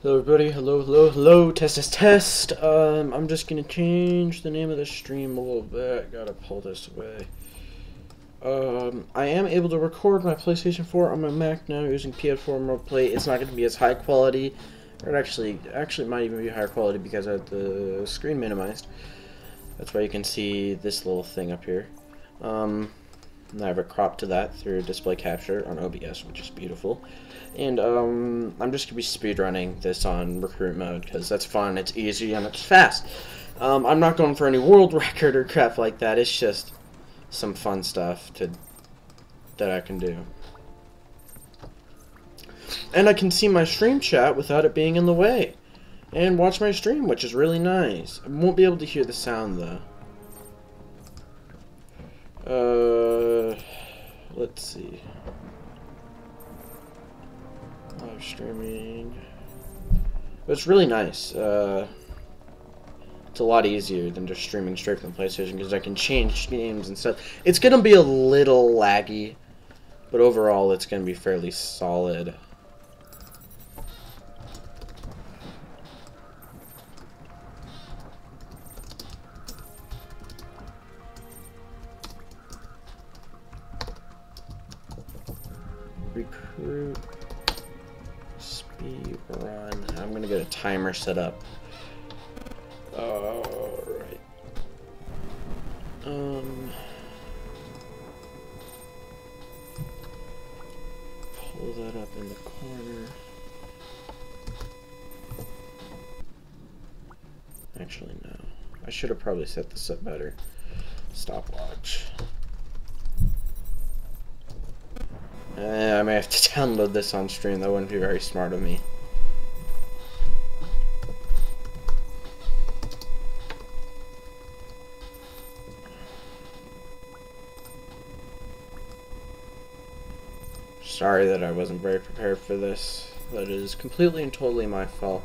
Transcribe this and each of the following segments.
Hello everybody, hello, test. I'm just gonna change the name of the stream a little bit. Gotta pull this away. I am able to record my PlayStation 4 on my Mac now using PS4 Remote Play. It's not gonna be as high quality, or it actually might even be higher quality because I have the screen minimized. That's why you can see this little thing up here. I have it cropped to that through display capture on OBS, which is beautiful. And I'm just gonna be speedrunning this on recruit mode because that's fun, it's easy, and it's fast. I'm not going for any world record or crap like that. It's just some fun stuff that I can do. And I can see my stream chat without it being in the way, and watch my stream, which is really nice. I won't be able to hear the sound though. Let's see. Live streaming. But it's really nice. It's a lot easier than just streaming straight from the PlayStation because I can change games and stuff. It's gonna be a little laggy, but overall it's gonna be fairly solid. Recruit speedrun. I'm gonna get a timer set up. Alright. Pull that up in the corner. Actually, no. I should have probably set this up better. Stopwatch. I may have to download this on stream. That wouldn't be very smart of me. Sorry that I wasn't very prepared for this. That is completely and totally my fault.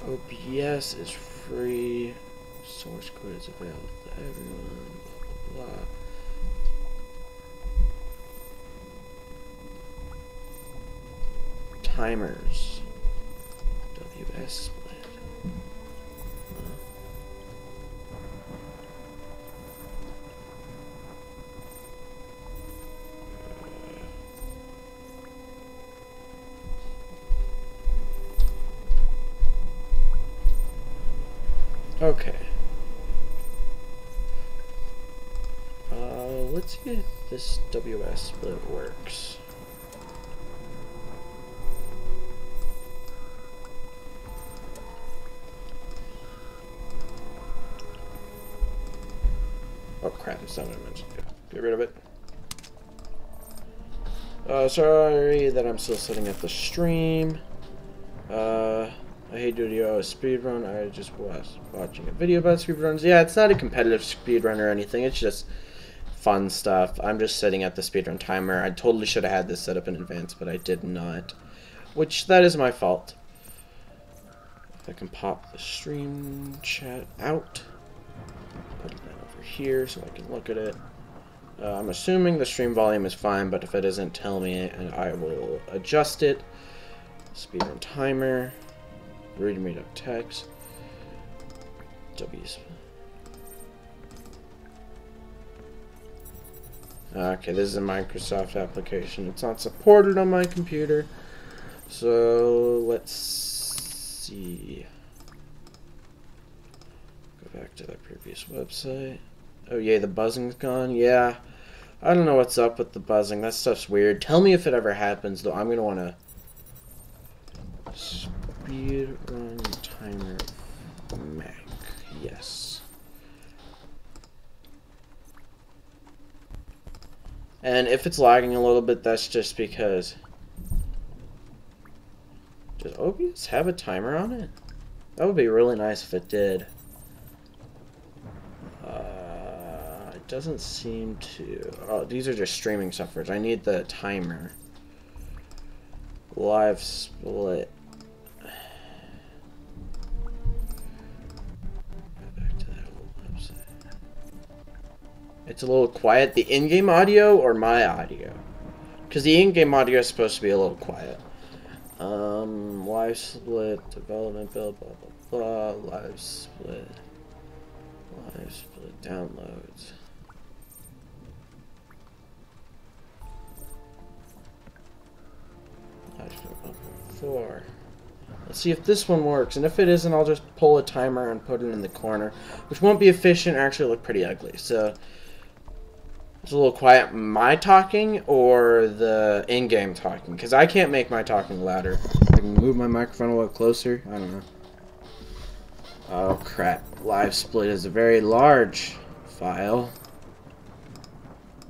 OBS is free. Source code is available to everyone. Blah, blah, blah. Timers. WS split. Okay. Let's see if this WS split works. Oh crap, it's not what I meant to do. Get rid of it. Sorry that I'm still setting up the stream. I hate doing a speedrun. I just was watching a video about speedruns. Yeah, it's not a competitive speedrun or anything. It's just fun stuff. I'm just setting up the speedrun timer. I totally should have had this set up in advance, but I did not. Which, that is my fault. If I can pop the stream chat out. Put that over here so I can look at it. I'm assuming the stream volume is fine, but if it isn't, tell me and I will adjust it. Speedrun timer. Readme.txt. W's. Okay, this is a Microsoft application. It's not supported on my computer. So let's see. Go back to that previous website. Oh yeah, the buzzing's gone. Yeah. I don't know what's up with the buzzing. That stuff's weird. Tell me if it ever happens though. I'm gonna wanna speedrun timer Mac. Yes. And if it's lagging a little bit, that's just because... Does OBS have a timer on it? That would be really nice if it did. It doesn't seem to... Oh, these are just streaming suffers. I need the timer. Live split. It's a little quiet. The in-game audio or my audio? Because the in-game audio is supposed to be a little quiet. Live split, development build, blah blah blah, live split, downloads. Live split 1.4. Let's see if this one works, and if it isn't, I'll just pull a timer and put it in the corner, which won't be efficient, actually look pretty ugly. So it's a little quiet. My talking or the in-game talking? Because I can't make my talking louder. I can move my microphone a little closer. I don't know. Oh crap. Live split is a very large file.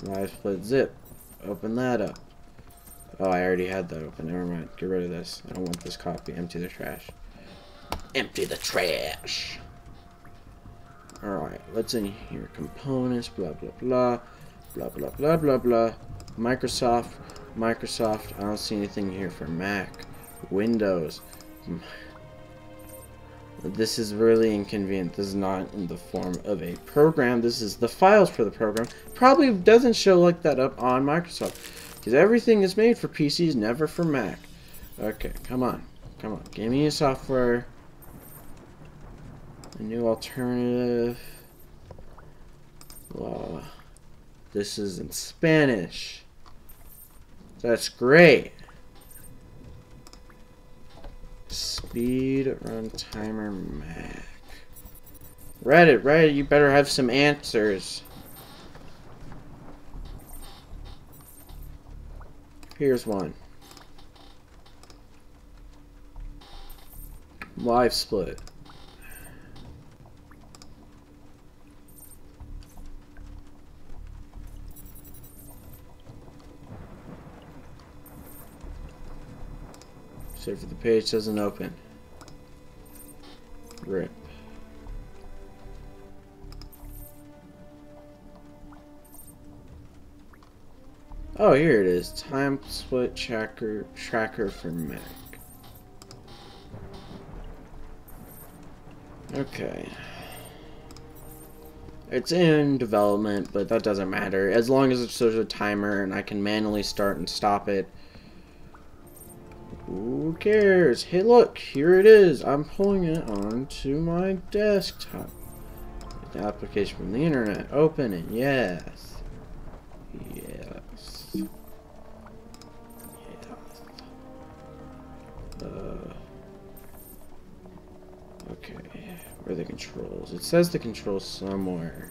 Live split zip. Open that up. Oh, I already had that open. Never mind. Get rid of this. I don't want this copy. Empty the trash. Empty the trash. Alright, what's in here? Components, blah blah blah. Blah blah blah blah blah. Microsoft. I don't see anything here for Mac. Windows. This is really inconvenient. This is not in the form of a program. This is the files for the program. Probably doesn't show like that up on Microsoft. Because everything is made for PCs, never for Mac. Okay, come on. Come on. Give me a software. A new alternative. Wow. This is in Spanish. That's great. Speedrun timer Mac. Reddit, you better have some answers. Here's one. Live split. Save for the page doesn't open. RIP. Oh, here it is. Time split tracker for Mac. Okay. It's in development, but that doesn't matter. As long as it shows a timer and I can manually start and stop it. Who cares? Hey, look, here it is. I'm pulling it onto my desktop. The application from the internet. Open it. Yes. Yes. Yes. Okay. Where are the controls? It says the controls somewhere.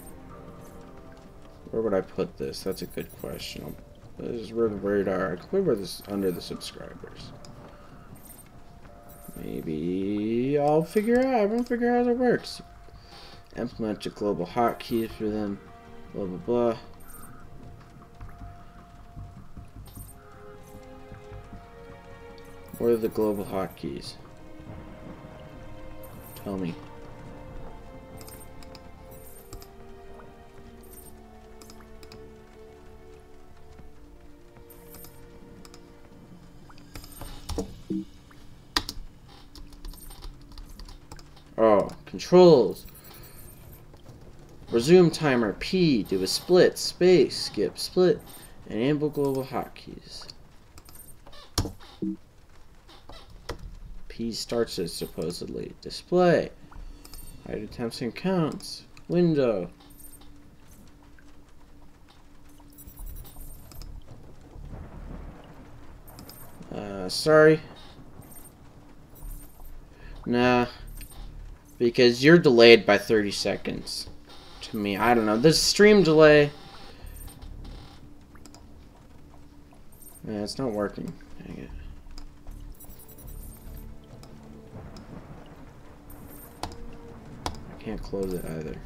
Where would I put this? That's a good question. This is where the radar. I could put this under the subscribers. Maybe I'll figure out. I'm gonna figure out how it works. Implement a global hotkey for them. Blah blah blah. What are the global hotkeys? Tell me. Oh, controls. Resume timer. P. Do a split. Space. Skip. Split. Enable global hotkeys. P starts it supposedly. Display. Hide attempts and counts. Window. Sorry. Nah. Because you're delayed by 30 seconds. To me, I don't know. This stream delay. Yeah, it's not working. Dang it. I can't close it either.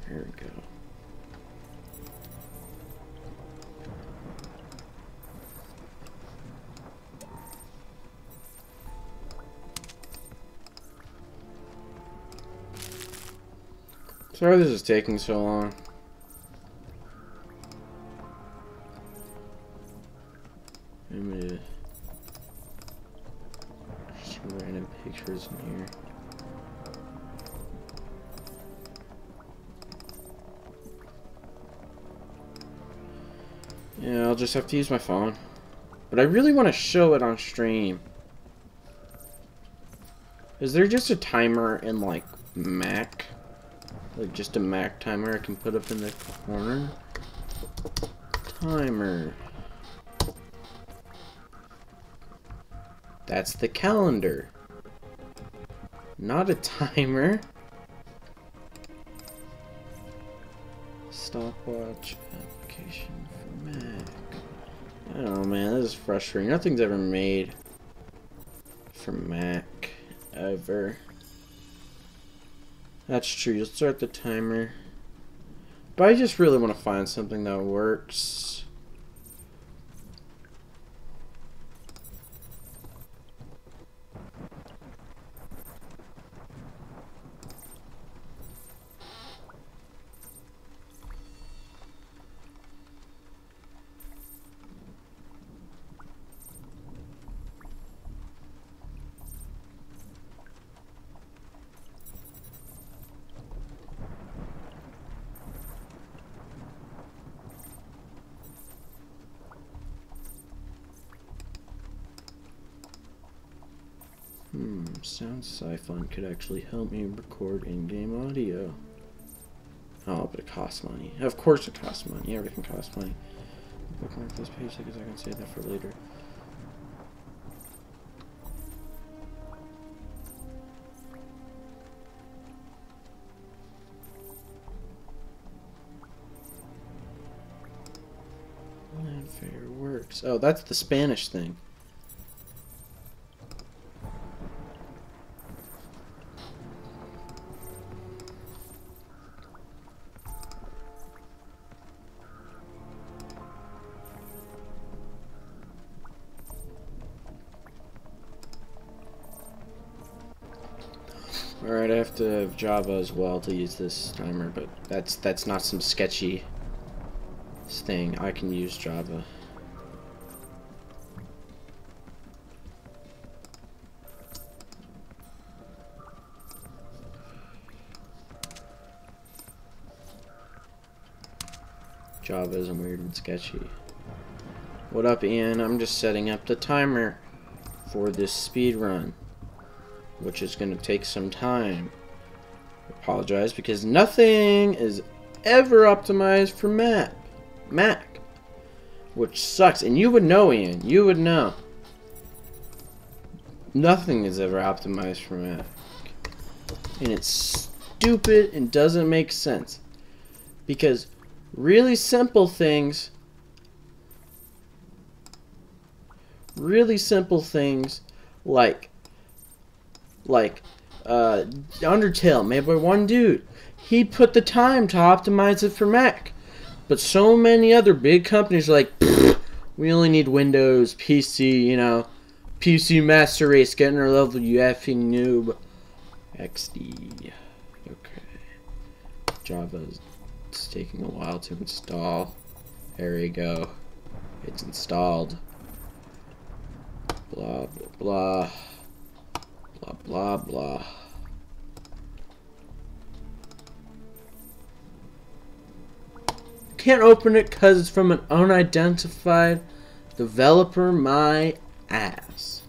There we go. Sorry this is taking so long. Just random pictures in here. Yeah, I'll just have to use my phone. But I really want to show it on stream. Is there just a timer in, like, Mac? Like, just a Mac timer I can put up in the corner? Timer. That's the calendar. Not a timer. Stopwatch application for Mac. I don't know, man. This is frustrating. Nothing's ever made for Mac. Ever. That's true. You'll start the timer. But I just really want to find something that works. Sound Sci-Fun could actually help me record in-game audio. Oh, but it costs money. Of course it costs money. Everything costs money. Bookmark this page because I can save that for later. Unfair works. Oh, that's the Spanish thing. Alright, I have to have Java as well to use this timer, but that's not some sketchy thing. I can use Java. Java isn't weird and sketchy. What up, Ian? I'm just setting up the timer for this speed run, which is going to take some time. I apologize because nothing is ever optimized for Mac, which sucks. And you would know, Ian. You would know. Nothing is ever optimized for Mac, and it's stupid and doesn't make sense because really simple things like Undertale made by one dude. He put the time to optimize it for Mac. But so many other big companies are like, we only need Windows, PC, you know, PC Master Race, getting our level, you effing noob. XD. Okay. Java's taking a while to install. There we go. It's installed. Blah, blah, blah. Blah, blah, blah. Can't open it because it's from an unidentified developer. My ass.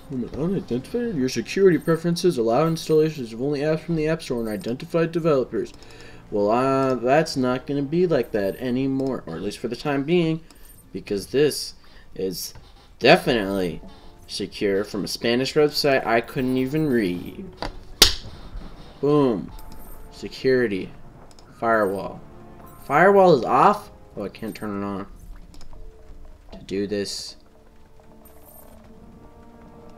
From an unidentified? Your security preferences allow installations of only apps from the App Store and identified developers. Well, that's not going to be like that anymore, or at least for the time being, because this is definitely secure from a Spanish website I couldn't even read. Boom. Security. Firewall. Firewall is off? Oh, I can't turn it on. To do this,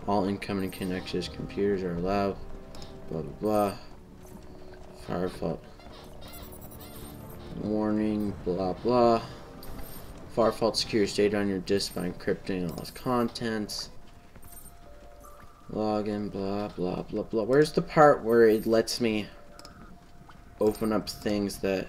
all incoming connections, computers are allowed. Blah, blah, blah. Firewall. Warning. Blah, blah. Firewall secures data on your disk by encrypting all its contents. Login, blah, blah, blah, blah. Where's the part where it lets me open up things that...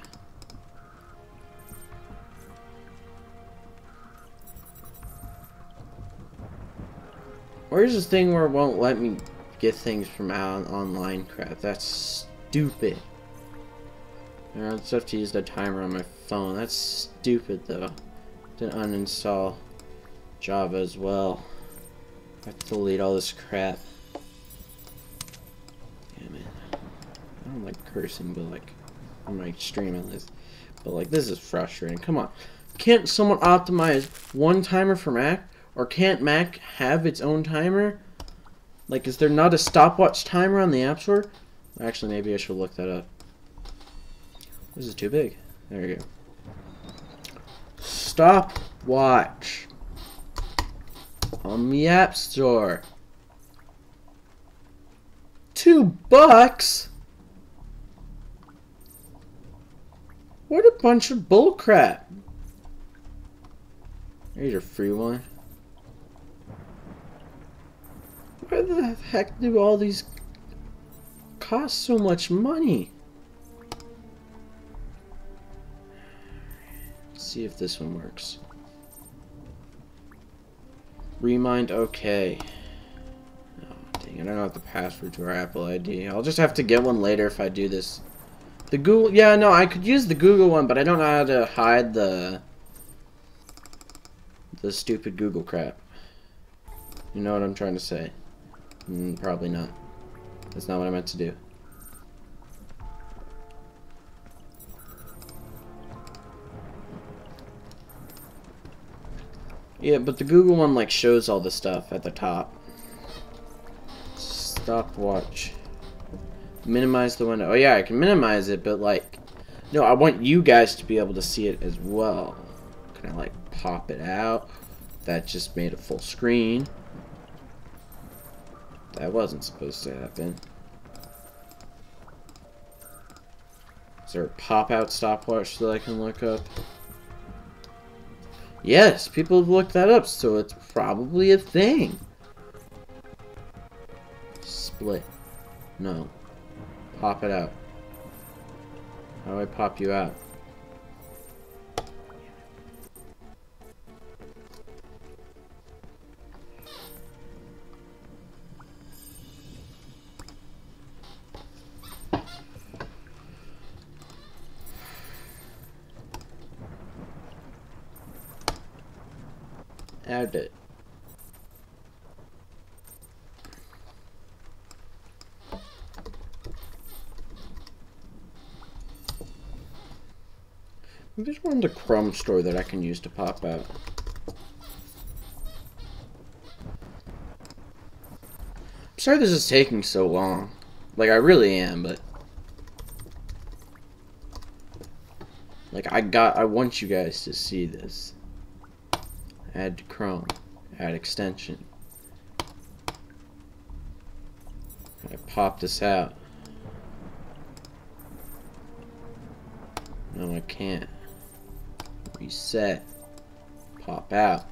Where's this thing where it won't let me get things from online crap? That's stupid. I just have to use the timer on my phone. That's stupid though. To uninstall Java as well. I have to delete all this crap. Damn it. I don't like cursing, but like on my stream at least. But like this is frustrating. Come on. Can't someone optimize one timer for Mac? Or can't Mac have its own timer? Like, is there not a stopwatch timer on the App Store? Actually, maybe I should look that up. This is too big. There you go. Stopwatch on the App Store. $2? What a bunch of bullcrap. Here's your free one. Why the heck do all these cost so much money? Let's see if this one works. Remind OK. Oh, dang it, I don't have the password to our Apple ID. I'll just have to get one later if I do this. The Google, yeah, no, I could use the Google one, but I don't know how to hide the stupid Google crap. You know what I'm trying to say? Probably not. That's not what I meant to do. Yeah, but the Google one like shows all the stuff at the top. Stopwatch. Minimize the window. Oh yeah, I can minimize it, but like, no, I want you guys to be able to see it as well. Can I like pop it out? That just made a full screen. That wasn't supposed to happen. Is there a pop-out stopwatch that I can look up? Yes, people have looked that up, so it's probably a thing. Split. No. Pop it out. How do I pop you out? Add it. There's one in the Chrome store that I can use to pop out. I'm sorry this is taking so long. Like, I really am, but like, I want you guys to see this. Add to Chrome. Add extension. I pop this out. No, I can't. Reset. Pop out.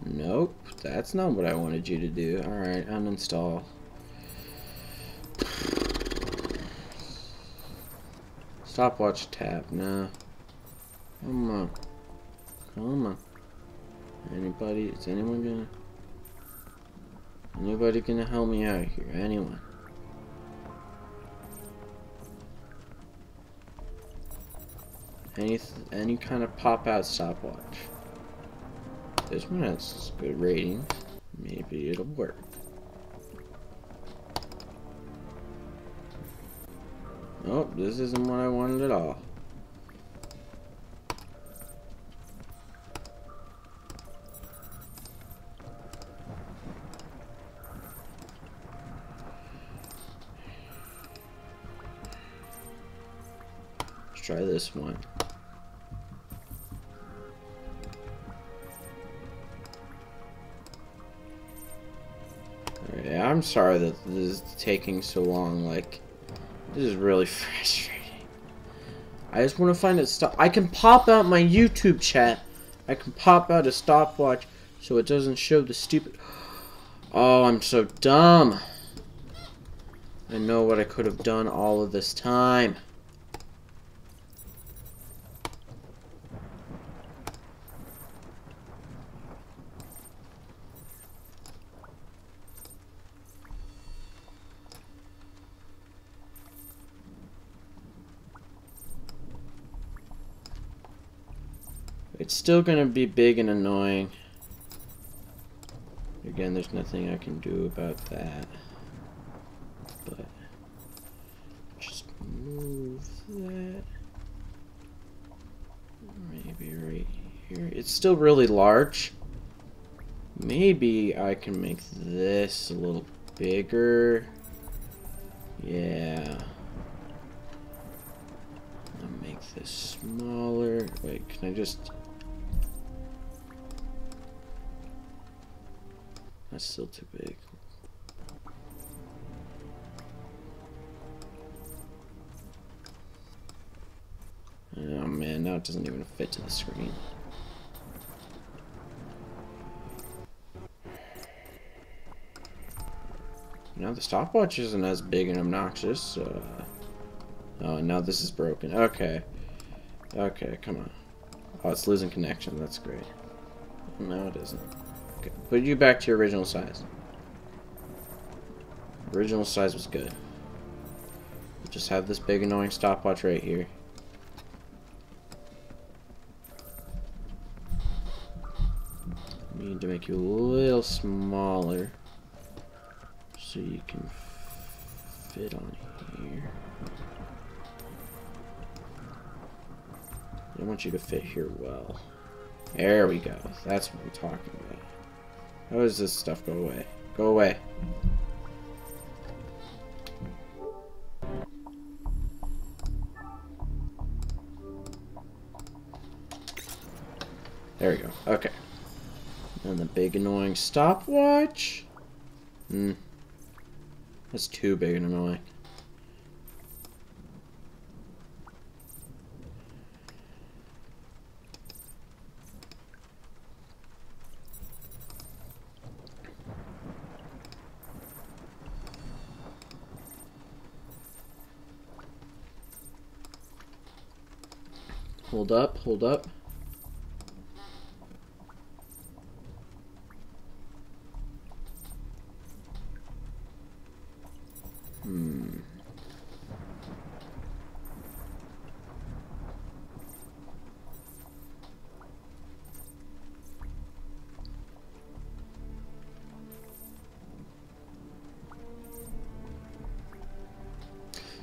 Nope, that's not what I wanted you to do. Alright, uninstall. Stopwatch tab, nah. Come on. Come on. Is anyone gonna help me out here? Anyone? Any kind of pop-out stopwatch. This one has good rating. Maybe it'll work. Nope, this isn't what I wanted at all. Let's try this one. Yeah, I'm sorry that this is taking so long. Like, this is really frustrating. I just want to find a stop. I can pop out my YouTube chat. I can pop out a stopwatch so it doesn't show the stupid. Oh, I'm so dumb. I know what I could have done all of this time. It's still gonna be big and annoying. Again, there's nothing I can do about that. But just move that. Maybe right here. It's still really large. Maybe I can make this a little bigger. Yeah. I'll make this smaller. Wait, can I just... That's still too big. Oh man, now it doesn't even fit to the screen. Now the stopwatch isn't as big and obnoxious. Oh, now this is broken. Okay. Okay, come on. Oh, it's losing connection. That's great. No, it isn't. Okay, put you back to your original size. Original size was good. Just have this big annoying stopwatch right here. Need to make you a little smaller so you can fit on here. I want you to fit here well. There we go. That's what we're talking about. How does this stuff go away? Go away. There we go. Okay. And the big annoying stopwatch. That's too big and annoying. Hold up, hold up.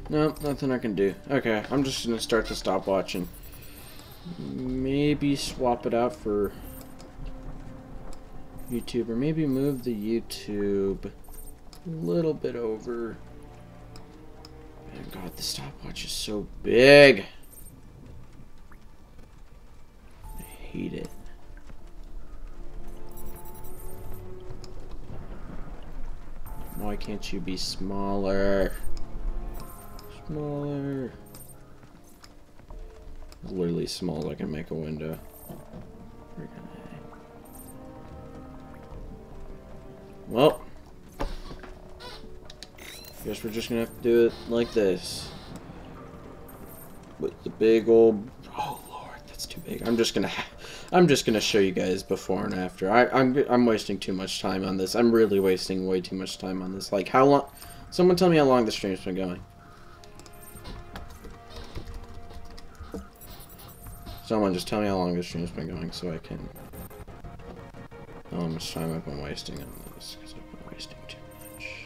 No, nothing I can do. Okay, I'm just gonna start the stopwatch and maybe swap it out for YouTube, or maybe move the YouTube a little bit over. And God, the stopwatch is so big. I hate it. Why can't you be smaller? Smaller. Literally small as I can make a window. Well, guess we're just gonna have to do it like this. With the big old, oh Lord, that's too big. I'm just gonna show you guys before and after. I'm wasting too much time on this. I'm really wasting way too much time on this. Like how long? Someone tell me how long the stream's been going. Someone just tell me how long this stream's been going so I can know how much time I've been wasting on this, because I've been wasting too much.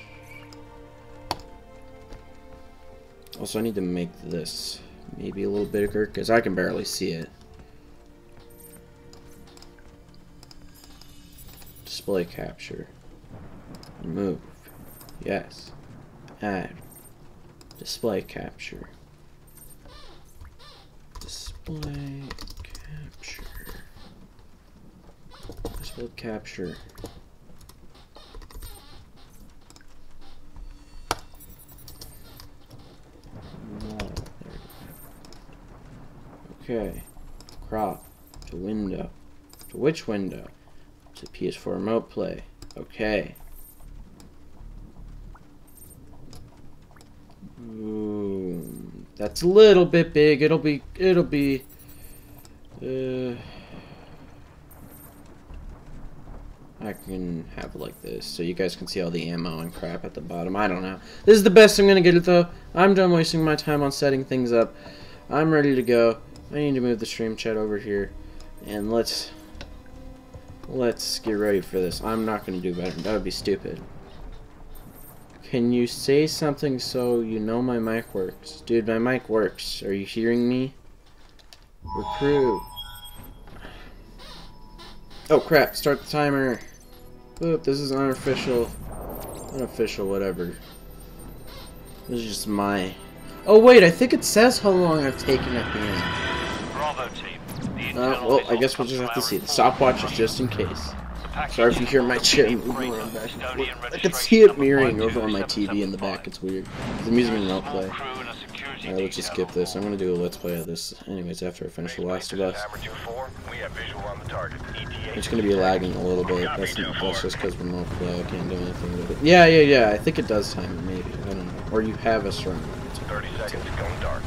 Also, I need to make this maybe a little bigger because I can barely see it. Display capture. Remove. Yes. Add. Display capture. Display capture. Display capture. Okay. Crop to window. To which window? To PS4 remote play. Okay. Ooh, that's a little bit big. It'll be I can have it like this so you guys can see all the ammo and crap at the bottom. I don't know. This is the best I'm gonna get it though. I'm done wasting my time on setting things up. I'm ready to go. I need to move the stream chat over here. And let's get ready for this. I'm not gonna do better. That would be stupid. Can you say something so you know my mic works? Dude, my mic works. Are you hearing me? Recruit. Oh crap, start the timer. Oop, this is unofficial. Unofficial, whatever. This is just my... Oh wait, I think it says how long I've taken at the end. Bravo team. Well, I guess we'll just have to see. The stopwatch is just in case. Sorry if you hear my chair moving around back and forth. I can see it mirroring over on my TV in the back. It's weird. I'm using an outplay. Alright, let's just skip this. I'm gonna do a let's play of this anyways after I finish The Last of Us. It's gonna be lagging a little bit. That's just because remote play. I can't do anything with it. Yeah. I think it does time it, maybe. I don't know. Or you have a certain 30 seconds going dark.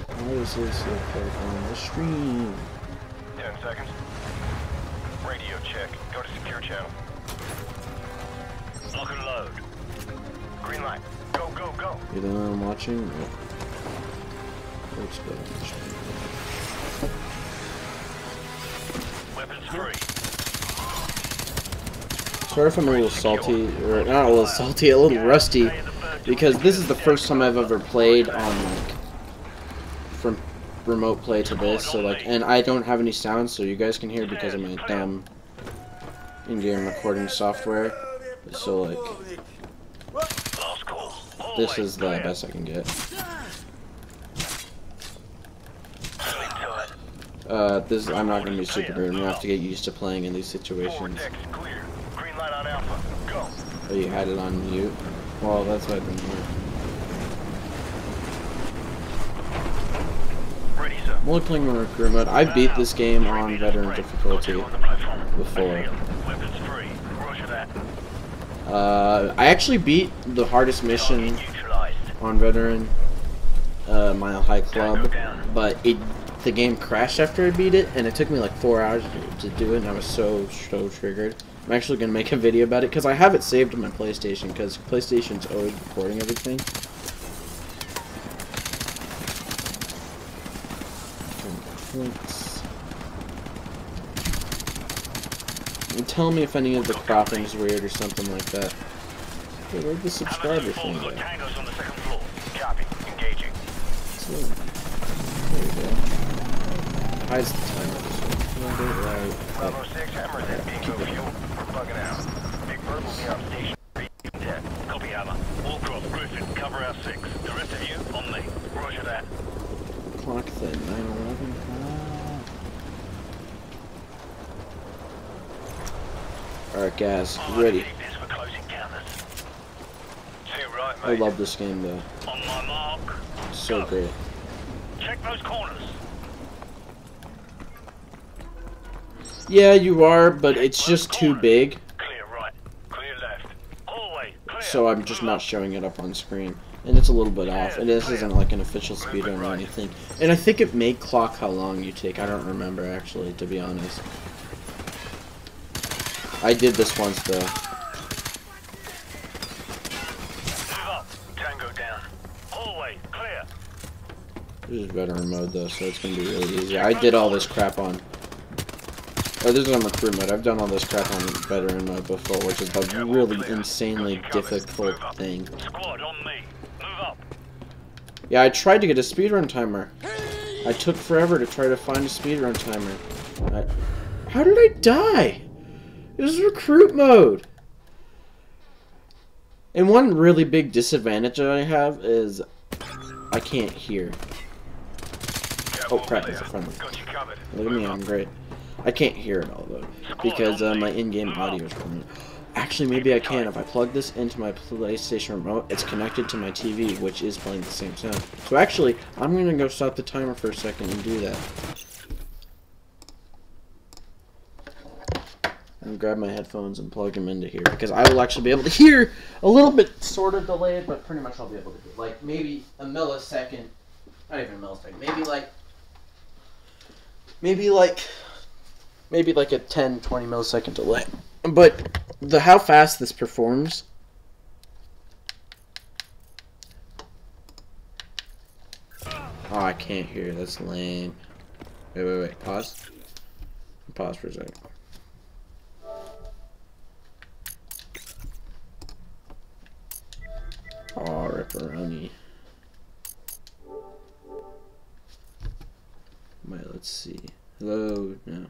How does this look like on the stream? 10 seconds. Radio check. Go to secure channel. Lock and load. Green light. Go, go, go. You don't know I'm watching? No. Looks good on the stream. Weapons free. Sorry if I'm a little salty, or not a little salty, a little rusty, because this is the first time I've ever played on, like, from remote play to this, so, like, and I don't have any sound, so you guys can hear because of my dumb in-game recording software, so, like, this is the best I can get. I'm not going to be super good, I'm going to have to get used to playing in these situations. Oh, you had it on mute? Well, that's what I've been doing. I'm only playing on recruit mode. I beat this game on veteran difficulty before. I actually beat the hardest mission on veteran, Mile High Club, but the game crashed after I beat it, and it took me like 4 hours to do it, and I was so triggered. I'm actually going to make a video about it, because I have it saved on my PlayStation, because PlayStation's always recording everything. And tell me if any of the cropping's weird or something like that. Hey, where'd the subscriber thing go? There you go. Hides the timer. Right. Bravo 6, Hammer is being go fuel. We're bugging out. Big Bird will be on station 310. Copy, Hammer. Wallcroft, Griffin, cover our 6. The rest of you, on me. Roger that. Clock then, 9/11. Alright guys, ready. I love this game though. On my mark. So great. Check those corners. Yeah, you are, but it's just too big. Clear right. Clear left. Hallway. Clear. So I'm just not showing it up on screen. And it's a little bit off. And this isn't like an official speedrun or anything. And I think it may clock how long you take. I don't remember actually, to be honest. I did this once though. Move up. Tango down. Hallway. Clear. This is veteran mode though, so it's gonna be really easy. I did all this crap on... Oh, this is on recruit mode. I've done all this crap on veteran mode before, which is a really insanely difficult thing. Squad on me. Move up. Yeah, I tried to get a speedrun timer. I took forever to try to find a speedrun timer. How did I die? It was recruit mode. And one really big disadvantage that I have is I can't hear. Oh crap, it's a friendly. Look at me, I'm great. I can't hear it all though, because my in-game audio is permanent. Actually, maybe I can. If I plug this into my PlayStation remote, it's connected to my TV, which is playing the same sound. So actually, I'm going to go stop the timer for a second and do that. And grab my headphones and plug them into here, because I will actually be able to hear a little bit sort of delayed, but pretty much I'll be able to do. Like, maybe a millisecond. Not even a millisecond. Maybe like a 10-20 millisecond delay. But how fast this performs I can't hear. That's lame. Wait. Pause. Pause for a second. Oh, ripperoni. Wait, let's see. Hello? No.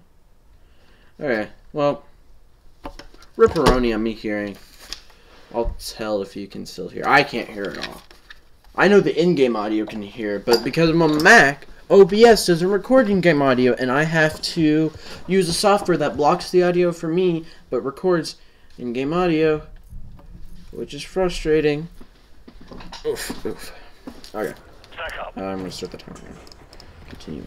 Alright, well, ripperoni on me hearing. I'll tell if you can still hear. I can't hear at all. I know the in-game audio can hear, but because I'm on Mac, OBS doesn't record in-game audio, and I have to use a software that blocks the audio for me, but records in-game audio, which is frustrating. Oof. Okay. I'm going to start the timer. Continue.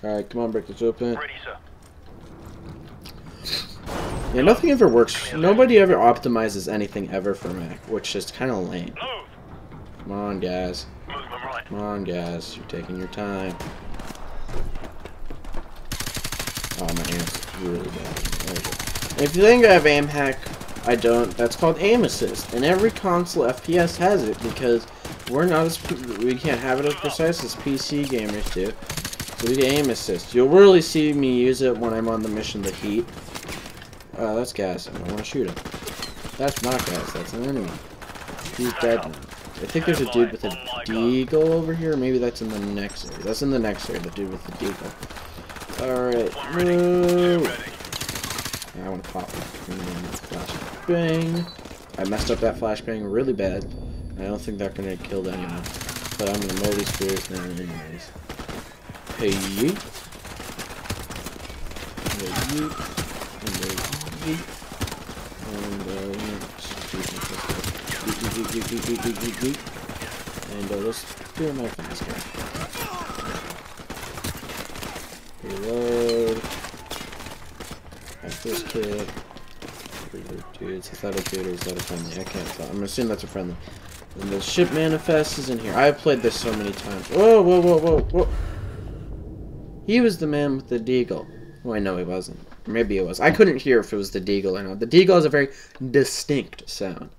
Alright, come on, break this open. Ready, sir. Yeah, nothing ever works. Nobody ever optimizes anything ever for Mac, which is kind of lame. Move. Come on, guys. Movement right. Come on, guys. You're taking your time. Oh, my aim's really bad. There we go. If you think I have aim hack, I don't. That's called aim assist, and every console FPS has it because we can't have it as precise as PC gamers do. So we get aim assist. You'll really see me use it when I'm on the mission The Heat. That's gas. I don't want to shoot him. That's not gas. That's an enemy. He's dead now. I think there's a dude with a deagle over here. Maybe that's in the next area. That's in the next area. The dude with the deagle. Alright. Move. I want to pop it. Flashbang. I messed up that flashbang really bad. I don't think they're going to kill anyone. But I'm going to mow these spears now anyways. Hey, yeet. And let's do a knife on this guy. Reload. That's this kid. Dudes, is that a dude or is that a friendly? I can't tell. I'm assuming that's a friendly. And the ship manifest is in here. I've played this so many times. Whoa. He was the man with the deagle. Oh, I know he wasn't. Or maybe it was. I couldn't hear if it was the deagle or not. The deagle has a very distinct sound.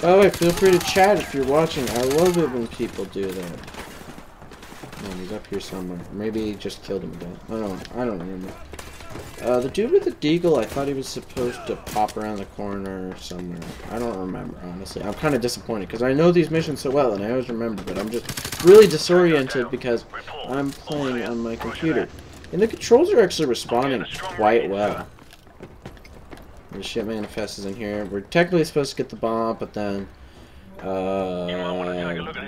By the way, feel free to chat if you're watching. I love it when people do that. Oh, he's up here somewhere. Maybe he just killed him again. I don't remember. The dude with the deagle, I thought he was supposed to pop around the corner somewhere. I don't remember, honestly. I'm kind of disappointed because I know these missions so well and I always remember, but I'm just really disoriented because I'm playing on my computer. And the controls are actually responding quite well. The ship manifest is in here. We're technically supposed to get the bomb, but then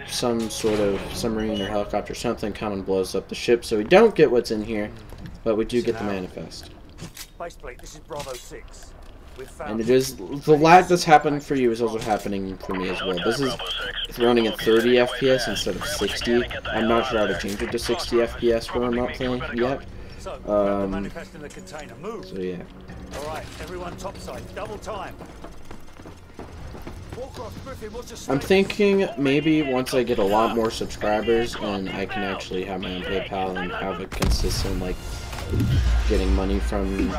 some sort of submarine or helicopter or something comes and blows up the ship, so we don't get what's in here, but we do get the manifest. This is Bravo 6. And it is the lag that's happened for you is also happening for me as well. This is running at 30 FPS instead of 60. I'm not sure how to change it to 60 FPS when I'm not playing yet. So yeah. Alright, everyone topside, double time. I'm thinking maybe once I get a lot more subscribers and I can actually have my own PayPal and have a consistent, like, getting money from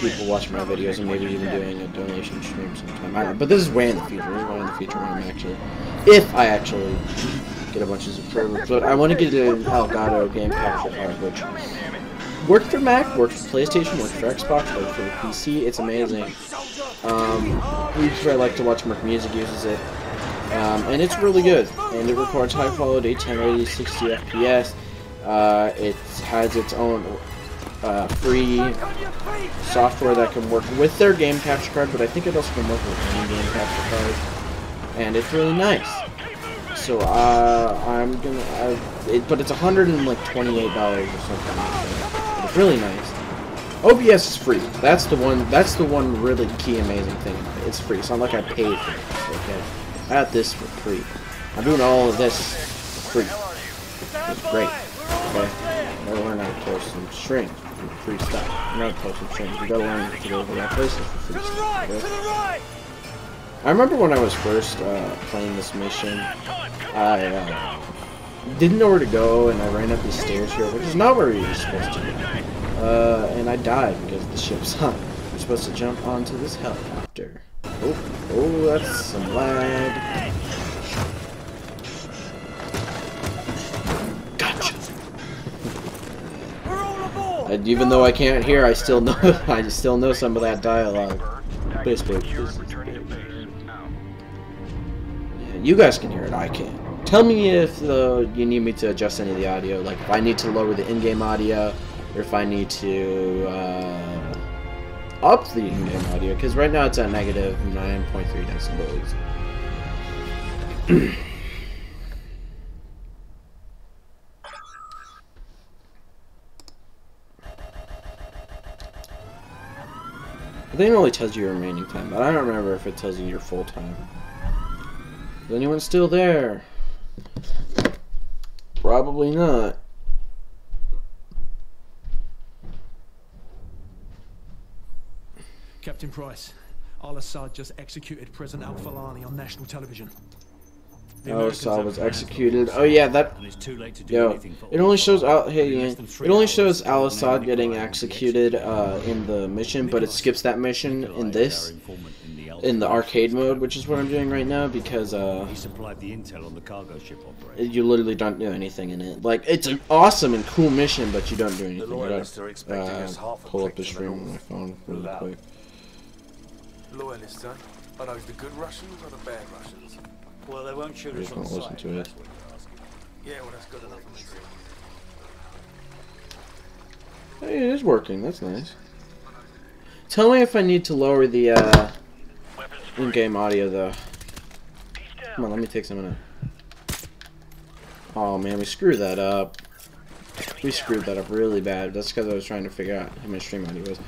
people watching my videos and maybe even doing a donation stream sometime. I don't know, but this is way in the future. Way in the future when I'm actually, if I actually get a bunch of subscribers. But I want to get an Elgato game capture card, which works for Mac, works for PlayStation, works for Xbox, works for the PC. It's amazing. Usually I like to watch Merc Music uses it. And it's really good. And it records high quality 1080 60 FPS. It has its own free software that can work with their game capture card, but I think it also can work with any game capture card. And it's really nice. So I'm gonna, but it's $128 or something like that. But it's really nice. OBS is free. That's the one. That's the one really key amazing thing. It's free. It's not like I paid for this. Okay, I got this for free. I'm doing all of this for free. It's great. Okay, you gotta learn how to post some strings for free stuff. You know how to post some strings. You gotta learn to go over that places for free stuff. Okay? I remember when I was first playing this mission, I didn't know where to go, and I ran up these stairs here, which is not where you're supposed to go. And I died because the ship's on. You're supposed to jump onto this helicopter. Oh, that's some lag. Even though I can't hear, I still know. I still know some of that dialogue. Basically, you guys can hear it. I can't. Tell me if you need me to adjust any of the audio, like if I need to lower the in-game audio, or if I need to up the in-game audio, because right now it's at negative 9.3 decibels. I think it only tells you your remaining time, but I don't remember if it tells you your full time. Is anyone still there? Probably not. Captain Price, Al-Assad just executed President Al-Falani on national television. Al-Assad was executed. Oh yeah, that. Yo, it only shows it only shows Al-Assad getting executed in the mission, but it skips that mission in in the arcade mode, which is what I'm doing right now because he supplied the intel on the cargo ship operation. You literally don't do anything in it. Like, it's an awesome and cool mission, but you don't do anything. I gotta pull up the stream on my phone really quick. Loyalists, huh? Are those the good Russians or the bad Russians? Well, they won't shoot us on Listen sight. to it. Yeah, well, that's good enough for me. Hey, it is working. That's nice. Tell me if I need to lower the in-game audio, though. Come on, let me take some of that. Oh man, we screwed that up. We screwed that up really bad. That's because I was trying to figure out how much stream audio was.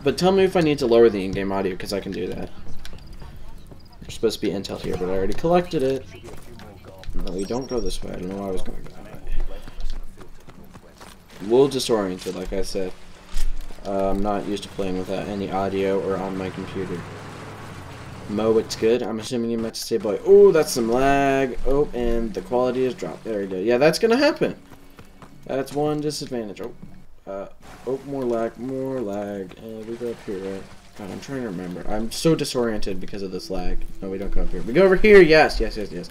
But tell me if I need to lower the in-game audio, because I can do that. There's supposed to be intel here, but I already collected it. No, we don't go this way. I don't know why I was going that way. A little disoriented, like I said. I'm not used to playing without any audio or on my computer. Mo, it's good. I'm assuming you meant to say boy. Oh, that's some lag. Oh, and the quality is dropped. There we go. Yeah, that's gonna happen. That's one disadvantage. Oh, more lag, more lag. We go up here, right? God, I'm trying to remember. I'm so disoriented because of this lag. No, we don't go up here. We go over here. Yes, yes, yes, yes.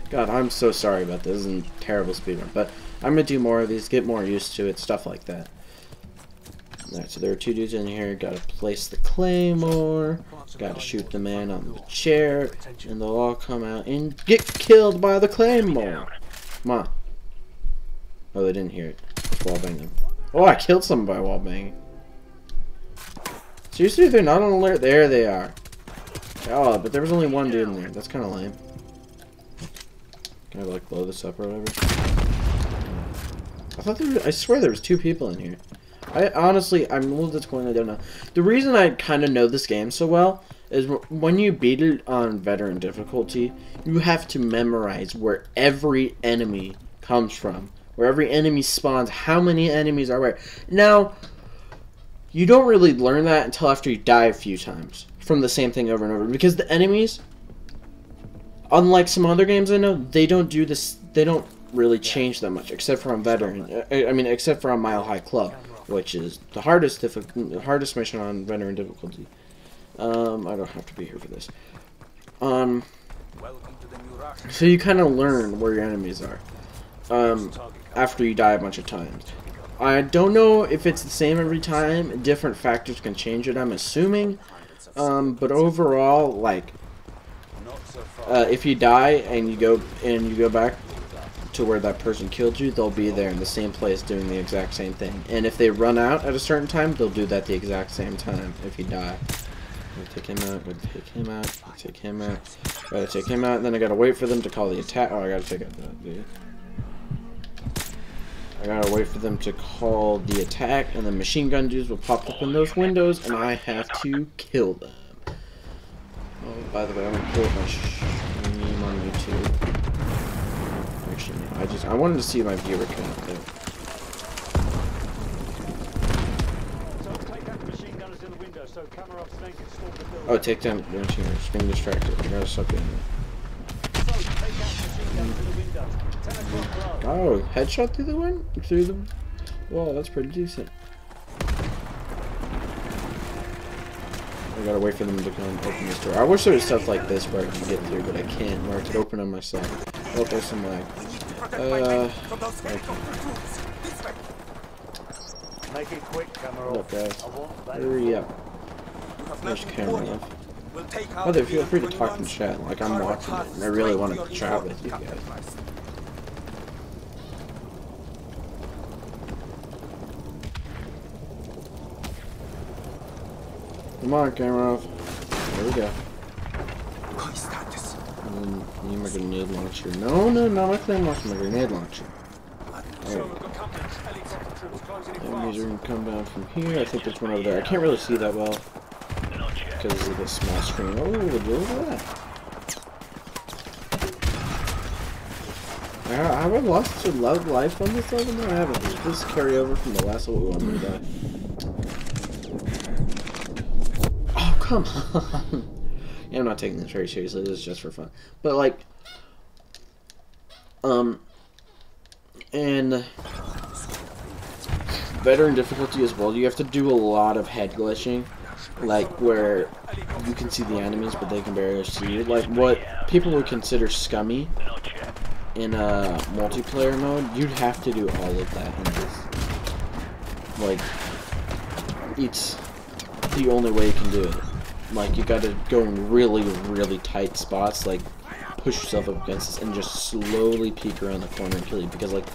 God, I'm so sorry about this. This is a terrible speedrun, but I'm gonna do more of these, get more used to it, stuff like that. Alright, so there are two dudes in here. Gotta place the claymore. Gotta shoot the man on the chair. And they'll all come out and get killed by the claymore. Come on. Oh, they didn't hear it. Wall bang them. Oh, I killed someone by wall banging. Seriously, they're not on alert? There they are. Oh, but there was only one dude in there. That's kind of lame. Can I, like, blow this up or whatever? I thought there was, I swear there was two people in here. I'm a little disappointed I don't know. The reason I kind of know this game so well is when you beat it on veteran difficulty, you have to memorize where every enemy comes from, where every enemy spawns, how many enemies are where. Now, you don't really learn that until after you die a few times from the same thing over and over, because the enemies, unlike some other games I know, they don't do this. They don't really change that much, except for on veteran. I mean, except for on Mile High Club, which is the hardest mission on veteran difficulty. I don't have to be here for this. So you kind of learn where your enemies are after you die a bunch of times. I don't know if it's the same every time. Different factors can change it, I'm assuming. But overall, like, if you die and you go back to where that person killed you, they'll be there in the same place doing the exact same thing. And if they run out at a certain time, they'll do that the exact same time if you die. Gotta take him out, gotta take him out, gotta take him out, gotta take him out, and then I gotta wait for them to call the attack. Oh, I gotta take out that dude. I gotta wait for them to call the attack, and the machine gun dudes will pop up in those windows, and I have to kill them. Oh, by the way, I'm gonna pull up my stream on YouTube. Actually, I wanted to see my viewer count there. Oh, take down the machine gun. Just being distracted. I gotta suck in. Oh, headshot through the wind? Through the wall, that's pretty decent. I gotta wait for them to come and open this door. I wish there was stuff like this where I could get through, but I can't, where I could open them myself. Oh, there's some lag. Make it quick, camera Look, guys. I want that. Hurry up. There's camera off. By the way, feel free to talk in chat. Like, I'm watching it, and I really want to chat with you guys. Come on, camera off. There we go. And then need my grenade launcher. No, no, not my flame launcher, my grenade launcher. There we go. Enemies are going to come down from here. I think there's one over there. I can't really see that well because of the small screen. Oh, look at that. Have I lost a lot of life on this level? No, I haven't. Did this carry over from the last level? I'm going to die. Oh, come on. Yeah, I'm not taking this very seriously. This is just for fun. But, like, and veteran difficulty as well, you have to do a lot of head glitching, like where you can see the enemies but they can barely see you, like what people would consider scummy in a multiplayer mode. You'd have to do all of that in this. Like, it's the only way you can do it. Like, you gotta go in really, really tight spots, like push yourself up against this and just slowly peek around the corner and kill you, because like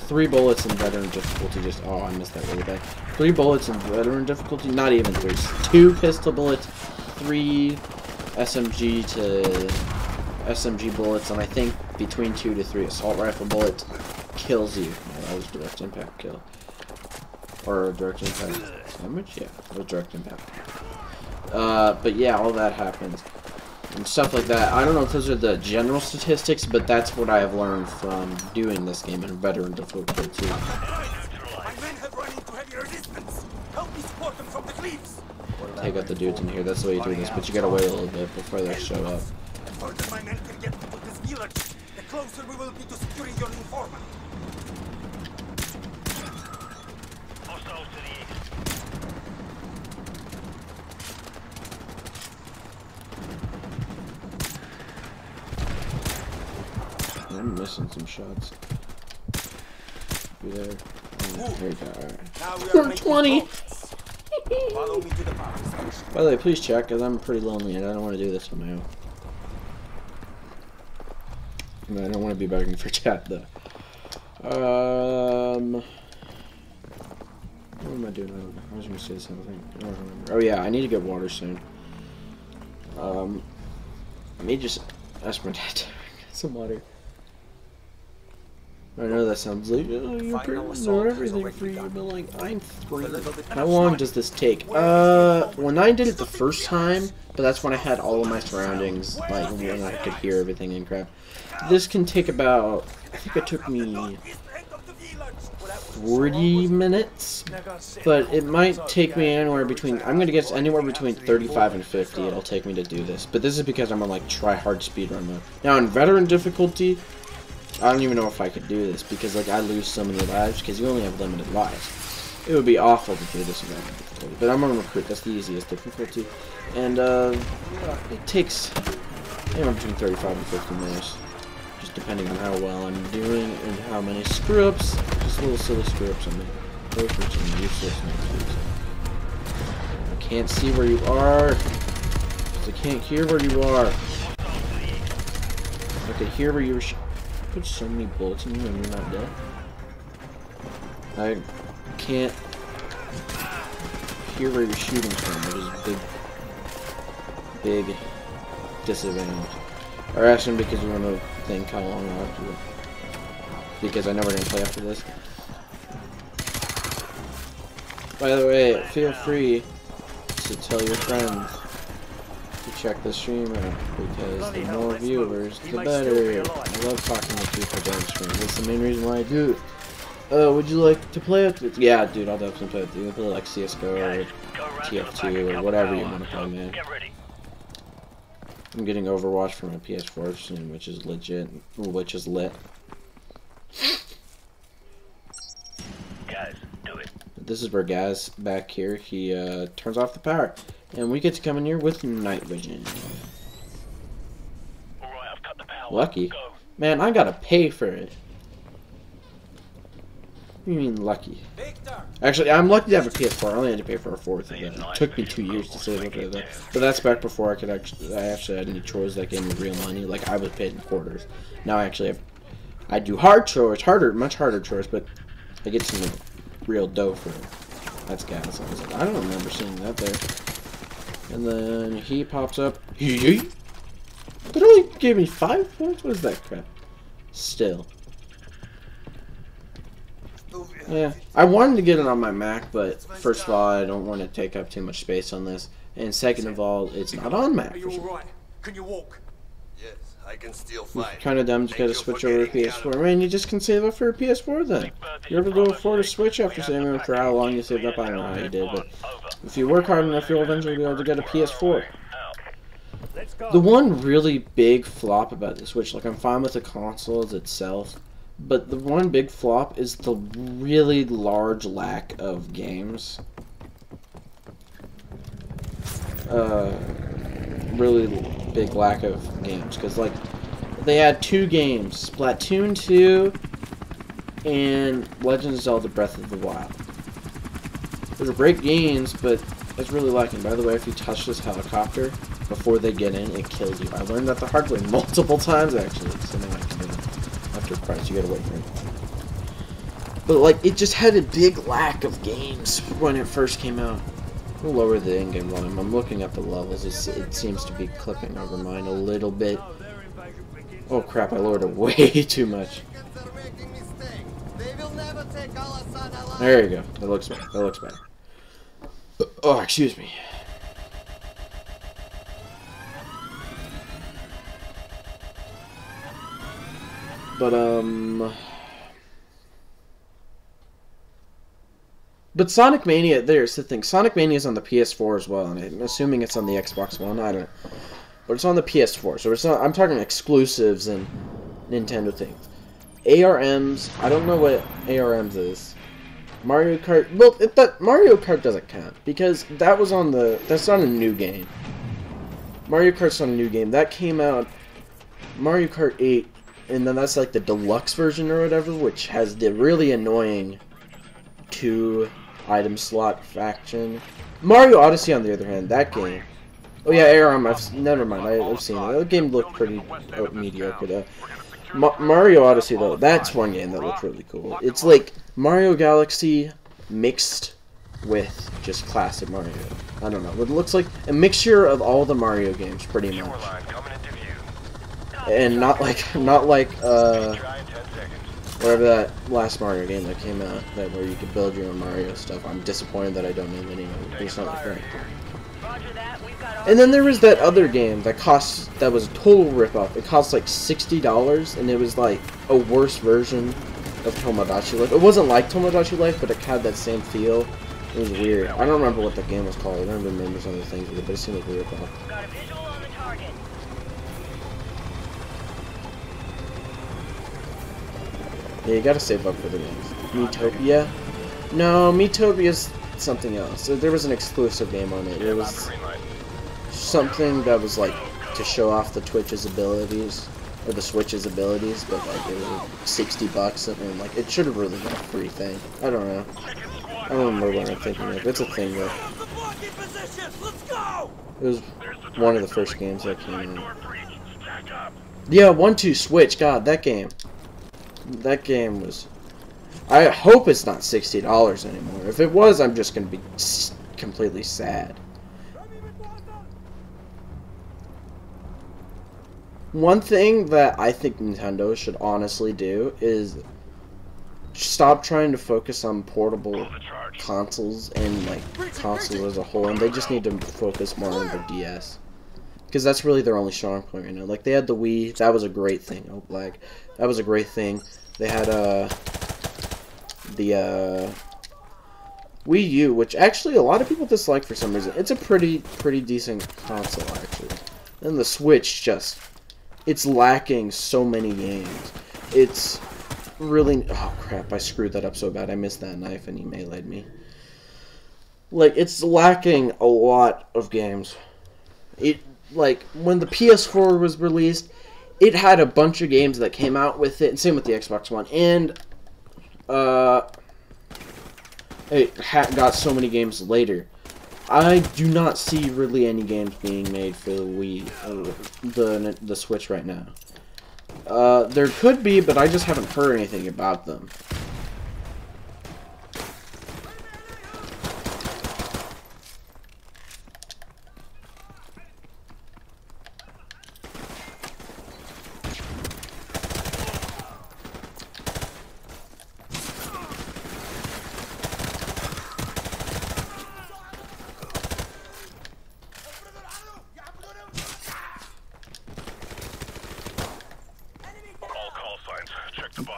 3 bullets in veteran difficulty just, oh, I missed that really bad. 3 bullets in veteran difficulty, not even 3. 2 pistol bullets, 3 SMG to SMG bullets, and I think between 2 to 3 assault rifle bullets kills you. Oh, that was direct impact kill. Or direct impact damage? Yeah, it was direct impact. But yeah, all that happens. And stuff like that. I don't know if those are the general statistics, but that's what I have learned from doing this game in veteran difficulty too. My men have run into heavy resistance. Help me support them from the cliffs. Take out the dudes in here. That's the way you do this, but you gotta wait a little bit before they show up. The further my men can get to this village, the closer we will be to securing your informant. Hostiles to the east. I'm missing some shots. Be there. Oh, there you go. Alright. 20! Follow me to the power station. By the way, please check, because I'm pretty lonely and I don't want to do this on my own. I don't want to be begging for chat, though. What am I doing? I don't know. I was going to say something. I don't remember. Oh, yeah, I need to get water soon. I may just ask my dad to get some water. I know that sounds like, oh, you're pretty much everything for you, but like, I'm 3. How long does this take? When I did it the first time, but that's when I had all of my surroundings, like, when I could hear everything and crap. This can take about, I think it took me 40 minutes, but it might take me anywhere between, I'm gonna guess anywhere between 35 and 50 it'll take me to do this. But this is because I'm on, like, try-hard speedrun mode. Now, in veteran difficulty, I don't even know if I could do this, because, like, I lose so many lives, because you only have limited lives. It would be awful to do this in veteran difficulty, but I'm on recruit, that's the easiest difficulty. And, it takes anywhere between 35 and 50 minutes, just depending on how well I'm doing, and how many screw-ups, just little silly screw-ups on me. Those are some useless things. I can't see where you are, because I can't hear where you are. I can hear where you're put so many bullets in you and you're not dead. I can't hear where you're shooting from, which is a big disadvantage. Or actually, because you want to think how long I'll have to do it. Because I know we're going to play after this. By the way, feel free to tell your friends to check the stream out, because the more viewers, the better. I love talking to people down stream. That's the main reason why I do it. Would you like to play with it? Yeah, dude, I'll definitely play with you. Play like CSGO or TF2 or whatever you want to play, man. I'm getting Overwatch for my PS4 soon, which is legit, which is lit. Guys, do it. This is where Gaz, back here, he turns off the power. And we get to come in here with night vision. Alright, I've cut the power. Lucky. Go. Man, I gotta pay for it. What do you mean lucky? Victor! Actually, I'm lucky to have a PS4. I only had to pay for a fourth of it. It took me 2 years to save up for that. But that's back before I actually had any chores that gave me real money. Like, I was paid in quarters. Now I actually have... I do hard chores, much harder chores, but I get some real dough for it. That's gas. I was like, I don't remember seeing that there. And then he pops up. That only gave me 5 points? What is that crap? Still. Yeah, I wanted to get it on my Mac, but first of all, I don't want to take up too much space on this, and second of all, it's not on Mac. Are you alright? Can you walk? Yes, I can still fly. Kind of dumb to get a Switch over to PS4. Man, you just can save up for a PS4 then. You ever go afford a Switch after saving up for how long you saved up? I don't know how you did, but if you work hard enough, you'll eventually be able to get a PS4. The one really big flop about the Switch, like I'm fine with the consoles itself, but the one big flop is the really large lack of games. Really big lack of games, because like they had 2 games, Splatoon 2 and Legend of Zelda Breath of the Wild. Those are great games, but it's really lacking. By the way, if you touch this helicopter before they get in, it kills you. I learned that the hard way multiple times actually, so now I can do it. After price, you gotta wait for it. But like, it just had a big lack of games when it first came out. We'll lower the in-game volume. I'm looking at the levels. It seems to be clipping over mine a little bit. Oh crap, I lowered it way too much. There you go. That looks better. That looks better. Oh, excuse me. But Sonic Mania, there's the thing. Sonic Mania is on the PS4 as well, and I'm assuming it's on the Xbox One. I don't know. But it's on the PS4, so it's not. I'm talking exclusives and Nintendo things. ARMs, I don't know what ARMs is. Mario Kart, well, Mario Kart doesn't count, because that was on the, that's not a new game. Mario Kart's not a new game. That came out, Mario Kart 8, and then that's like the deluxe version or whatever, which has the really annoying 2 item slot faction. Mario Odyssey, on the other hand, that game. Oh yeah, ARM, never mind, I've seen it. That game looked pretty mediocre though. Mario Odyssey though, that's one game that looks really cool. It's like Mario Galaxy mixed with just classic Mario. I don't know, it looks like a mixture of all the Mario games, pretty much. And not like whatever that last Mario game that came out, that where you could build your own Mario stuff. I'm disappointed that I don't know the name of it, but it's not like that. And then there was that other game that was a total ripoff. It cost like $60, and it was like a worse version of Tomodachi Life. It wasn't like Tomodachi Life, but it had that same feel. It was weird. I don't remember what the game was called. I don't remember some of the things with it, but it seemed like a ripoff. Got a visual on the target. Yeah, you gotta save up for the games. Miitopia? No, Miitopia's something else. There was an exclusive game on it. It was something that was like to show off the Twitch's abilities, or the Switch's abilities, but like it was like $60 and like it should have really been a free thing. I don't know. I don't remember what I'm thinking of. It's a thing though. It was one of the first games that came out. Yeah, 1-2 Switch. God, that game. That game was. I hope it's not $60 anymore. If it was, I'm just gonna be completely sad. One thing that I think Nintendo should honestly do is stop trying to focus on portable consoles and like consoles as a whole, and they just need to focus more on the DS, because that's really their only strong point right now. Like they had the Wii, that was a great thing. Oh, like that was a great thing. They had the Wii U, which actually a lot of people dislike for some reason. It's a pretty decent console actually. And the Switch just, it's lacking so many games. It's really, oh crap, I screwed that up so bad. I missed that knife and he meleeed me. Like, it's lacking a lot of games. It, like, when the PS4 was released, it had a bunch of games that came out with it, and same with the Xbox One. And, it got so many games later. I do not see really any games being made for the Wii, the Switch right now. There could be, but I just haven't heard anything about them.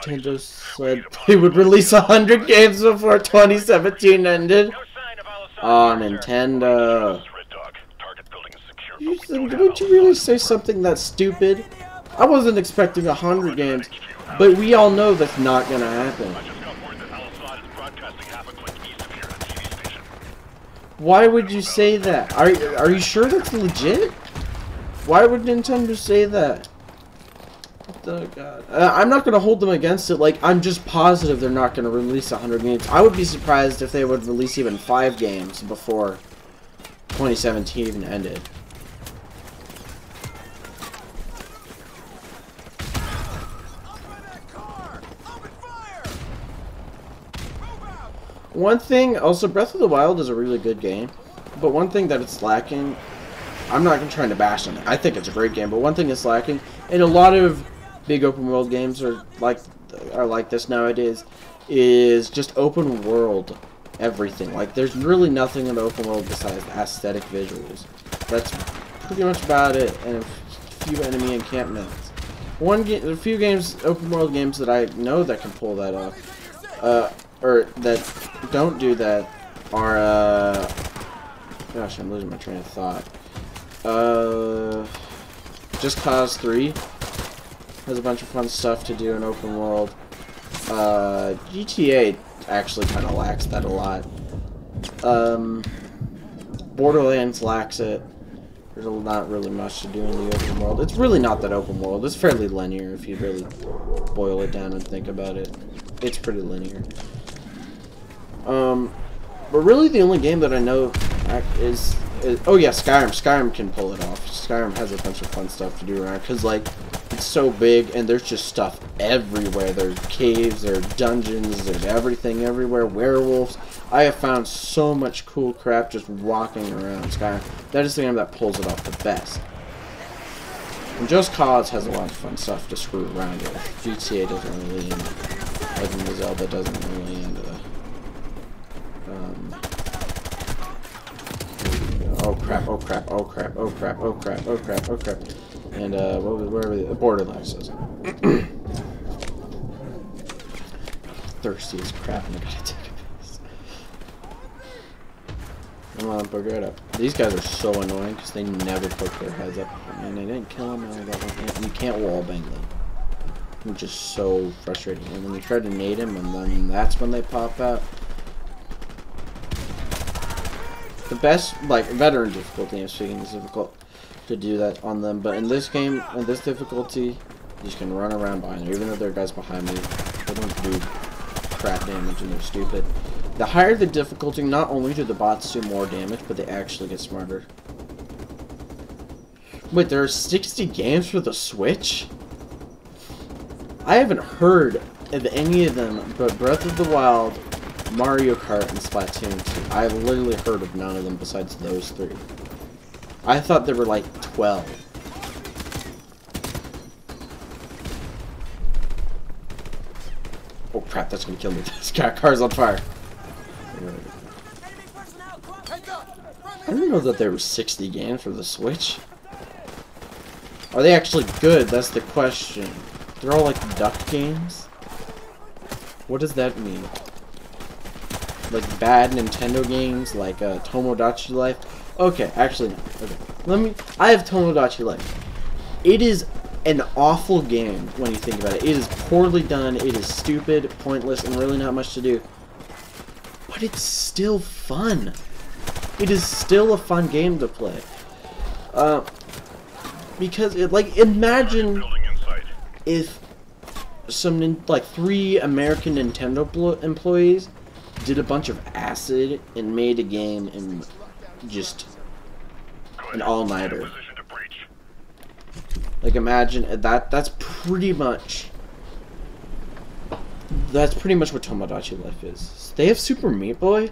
Nintendo said they would release 100 games before 2017 ended. Oh, Nintendo. Would you really say something that stupid? I wasn't expecting 100 games, but we all know that's not gonna happen. Why would you say that? Are you sure that's legit? Why would Nintendo say that? Oh god. I'm not gonna hold them against it. Like, I'm just positive they're not gonna release 100 games. I would be surprised if they would release even 5 games before 2017 even ended. One thing, also, Breath of the Wild is a really good game, but one thing that it's lacking, I'm not even trying to bash on it. I think it's a great game, but one thing it's lacking, and a lot of big open world games are like this nowadays, is just open world everything. Like, there's really nothing in the open world besides aesthetic visuals. That's pretty much about it, and a few enemy encampments. A few games, open world games that I know that can pull that off, or that don't do that are, gosh, I'm losing my train of thought. Just Cause 3 has a bunch of fun stuff to do in open world. GTA actually kind of lacks that a lot. Borderlands lacks it. There's not really much to do in the open world. It's really not that open world. It's fairly linear if you really boil it down and think about it. It's pretty linear. But really the only game that I know is oh yeah, Skyrim. Skyrim can pull it off. Skyrim has a bunch of fun stuff to do around, because like, it's so big and there's just stuff everywhere. There's caves, there's dungeons, there's everything everywhere. Werewolves. I have found so much cool crap just walking around Skyrim. That is the game that pulls it off the best. And Just Cause has a lot of fun stuff to screw around with. GTA doesn't really end, Legend of Zelda doesn't really end oh crap, oh crap, oh crap, oh crap, oh crap, oh crap, oh crap. And where are we? Borderlands says. Thirsty as crap and I gotta take a piss. Come on, booger it up. These guys are so annoying because they never poke their heads up. And they didn't kill them, and you can't wallbang them. Which is so frustrating. And when you try to nade them, and then that's when they pop out. The best, like, veteran difficulty, I'm speaking, is difficult to do that on them, but in this game, in this difficulty, you just can run around behind them. Even though there are guys behind me, they don't do crap damage and they're stupid. The higher the difficulty, not only do the bots do more damage, but they actually get smarter. Wait, there are 60 games for the Switch? I haven't heard of any of them but Breath of the Wild, Mario Kart, and Splatoon 2. I've literally heard of none of them besides those 3. I thought there were like 12. Oh crap, that's gonna kill me. This car's on fire. I didn't know that there were 60 games for the Switch. Are they actually good? That's the question. They're all like duck games? What does that mean? Like bad Nintendo games, like Tomodachi Life? Okay, actually no. Okay. I have Tomodachi Life. It is an awful game when you think about it. It is poorly done, it is stupid, pointless, and really not much to do. But it's still fun. It is still a fun game to play. Because it, like, imagine if some like 3 American Nintendo employees did a bunch of acid and made a game in just an all-nighter. Position to breach. Like, imagine that. That's pretty much what Tomodachi Life is. They have Super Meat Boy.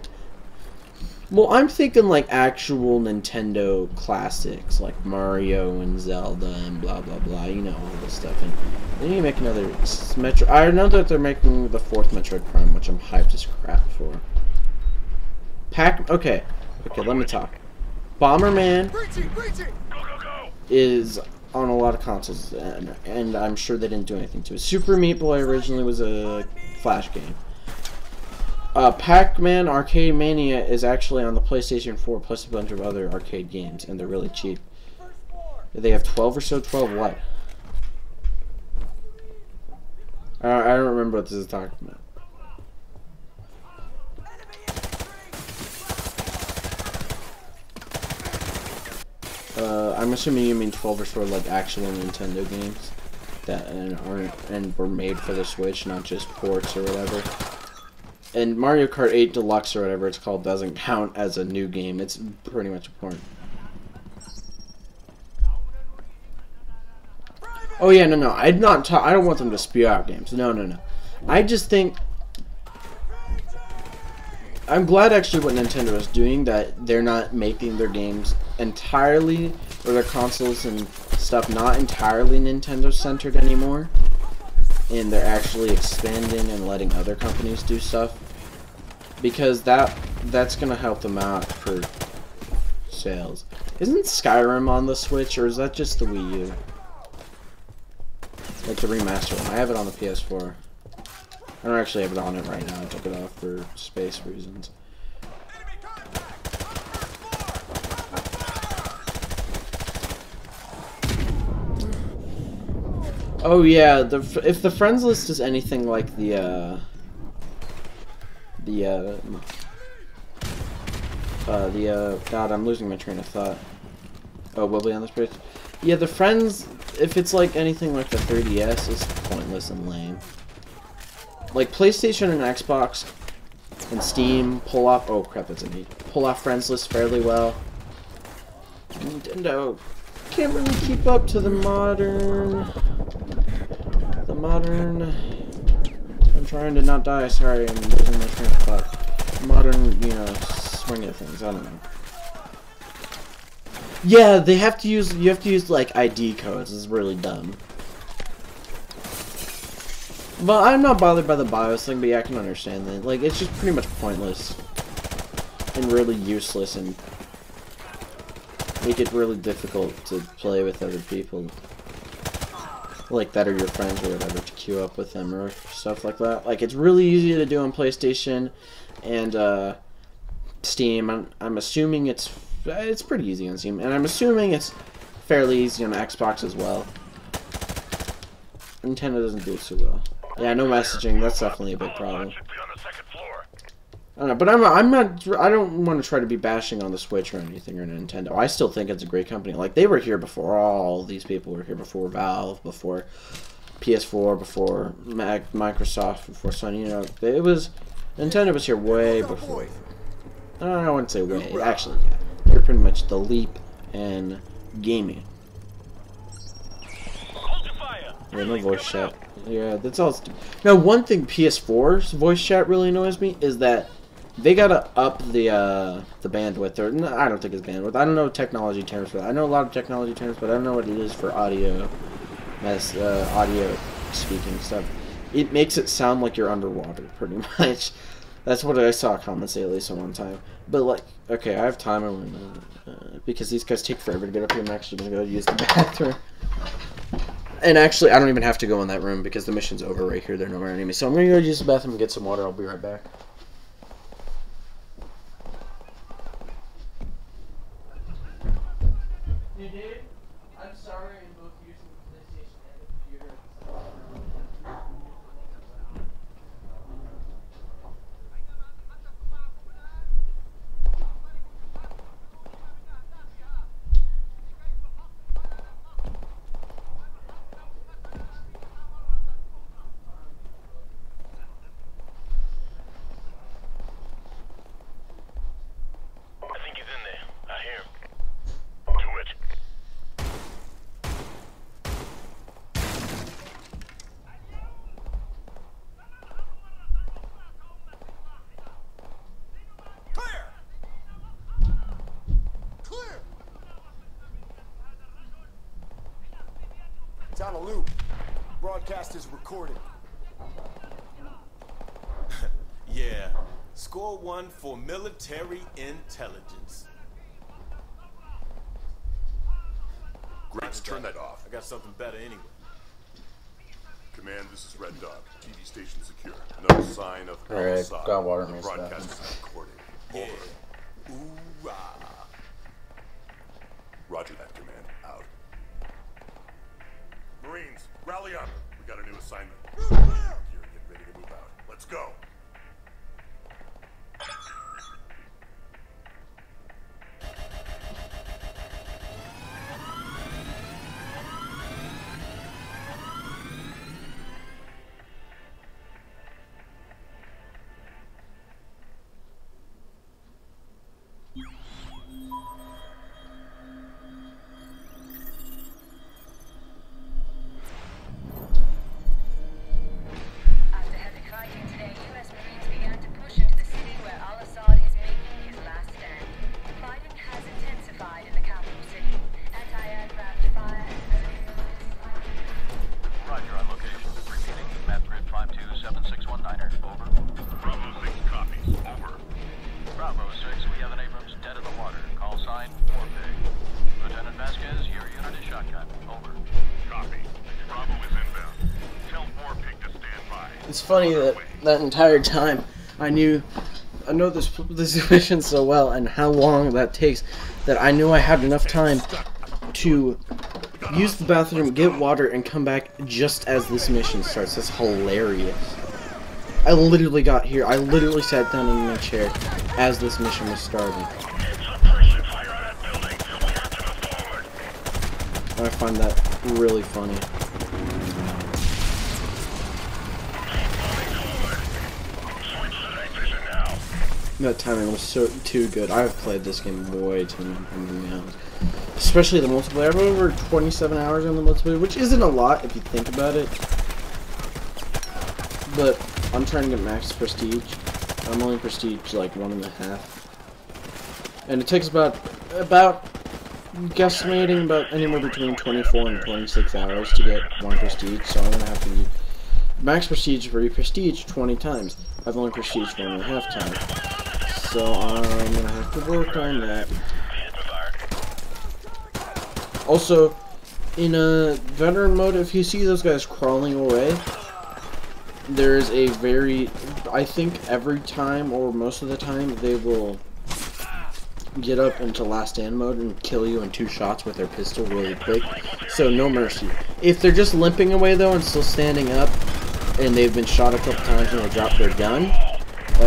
Well, I'm thinking like actual Nintendo classics, like Mario and Zelda and blah blah blah. You know, all this stuff. And they need to make another Metro. I know that they're making the 4th Metroid Prime, which I'm hyped as crap for. Okay, let me talk. Bomberman is on a lot of consoles, and I'm sure they didn't do anything to it. Super Meat Boy originally was a Flash game. Pac-Man Arcade Mania is actually on the PlayStation 4 plus a bunch of other arcade games, and they're really cheap. They have 12 or so. 12 what? I don't remember what this is talking about. I'm assuming you mean 12 or so like actual Nintendo games that and were made for the Switch, not just ports or whatever. And Mario Kart 8 Deluxe or whatever it's called doesn't count as a new game. It's pretty much a port. Oh yeah, no. I don't want them to spew out games. No. I just think I'm glad actually what Nintendo is doing, that they're not making their games entirely, or their consoles and stuff not entirely Nintendo centered anymore, and they're actually expanding and letting other companies do stuff, because that's gonna help them out for sales. Isn't Skyrim on the Switch, or is that just the Wii U? Like the remaster one. I have it on the PS4. I don't actually have it on it right now. I took it off for space reasons. Oh yeah, if the friends list is anything like God, I'm losing my train of thought. Oh, will be on this page? Yeah, the friends, if it's like anything like the 3DS, it's pointless and lame. Like PlayStation and Xbox and Steam pull off, oh crap, that's a need. Pull off friends list fairly well. Nintendo can't really keep up to the modern. I'm trying to not die. Sorry, I'm losing my train of thought. Modern, you know, swing of things. I don't know. Yeah, they have to use. You have to use like ID codes. It's really dumb. But I'm not bothered by the BIOS thing, but yeah, I can understand that. Like, it's just pretty much pointless and really useless, and make it really difficult to play with other people, like that are your friends or whatever, to queue up with them or stuff like that. Like, it's really easy to do on PlayStation and Steam. I'm assuming it's pretty easy on Steam, and I'm assuming it's fairly easy on Xbox as well. Nintendo doesn't do it so well. Yeah, no messaging. That's definitely a big problem. I don't know, but I'm not. I don't want to try to be bashing on the Switch or anything or Nintendo. I still think it's a great company. Like, they were here before all these people were here, before Valve, before PS4, before Microsoft, before Sony. You know, it was Nintendo was here way before. I wouldn't say way. Actually, yeah, they're pretty much the leap in gaming. Yeah, no voice chat. Yeah, that's all. Now, one thing PS4's voice chat really annoys me is that they gotta up the bandwidth. Or no, I don't think it's bandwidth. I don't know technology terms for that. I know a lot of technology terms, but I don't know what it is for audio, audio speaking stuff. It makes it sound like you're underwater, pretty much. That's what I saw comments say at least on one time. But like, okay, I have time, because these guys take forever to get up here. I'm actually gonna go use the bathroom. And actually, I don't even have to go in that room because the mission's over right here. They're nowhere near me. So I'm going to go use the bathroom and get some water. I'll be right back. Hey, Dave. I'm sorry I'm both using the PlayStation and the computer. It's on a loop. Broadcast is recorded. Yeah. Score 1 for military intelligence. Griggs, turn that off. I got something better anyway. Command, this is Red Dog. TV station secure. No sign of Alright, Al-Assad. got water in The my broadcast stuff. is recorded. Yeah. Over. Hoorah. Roger that, Command. Out. Marines, rally up. We got a new assignment. Gear, get ready to move out. Let's go. After heavy fighting today, U.S. Marines began to push into the city where al-Assad is making his last stand. Fighting has intensified in the capital city. Anti-aircraft fire and Roger on location. Repeating, map grid 527619er. Over. Bravo 6 copies. Over. Bravo 6, we have an Abrams dead in the water. Call sign, Warpig. Lieutenant Vasquez, your unit is shotgun. Over. Copy. Bravo is inbound. Tell Warpig to stand by. It's funny that that entire time I know this mission so well and how long that takes that I knew I had enough time to use the bathroom, get water, and come back just as this mission starts. That's hilarious. I literally got here. I literally sat down in my chair as this mission was starting. I find that really funny. That timing was too good. I've played this game way too many hours. Especially the multiplayer. I've over 27 hours on the multiplayer, which isn't a lot if you think about it. But I'm trying to get max prestige. I'm only prestige like 1.5. And it takes about guesstimating about anywhere between 24 and 26 hours to get 1 prestige, so I'm gonna have to use max prestige for prestige 20 times. I've only prestige 1.5 times. So I'm gonna have to work on that. Also, in a veteran mode, if you see those guys crawling away, there's a I think every time or most of the time they will get up into last stand mode and kill you in 2 shots with their pistol really quick. So no mercy. If they're just limping away though and still standing up and they've been shot a couple times and they drop their gun,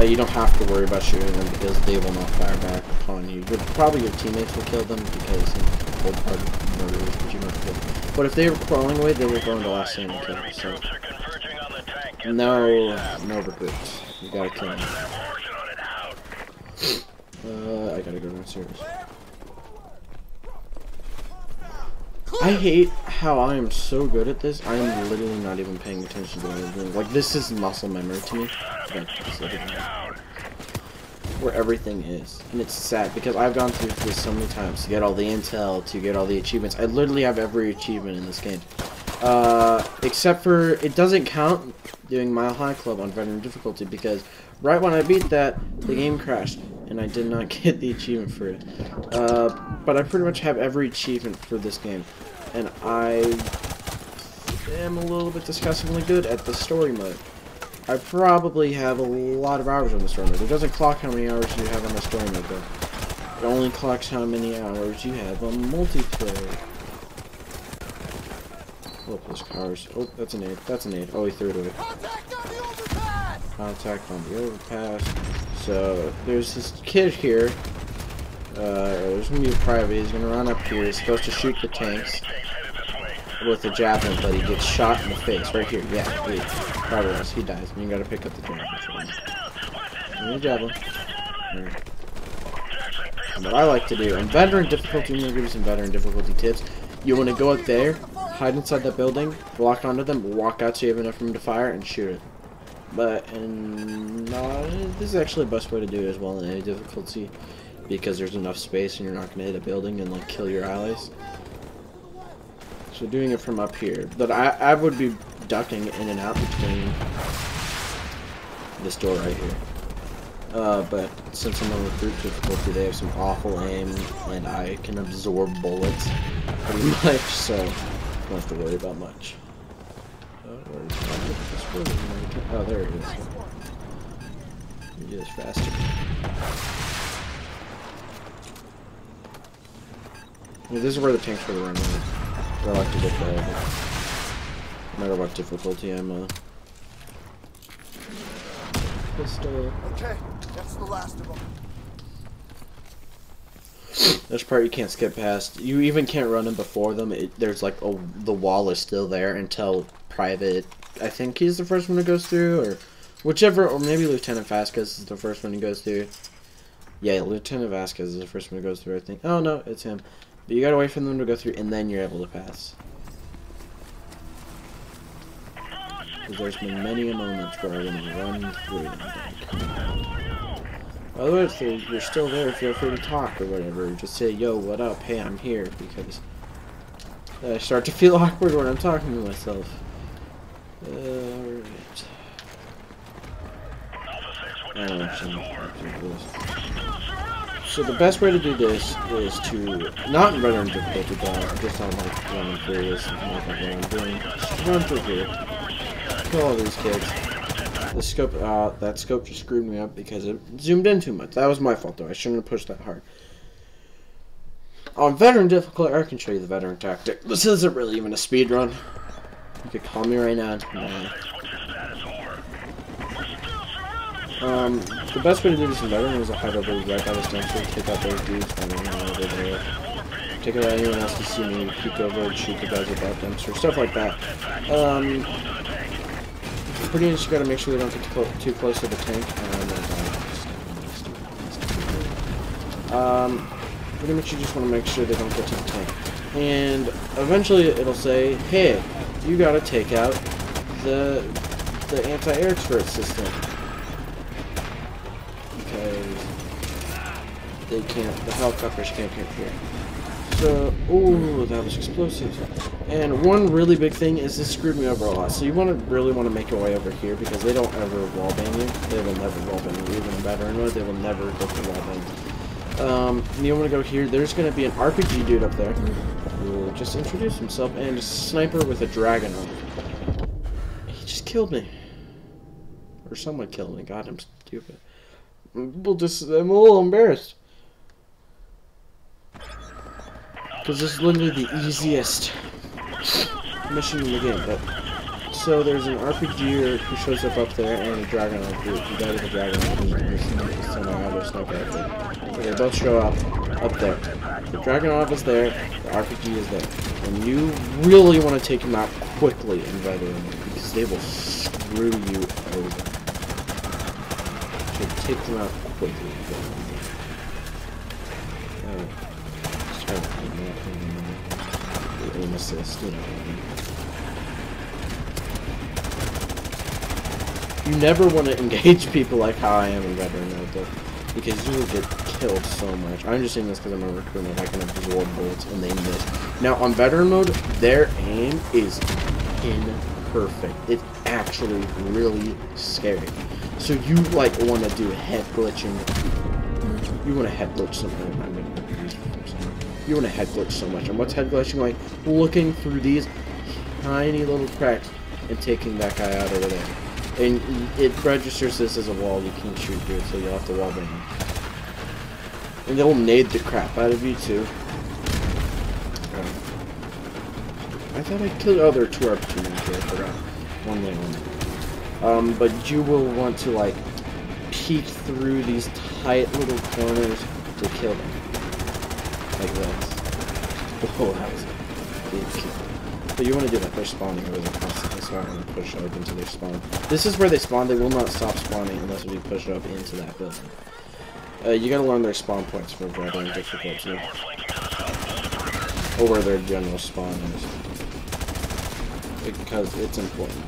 you don't have to worry about shooting them because they will not fire back upon you. Probably your teammates will kill them because cold-hearted murderers, but you might kill them. But if they were crawling away, they were going to last stand and kill them. So no regrets. You gotta kill them. I gotta go downstairs. I hate how I am so good at this. I am literally not even paying attention to what I'm doing. Like, this is muscle memory to me. Where everything is. And it's sad because I've gone through this so many times to get all the intel, to get all the achievements. I literally have every achievement in this game. Except for, it doesn't count doing Mile High Club on veteran difficulty because right when I beat that, the game crashed. And I did not get the achievement for it. But I pretty much have every achievement for this game. And I am a little bit disgustingly good at the story mode. I probably have a lot of hours on the story mode. It doesn't clock how many hours you have on the story mode though. It only clocks how many hours you have on multiplayer. Oh, those cars. Oh, that's an aid. That's an aid. Oh, he threw it away. Contact on the overpass. So, there's this kid here. There's gonna be a private. He's gonna run up here. He's supposed to shoot the tanks with a javelin, but he gets shot in the face. Right here. Yeah, probably was. He dies. And you gotta pick up the javelin. Give me the javelin. Right. And what I like to do, and veteran difficulty, I'm gonna give you some veteran difficulty tips. You wanna go up there, hide inside that building, lock onto them, walk out so you have enough room to fire, and shoot it. But, this is actually the best way to do it as well in any difficulty, because there's enough space and you're not going to hit a building and, like, kill your allies. So doing it from up here. But I would be ducking in and out between this door right here. But since I'm on recruit difficulty, they have some awful aim, and I can absorb bullets pretty much, so I don't have to worry about much. Oh, there it is. Do this faster. Yeah, this is where the tanks really run out. I like to get there. No matter what difficulty I'm pistol. Okay, that's the last of them. This part you can't skip past. You even can't run in before them. There's like the wall is still there until Private. I think he's the first one who goes through, or whichever, or maybe Lieutenant Vasquez is the first one who goes through. Yeah, Lieutenant Vasquez is the first one who goes through. I think. Oh no, it's him. But you gotta wait for them to go through, and then you're able to pass. Because there's been many moments where I want to run through and otherwise, you're still there, feel free to talk or whatever. Just say, yo, what up? Hey, I'm here. Because I start to feel awkward when I'm talking to myself. Alright. I don't know. So the best way to do this is to not run on difficulty, but just on like running through this and like what I'm doing. Just run through here. Kill all these kids. The scope, that scope just screwed me up because it zoomed in too much. That was my fault though. I shouldn't have pushed that hard. On veteran difficulty, I can show you the veteran tactic. This isn't really even a speed run. You could call me right now. The best way to do this in veteran is to hide over right by this dumpster, take out those dudes, find anyone over there, take out anyone else to see me, peek over and shoot the guys at that dumpster, stuff like that. Pretty much you gotta make sure they don't get too close to the tank. Pretty much you just want to make sure they don't get to the tank. And eventually it'll say, hey, you gotta take out the anti-air turret system. They can't, the helicopters can't get here. So, ooh, that was explosive. And one really big thing is this screwed me over a lot. So you really want to make your way over here because they don't ever wallbang you. They will never wallbang you. Even in veteran mode, they will never go for wallbang. And you want to go here. There's going to be an RPG dude up there who will just introduce himself, and a sniper with a dragon on it. He just killed me. Or someone killed me. God, I'm stupid. I'm a little embarrassed. Because this is literally the easiest mission in the game. But so there's an RPGer who shows up there, and a dragon on group. You die with a dragon on group. So they both show up there. The dragon off is there. The RPG is there, and you really want to take them out quickly in veteran because they will screw you over. So take them out quickly. Aim assist, you know. You never want to engage people like how I am in veteran mode, though, because you will get killed so much. I'm just saying this because I'm a recruit mode. I can absorb bullets and they miss. Now on veteran mode, their aim is imperfect. It's actually really scary. So you like want to do head glitching. You want to head glitch something. You want to head glitch so much. And what's head glitching like? Looking through these tiny little cracks and taking that guy out over there. And it registers this as a wall you can't shoot through, so you'll have to wall bang. And they'll nade the crap out of you too. I thought I killed other two RPGs here. I forgot. One. But you will want to like peek through these tight little corners to kill them. Like this. Oh, that was a big kill. But you want to do that. They're spawning over there constantly, so I want to push up until they spawn. This is where they spawn. They will not stop spawning unless we push up into that building. You gotta learn their spawn points for veteran difficulty. Or where their general spawn is. Because it's important.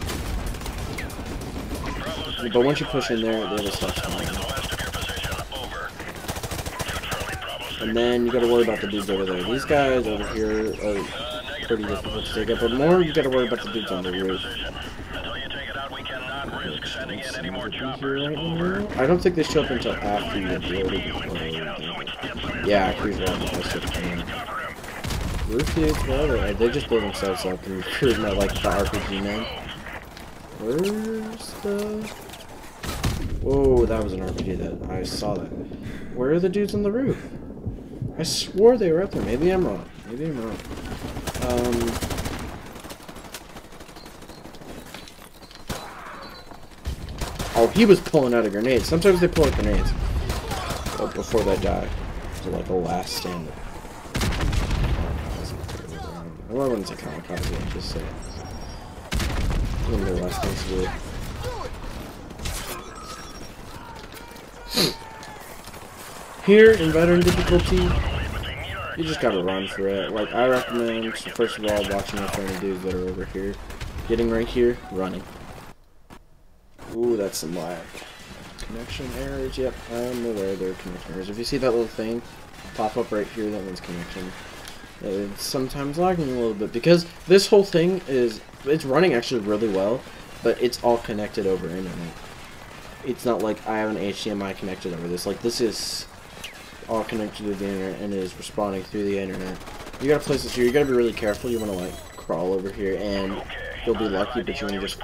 But once you push in there, they will stop spawning. And then you gotta worry about the dudes over there. These guys over here are pretty difficult to take out. But more, you gotta worry about the dudes on the roof. Until you take it out, we cannot risk sending in any more choppers. Right Over. now? I don't think they show up until after you build it. Yeah, cruise around the rest of the time. Roof dudes, well, they just blow themselves up and recruit my, like, the RPG men. Where's the... Whoa, that was an RPG that I saw that. Where are the dudes on the roof? I swore they were up there. Maybe I'm wrong. Maybe I'm wrong. Oh, he was pulling out a grenade. Sometimes they pull out grenades. Oh, before they die. So like a last stand. I wouldn't say kamikaze, I'd just say one of the last things to do. Here, in veteran difficulty, you just gotta run for it. Like, I recommend, first of all, watching out for any dudes that are over here. Getting right here, running. Ooh, that's some lag. Connection errors, yep, I'm aware there are connection errors. If you see that little thing pop up right here, that means connection. It's sometimes lagging a little bit, because this whole thing is, it's running actually really well, but it's all connected over internet. It's not like I have an HDMI connected over this. Like, this is all connected to the internet and is responding through the internet. You gotta place this here. You gotta be really careful. You wanna, like, crawl over here, and you'll be lucky, but you wanna just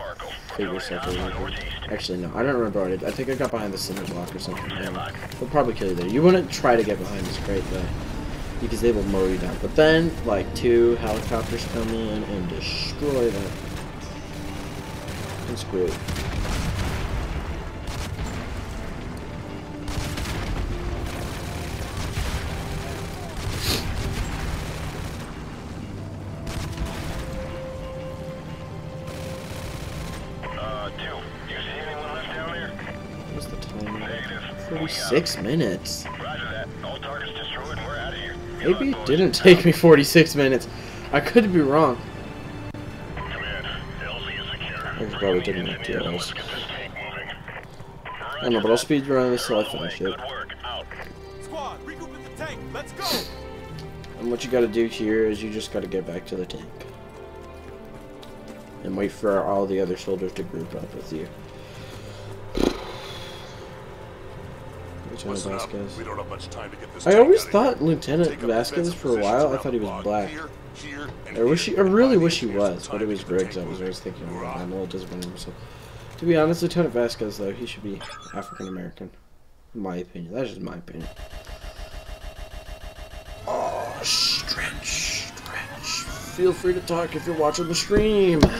fit yourself over here. Actually, no, I don't remember what I did. I think I got behind the cinder block or something. They'll probably kill you there. You wanna try to get behind this crate, though, because they will mow you down. But then, like, 2 helicopters come in and destroy them. And screw it. Do you see anyone left down here? What's the time? Negative. 46 minutes. Roger that. All targets destroyed and we're out of here. Maybe it didn't take me 46 minutes. I could be wrong. Command, LZ is secure. I probably didn't have to else. I don't know, but I'll speed run this till I finish it. Squad, regroup at the tank. Let's go. And what you gotta do here is you just gotta get back to the tank. And wait for all the other soldiers to group up with you. Lieutenant Vasquez. We don't have much time to get this I tank always out of thought here. Lieutenant Take up Vasquez defensive for a while. I positions thought he was around the black. block. Here, and I really wish he Here's the was, time but it to was get the Briggs. tank I was always moving. thinking, Hoorah. I'm a little disappointed in myself. To be honest, Lieutenant Vasquez, though, he should be African American. In my opinion. That's just my opinion. Oh, stretch. Feel free to talk if you're watching the stream. Feel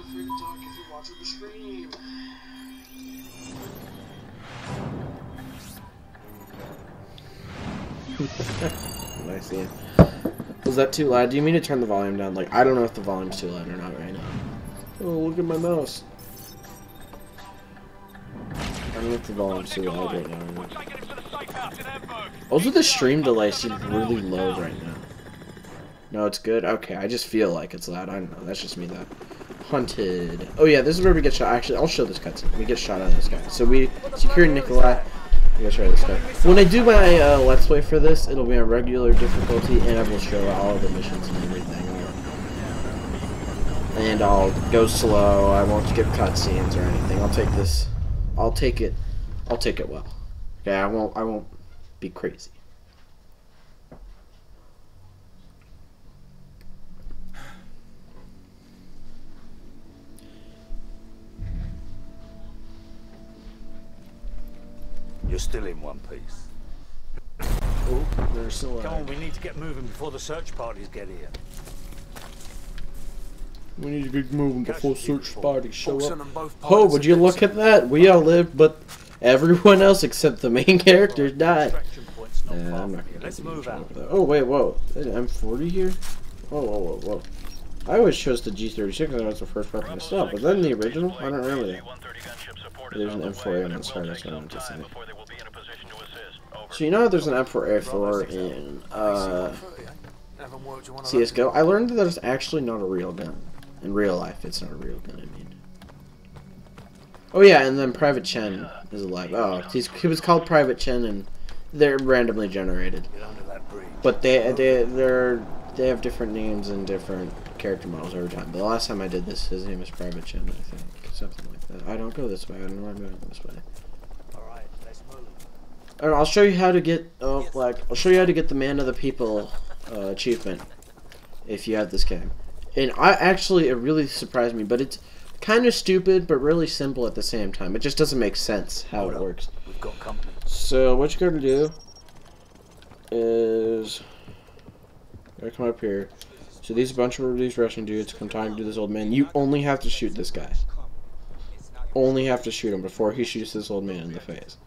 free to talk if you're watching the stream. Nice scene. Was that too loud? Do you mean to turn the volume down? Like, I don't know if the volume's too loud or not right now. Oh, look at my mouse. I don't know if the volume's too loud right now. Also, the stream delay seems really low right now. No, it's good? Okay, I just feel like it's loud. I don't know. That's just me, though. Hunted. Oh, yeah, this is where we get shot. Actually, I'll show this cutscene. We get shot out of this guy. So we secure Nikolai. We gotta try this guy. When I do my Let's Play for this, it'll be on regular difficulty, and I will show all of the missions and everything. And I'll go slow. I won't skip cutscenes or anything. I'll take this. I'll take it well. Okay, I won't be crazy. You're still in one piece. Oh, there's still Come on, we need to get moving before the search parties get here. We need to get moving before search parties show Focusing up. on both Oh, pilots would you and look at that? We all lived, but everyone else except the main characters died. Extraction point's not Yeah, far I'm not from here. gonna Let's do move much out. over that. Oh, wait, whoa. There's an M40 here? Whoa. I always chose the G36 and that was the first weapon I saw, but then the original? I don't remember that. There's an M4A on sorry, that's what I meant to say. So you know there's an M4A4 in CSGO? I learned that it's actually not a real gun. In real life, it's not a real gun, I mean. Oh yeah, and then Private Chen is alive. Oh, he was called Private Chen, and they're randomly generated. But they have different names and different character models every time. But the last time I did this, his name is Private Chen, I think, something like that. I don't go this way. I don't know why I'm going this way. All right, let's move. Alright, I'll show you how to get I'll show you how to get the Man of the People achievement if you have this game. And it really surprised me, but it's kind of stupid, but really simple at the same time. It just doesn't make sense how it works. We've got company. So what you gotta do is gotta come up here. So these bunch of these Russian dudes come trying to do this old man. You only have to shoot this guy. Only have to shoot him before he shoots this old man in the face.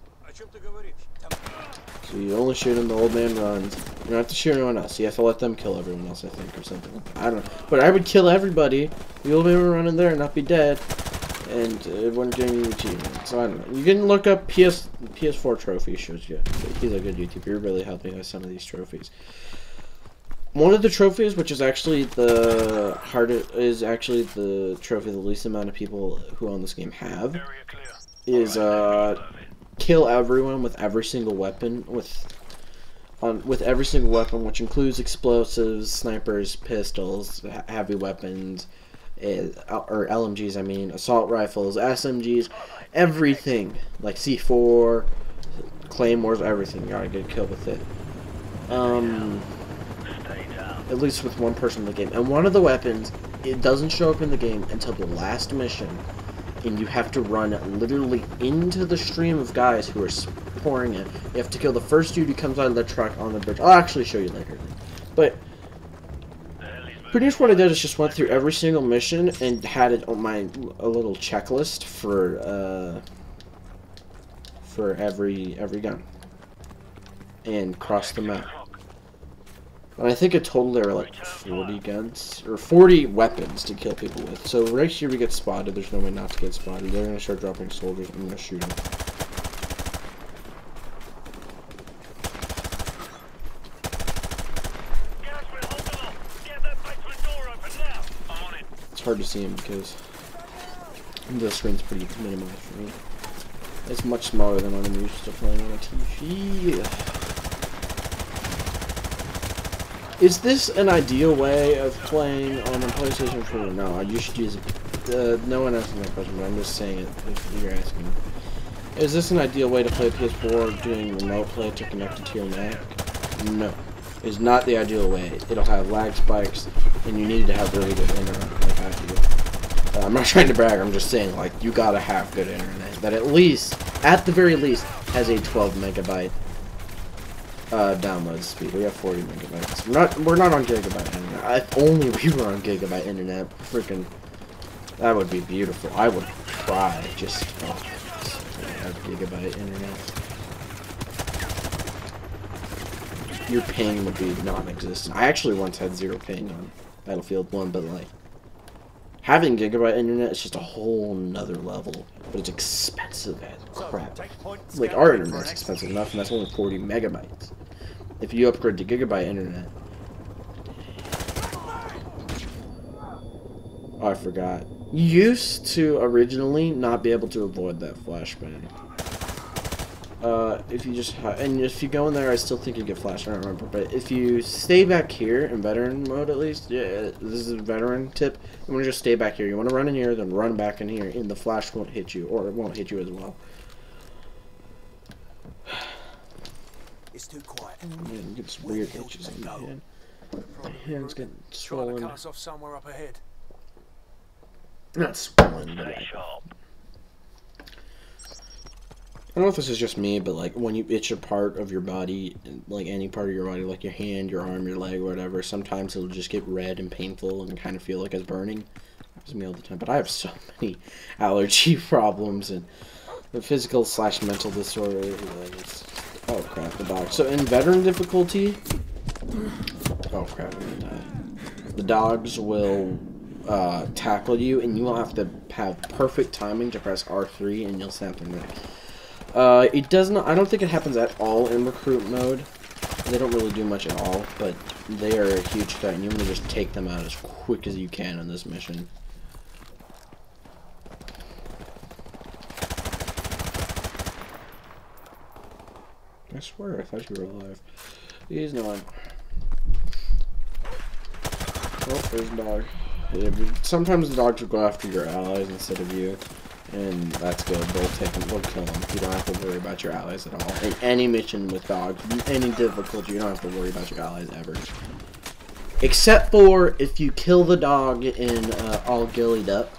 So you only shoot him, the old man runs. You don't have to shoot anyone else. You have to let them kill everyone else, I think, or something. I don't know. But I would kill everybody. The old man would run in there and not be dead. And it wouldn't give you achievement. So I don't know. You can look up PS4 trophy shows you. He's a good YouTuber. You're really helping with some of these trophies. One of the trophies, which is actually the trophy the least amount of people who own this game have, is kill everyone with every single weapon with every single weapon, which includes explosives, snipers, pistols, heavy weapons, or LMGs. I mean, assault rifles, SMGs, everything like C4, claymores, everything. You gotta get killed with it. At least with one person in the game. And one of the weapons, it doesn't show up in the game until the last mission. And you have to run literally into the stream of guys who are pouring it. You have to kill the first dude who comes out of the truck on the bridge. I'll actually show you later. But pretty much what I did is just went through every single mission and had it on a little checklist for every gun. And crossed them out. And I think in total there were like 40 guns, or 40 weapons to kill people with. So right here we get spotted. There's no way not to get spotted. They're going to start dropping soldiers. I'm going to shoot them. It's hard to see them because the screen's pretty minimized for me. It's much smaller than what I'm used to playing on a TV. Is this an ideal way of playing on a PlayStation 4? No, you should use it. No one asking that question, but I'm just saying it if you're asking. Is this an ideal way to play PS4 doing remote play to connect it to your Mac? No. It's not the ideal way. It'll have lag spikes, and you need to have really good internet like I do. I'm not trying to brag, I'm just saying, like, you gotta have good internet that at the very least, has a 12 megabyte download speed. We have 40 megabytes. We're not on gigabyte internet. If only we were on gigabyte internet, freaking, that would be beautiful. I would cry just have gigabyte internet. Your ping would be non-existent. I actually once had 0 ping on Battlefield 1, but like having gigabyte internet is just a whole nother level. But it's expensive as crap. Like our internet's expensive enough, and that's only 40 megabytes. If you upgrade to gigabyte internet. Oh, I forgot. You used to originally not be able to avoid that flashbang. If you just and if you go in there, I still think you get flashed. I don't remember, but if you stay back here in veteran mode, at least, yeah, this is a veteran tip. You want to just stay back here. You want to run in here, then run back in here, and the flash won't hit you, or it won't hit you as well. It's too quiet. Man, it gets weird itches on my head. My hand's getting swollen. Trying to cut us off somewhere up ahead. Not swollen, but like, I don't know if this is just me, but like when you itch a part of your body, like any part of your body, like your hand, your arm, your leg, whatever, sometimes it'll just get red and painful and kind of feel like it's burning. Happens to me all the time. But I have so many allergy problems and the physical/mental disorder. Like oh crap, the dog. So in veteran difficulty, oh crap, I'm gonna die. The dogs will tackle you, and you will have to have perfect timing to press R3, and you'll snap their neck. It doesn't. I don't think it happens at all in recruit mode. They don't really do much at all, but they are a huge threat, and you want to just take them out as quick as you can on this mission. I swear, I thought you were alive. He's not. Oh, there's a dog. Yeah, but sometimes the dogs will go after your allies instead of you, and that's good. They'll take them, they'll kill them. You don't have to worry about your allies at all. In any mission with dogs, any difficulty, you don't have to worry about your allies ever. Except for if you kill the dog in all gillied up,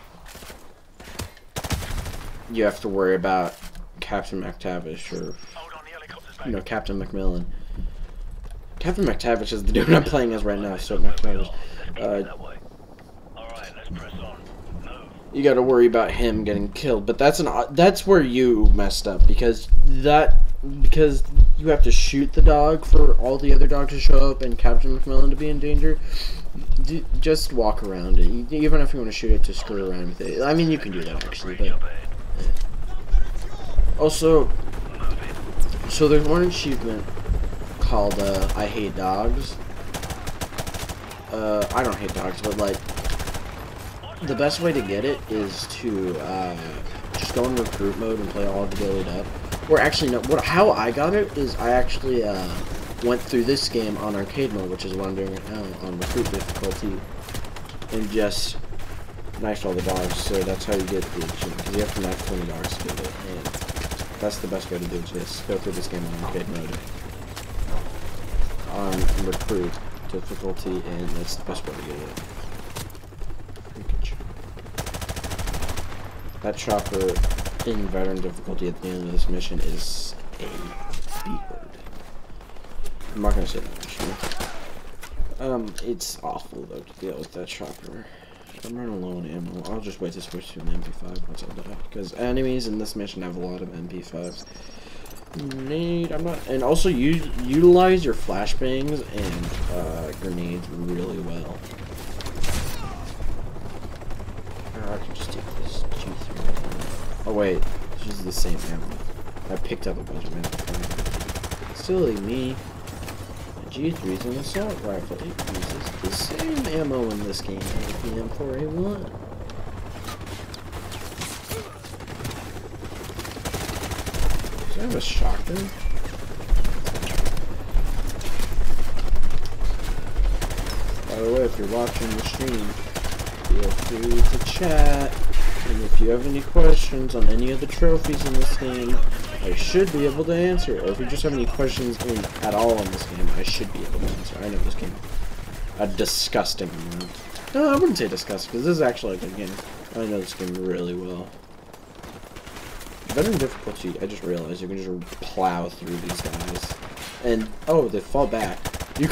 you have to worry about Captain McTavish or Captain McMillan. Captain McTavish is the dude I'm playing as right now, so McTavish. You got to worry about him getting killed, but that's where you messed up because you have to shoot the dog for all the other dogs to show up and Captain McMillan to be in danger. Just walk around it, even if you want to shoot it to screw around with it. I mean, you can do that actually, but also, so there's one achievement called I hate dogs. I don't hate dogs, but like the best way to get it is to just go in recruit mode and play all gillied up. Or actually, no. How I got it is I actually went through this game on arcade mode, which is what I'm doing right now on recruit difficulty, and just knifed all the dogs. So that's how you get the achievement, because you have to knife 20 dogs to get it. And that's the best way to do it. Just go through this game on arcade mode on recruit difficulty, and that's the best way to get it. That chopper in veteran difficulty at the end of this mission is a B-word. I'm not gonna say that actually. It's awful though to deal with that chopper. I'm running low on ammo. I'll just wait to switch to an MP5 once I die, because enemies in this mission have a lot of MP5s. And also utilize your flashbangs and grenades really well. I can just take this G3. Oh wait, this is the same ammo. I picked up a bunch of ammo. Silly me. The G3 is an assault rifle. It uses the same ammo in this game as the M4A1. Does I have a shotgun? By the way, if you're watching the stream, feel free to chat, and if you have any questions on any of the trophies in this game, I should be able to answer. Or if you just have any questions at all in this game, I should be able to answer. I know this game a disgusting amount. No, I wouldn't say disgusting, because this is actually a good game. I know this game really well. Veteran difficulty, I just realized you can just plow through these guys. And, oh, they fall back.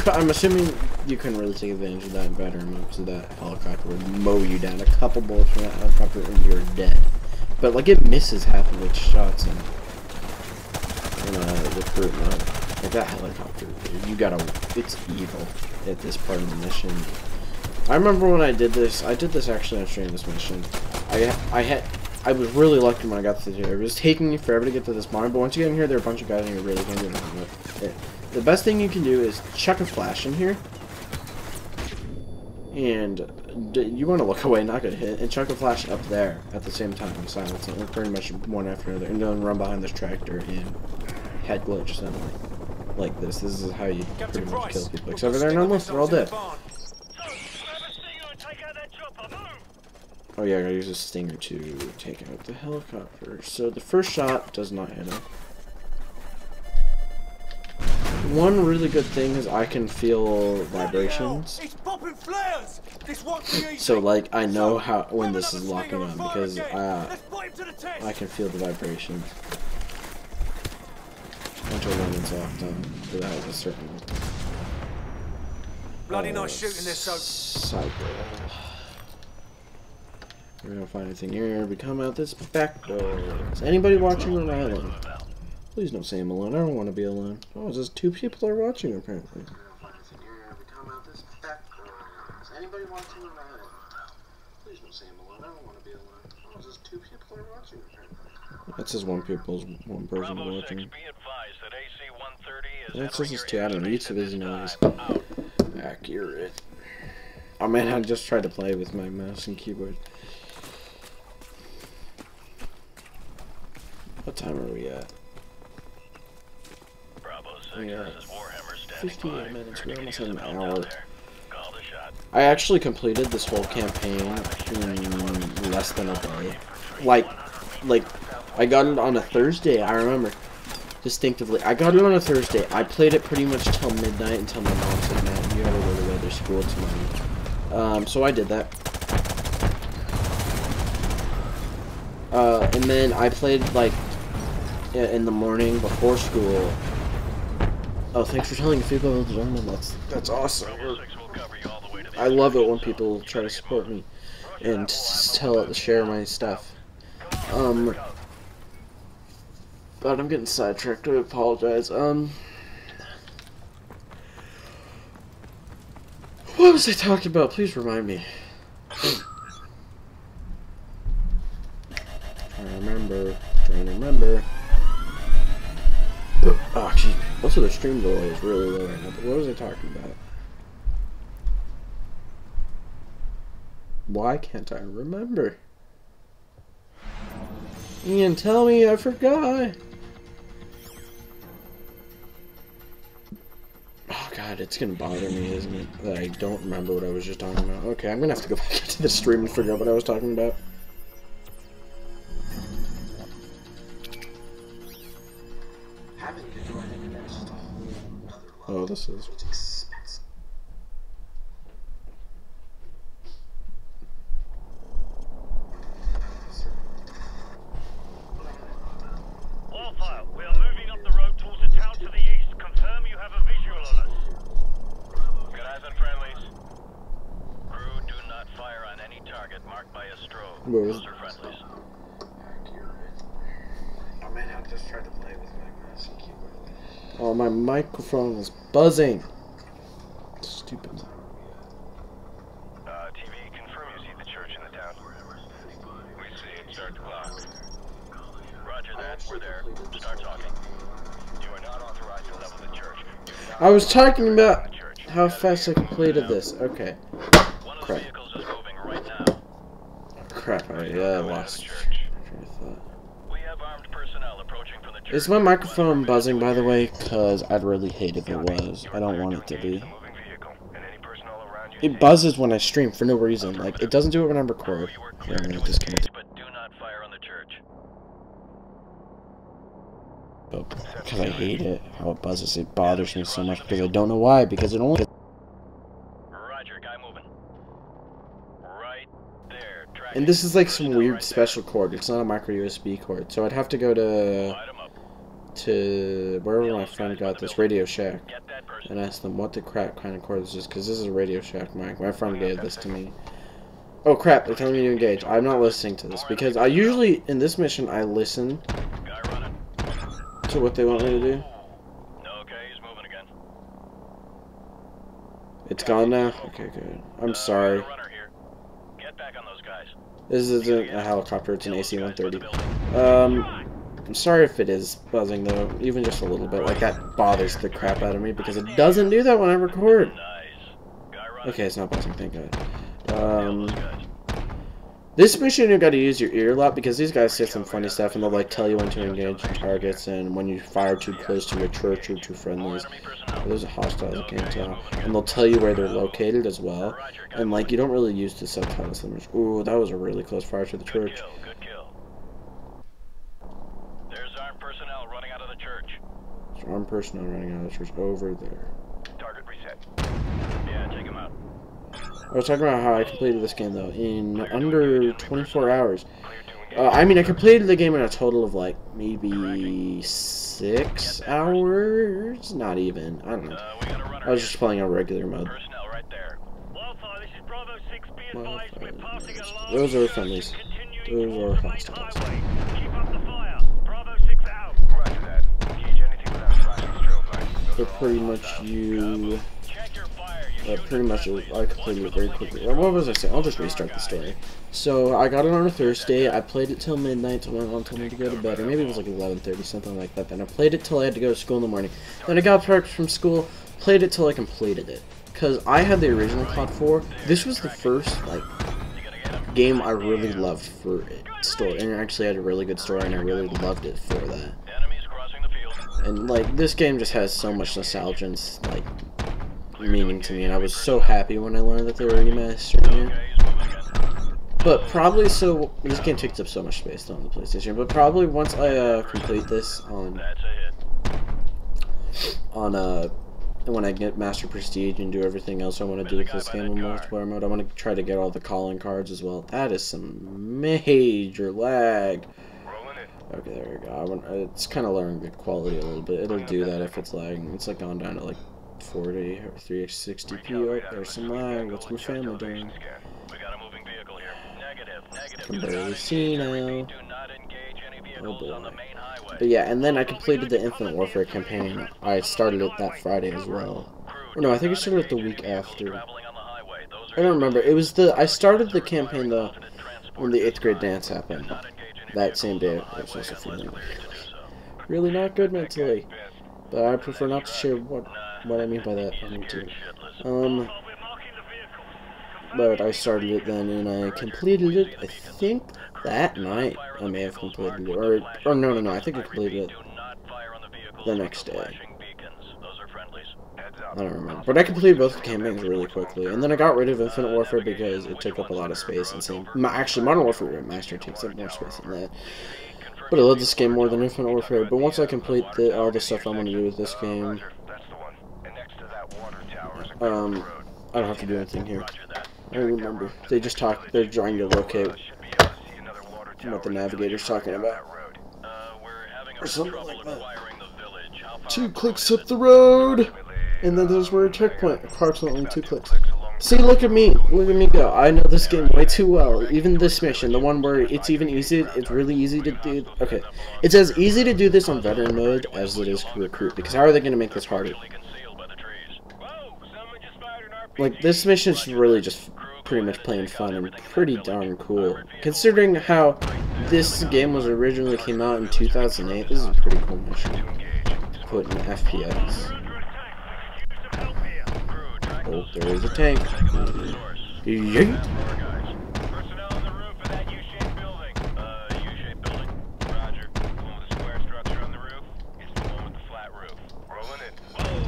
I'm assuming you couldn't really take advantage of that in veteran mode, because that helicopter would mow you down. A couple bullets from that helicopter and you're dead. But like it misses half of its shots in recruit mode. Like that helicopter, it's evil at this part of the mission. I remember when I did this actually on stream this mission. I was really lucky when I got to here. It was taking me forever to get to this barn, but once you get in here, there are a bunch of guys and you really can't do anything with it. The best thing you can do is chuck a flash in here, and you want to look away, not get hit, and chuck a flash up there at the same time, silence it, pretty much one after another, and then run behind this tractor and head glitch something like this. This is how you pretty much kill people. Except for they're not most, they're all dead. Oh yeah, I gotta use a stinger to take out the helicopter. So the first shot does not hit him. One really good thing is I can feel vibrations. So like I know when this is locking up because I can feel the vibrations. Until when it's locked on. So that has a certain bloody nice shooting this cycle. We don't find anything here. We come out this back door. Is anybody watching on island? Please don't say I'm alone. I don't want to be alone. Oh, it's just 2 people are watching apparently. We find anything here. We come out this back door. Is anybody watching on island? Please don't say I'm alone. I don't want to be alone. Oh, it's just 2 people are watching apparently. That says one person watching. That says it's 2. I don't know. YouTube isn't always accurate. Oh man, I just tried to play with my mouse and keyboard. What time are we at? Yeah, 58 minutes. We're almost at an hour. I actually completed this whole campaign in less than a day. Like, I got it on a Thursday. I remember distinctively. I got it on a Thursday. I played it pretty much till midnight until my mom said, "Man, you gotta go to other school tomorrow." So I did that. And then I played like in the morning before school. Oh, thanks for telling people about the tournament. That's awesome. I love it when people try to support me and share my stuff. But I'm getting sidetracked. I apologize. What was I talking about? Please remind me. Trying to remember. Oh, jeez. Also, the stream delay is really low right now. But what was I talking about? Why can't I remember? Ian, tell me, I forgot. Oh god, it's gonna bother me, isn't it? That I don't remember what I was just talking about. Okay, I'm gonna have to go back to the stream and figure out what I was talking about. Oh, this is expensive. Wildfire, we are moving up the road towards the town to the east. Confirm you have a visual on us. Good eyes on friendlies. Crew, do not fire on any target marked by a strobe. Those are friendlies. I might have to try to play with my mouse and keyboard. Oh, my microphone is buzzing. Stupid. TV, confirm you see the church in the town. We see it. Start the clock. Roger that. We're there. Start talking. You are not authorized to level the church. I was talking about how fast I completed this. Okay. Crap. Crap, I lost. Is my microphone buzzing, by the way? Because I'd really hate if it was. I don't want it to be. It buzzes when I stream for no reason. Like, it doesn't do it when I record. Here, I'm gonna disconnect. Oh, because I hate it, how it buzzes. It bothers me so much because I don't know why. Because it only... And this is like some weird special cord. It's not a micro USB cord. So I'd have to go to wherever my friend got this, Radio Shack, and ask them what the crap kind of cord this is, because this is a Radio Shack mic. My friend gave this to me. Oh crap, they're telling me to engage. I'm not listening to this, because I usually, in this mission, I listen to what they want me to do. It's gone now? Okay, good. I'm sorry. This isn't a helicopter, it's an AC-130. I'm sorry if it is buzzing though, even just a little bit. Like, that bothers the crap out of me because it doesn't do that when I record. Okay, it's not buzzing, thank God. This mission you gotta use your ear a lot because these guys say some funny stuff and they'll like tell you when to engage your targets and when you fire too close to a church or too friendlies. Those are hostiles, I can't tell. And they'll tell you where they're located as well. And like, you don't really use the subtitles so much. Ooh, that was a really close fire to the church. Armed personnel running out of the church over there. Target reset. Yeah, take him out. I was talking about how I completed this game though in under 24 hours. I mean, I completed the game in a total of like maybe 6 hours. Not even. I don't know. I was just playing on regular mode. Those are friendlies. Those are hostiles. So pretty much you, I completed it very quickly. What was I saying? I'll just restart the story. So I got it on a Thursday. I played it till midnight till my mom told me to go to bed, or maybe it was like 11:30, something like that. Then I played it till I had to go to school in the morning. Then I got back from school, played it till I completed it. Cause I had the original COD 4. This was the first like game I really loved for its story, and it actually had a really good story, and I really loved it for that. and like this game just has so much nostalgia and like meaning to me, and I was so happy when I learned that they were remastering it. But probably, so this game takes up so much space on the PlayStation, but probably once I complete this on when I get Master Prestige and do everything else I want to do with this game in multiplayer mode, I want to try to get all the calling cards as well. That is some major lag. Okay, there we go. It's kind of lowering the quality a little bit. It'll do that if it's lagging. It's like gone down to like 40 or 360p. Oh, there's some lag. What's my family doing? I can barely see now. Oh boy. But yeah, and then I completed the Infinite Warfare campaign. I started it that Friday as well. Or no, I think I started it the week after. I don't remember. It was I started the campaign though when the 8th grade dance happened. That same day. I was also feeling really not good mentally. But I prefer not to share what I mean by that on YouTube. But I started it then, and I completed it, I think, that night. I may have completed it, or no, I think I completed it the next day. I don't remember. But I completed both campaigns really quickly, and then I got rid of Infinite Warfare because it took up a lot of space, and actually, Modern Warfare Remastered takes up more space than that. But I love this game more than Infinite Warfare, but once I complete all the stuff I want to do with this game, I don't have to do anything here. I don't remember. They just talk. They're trying to locate what the navigator's talking about, or something like that. 2 clicks up the road, and then there's where a checkpoint. Approximately 2 clicks. See, look at me. Look at me go. I know this game way too well. Even this mission, the one where it's even easy. It's really easy to do. Okay, it's as easy to do this on veteran mode as it is to recruit. Because how are they going to make this harder? Like, this mission's really just pretty much plain fun and pretty darn cool. Considering how this game was originally came out in 2008, this is a pretty cool mission to put in FPS. Oh, there is a tank. Yeet!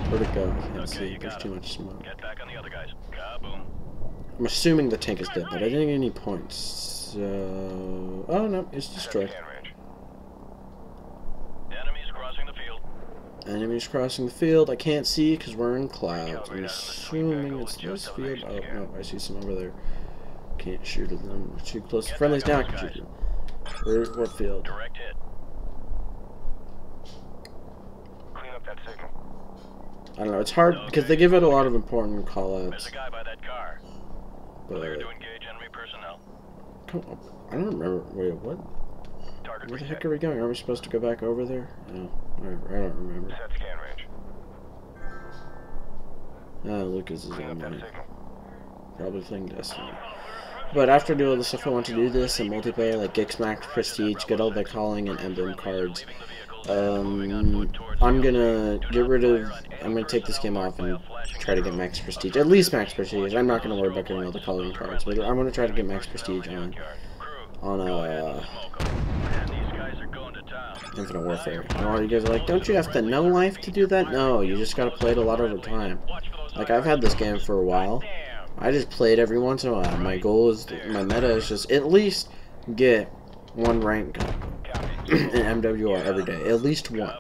Where'd it go? I can't see. There's too much smoke. I'm assuming the tank is dead, but I didn't get any points. So... oh no, it's destroyed. Enemies crossing the field. I can't see because we're in clouds. I'm assuming it's this field. Oh no, I see some over there. Can't shoot at them. We're too close. Friendly's down. I can shoot them. Where's what field? I don't know. It's hard because they give it a lot of important callouts. But come on, I don't remember. Wait, what? Where the heck are we going? Are we supposed to go back over there? No, I don't remember. Lucas is on mine. Probably playing Destiny. But after doing all the stuff I want to do this in multiplayer, like get Max Prestige, get all the calling and emblem cards, I'm gonna get rid of. I'm gonna take this game off and try to get Max Prestige. At least Max Prestige. I'm not gonna worry about getting all the calling cards, but I'm gonna try to get Max Prestige on Infinite Warfare. And all you guys are like, don't you have to know life to do that? No, you just gotta play it a lot over time. Like, I've had this game for a while. I just play it every once in a while. My goal is, my meta is just at least get 1 rank in MWR every day. At least 1.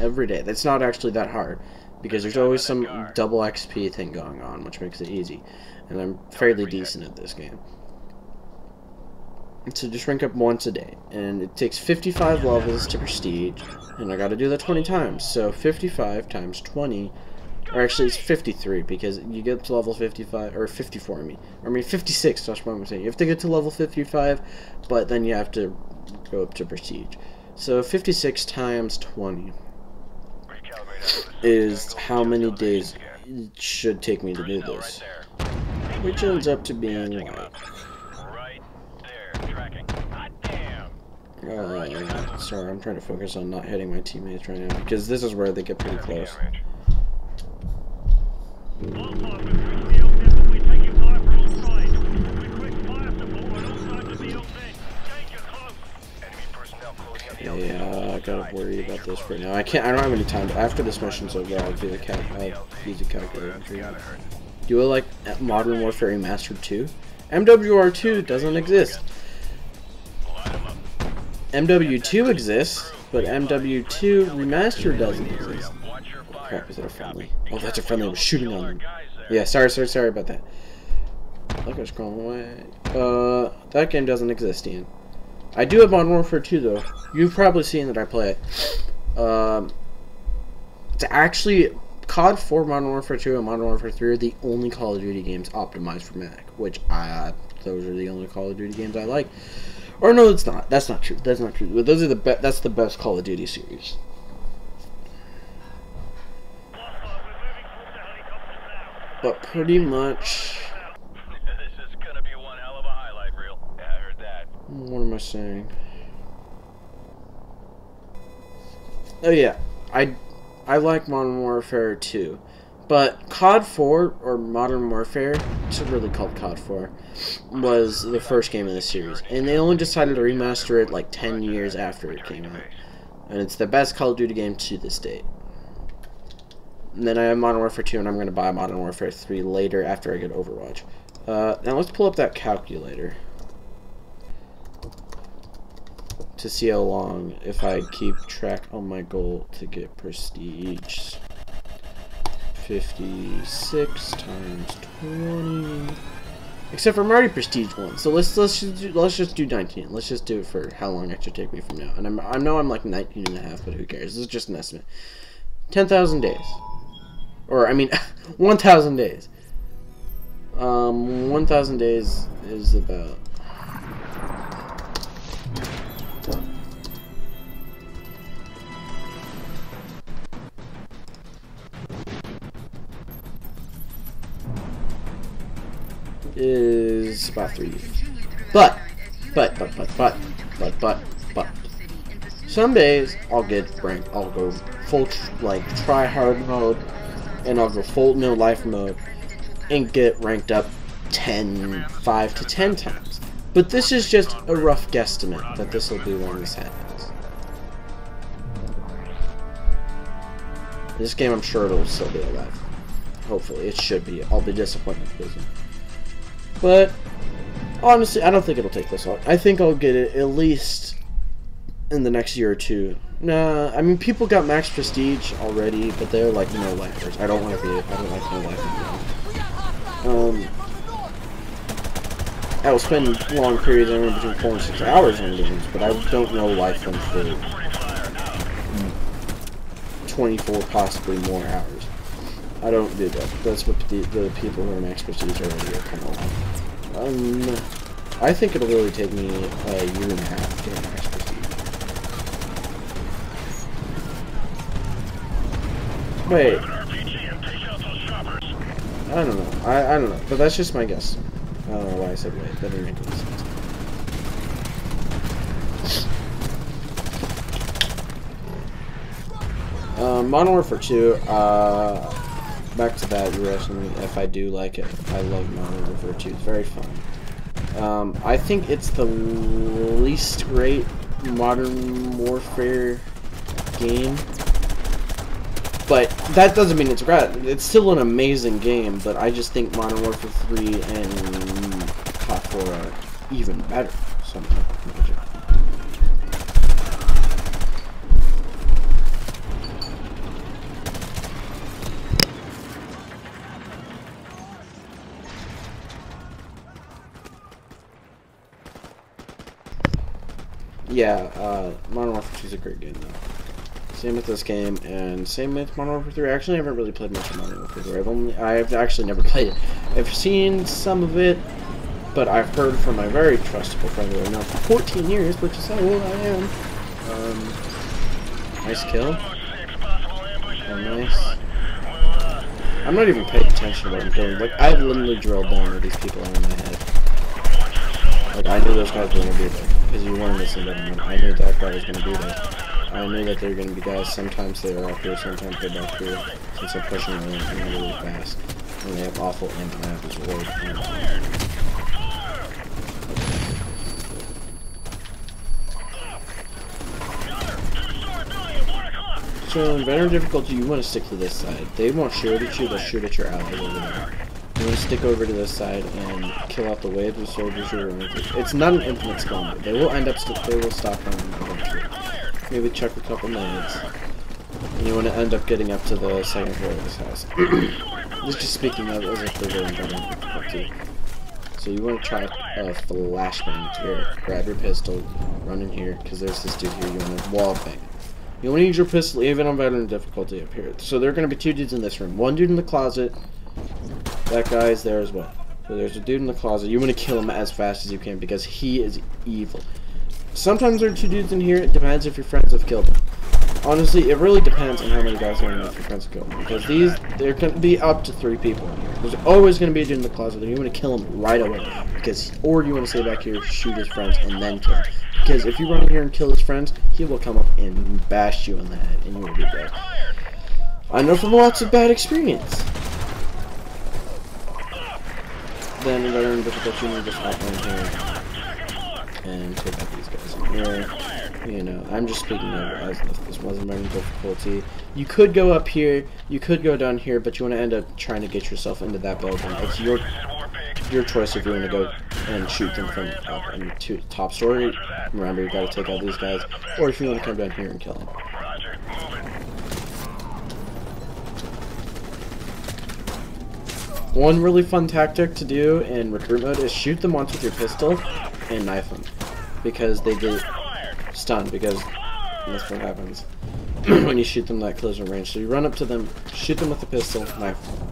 Every day. That's not actually that hard, because there's always some double XP thing going on, which makes it easy. And I'm fairly decent at this game. So just rank up once a day, and it takes 55 levels to prestige, and I gotta do that 20 times, so 55 times 20, or actually it's 53, because you get to level 55, or 54 I mean 56, that's what I'm saying. You have to get to level 55, but then you have to go up to prestige. So 56 times 20 is how many days it should take me to do this, which ends up to being like... sorry, I'm trying to focus on not hitting my teammates right now, because this is where they get pretty close. Yeah, I gotta worry about this right now. I don't have any time. After this mission's over, I'll do I'll use a calculator. Do it like Modern Warfare Remastered 2. MWR 2 doesn't exist. MW2 exists, but MW2 Remastered doesn't exist. Oh, crap, is that a friendly? Oh, that's a friendly. I was shooting on them. Yeah, sorry about that. Look, I was going away. That game doesn't exist, Ian. I do have Modern Warfare 2, though. You've probably seen that I play it. It's actually COD 4, Modern Warfare 2, and Modern Warfare 3 are the only Call of Duty games optimized for Mac, which those are the only Call of Duty games I like. Or no, it's not. That's not true. That's not true. But those are that's the best Call of Duty series. But pretty much. This is gonna be one hell of a highlight reel. Yeah, I heard that. What am I saying? Oh yeah, I like Modern Warfare 2, but COD 4 or Modern Warfare, it's really called COD 4, was the first game in the series, and they only decided to remaster it like 10 years after it came out, and it's the best Call of Duty game to this date. And then I have Modern Warfare 2, and I'm going to buy Modern Warfare 3 later after I get Overwatch. Now let's pull up that calculator to see how long, if I keep track on my goal to get prestige. 56 times 20. Except for I'm already prestige 1, so let's just do 19. Let's just do it for how long it should take me from now. And I know I'm like 19 and a half, but who cares? This is just an estimate. 10,000 days. Or, I mean, 1,000 days. 1,000 days is about... is about 3 years. But some days I'll get ranked. I'll go full try hard mode, and I'll go full no life mode and get ranked up 5 to 10 times. But this is just a rough guesstimate that this will be when this happens. This game, I'm sure it'll still be alive. Hopefully, it should be. I'll be disappointed if it isn't. But honestly, I don't think it'll take this long. I think I'll get it at least in the next year or two. Nah, I mean, people got max prestige already, but they're like no lifers. I don't like no lifers. I will spend long periods, I remember, between 4 and 6 hours on games, but I don't know life them for 24, possibly more hours. I don't do that. That's what the people who are max prestige already are kind of like. I think it'll really take me a year and a half to get max prestige. Wait. I don't know. I don't know. But that's just my guess. I don't know why I said wait. That didn't make any sense. Modern Warfare 2, back to that, you were asking me if I do like it. I love Modern Warfare 2. It's very fun. I think it's the least great Modern Warfare game. But that doesn't mean it's great. It's still an amazing game, but I just think Modern Warfare 3 and COD 4 are even better somehow. Yeah, Modern Warfare 2 is a great game, though. Same with this game, and same with Modern Warfare 3. Actually, I haven't really played much of Modern Warfare 3. I've actually never played it. I've seen some of it, but I've heard from my very trustable friend who I've known for 14 years, which is how old I am. Nice kill. Oh, nice. I'm not even paying attention to what I'm doing. Like, I've literally drilled down where these people are in my head. Like, I knew those guys were going to be there, because you weren't listening to them. I knew that guy was going to be there. I knew that there were going to be guys, sometimes they are up here, sometimes they're back here, since they're pushing really fast. And they have awful anti-map as well. So in veteran difficulty, you want to stick to this side. They won't shoot at you, they'll shoot at your allies over there. You want to stick over to this side and kill out the waves of soldiers who are running through. It's not an infinite spawn, but they will end up, they will stop running eventually. Maybe chuck a couple nades. And you want to end up getting up to the second floor of this house. Just speaking of, as if they're doing veteran difficulty. So you want to try a flashbang here. Grab your pistol, run in here, because there's this dude here. You want to wall bang. You want to use your pistol even on veteran difficulty up here. So there are going to be two dudes in this room. One dude in the closet. That guy's there as well. So there's a dude in the closet. You want to kill him as fast as you can because he is evil. Sometimes there are two dudes in here. It depends if your friends have killed him. Honestly, it really depends on how many guys are in there if your friends have killed him. Because there can be up to 3 people in here. There's always going to be a dude in the closet, and you want to kill him right away. Or you want to stay back here, shoot his friends, and then kill him. Because if you run in here and kill his friends, he will come up and bash you in the head, and you will be dead. I know from lots of bad experience. Then in veteran difficulty, you just hop in here and take out these guys in here. You know, I'm just speaking of as if this wasn't veteran difficulty. You could go up here, you could go down here, but you want to end up trying to get yourself into that building. It's your choice if you want to go and shoot them from up in the top story. Remember, you got to take out these guys, or if you want to come down here and kill them. One really fun tactic to do in recruit mode is shoot them once with your pistol and knife them, because they get stunned, because that's what happens when you shoot them that close range. So you run up to them, shoot them with the pistol, knife them.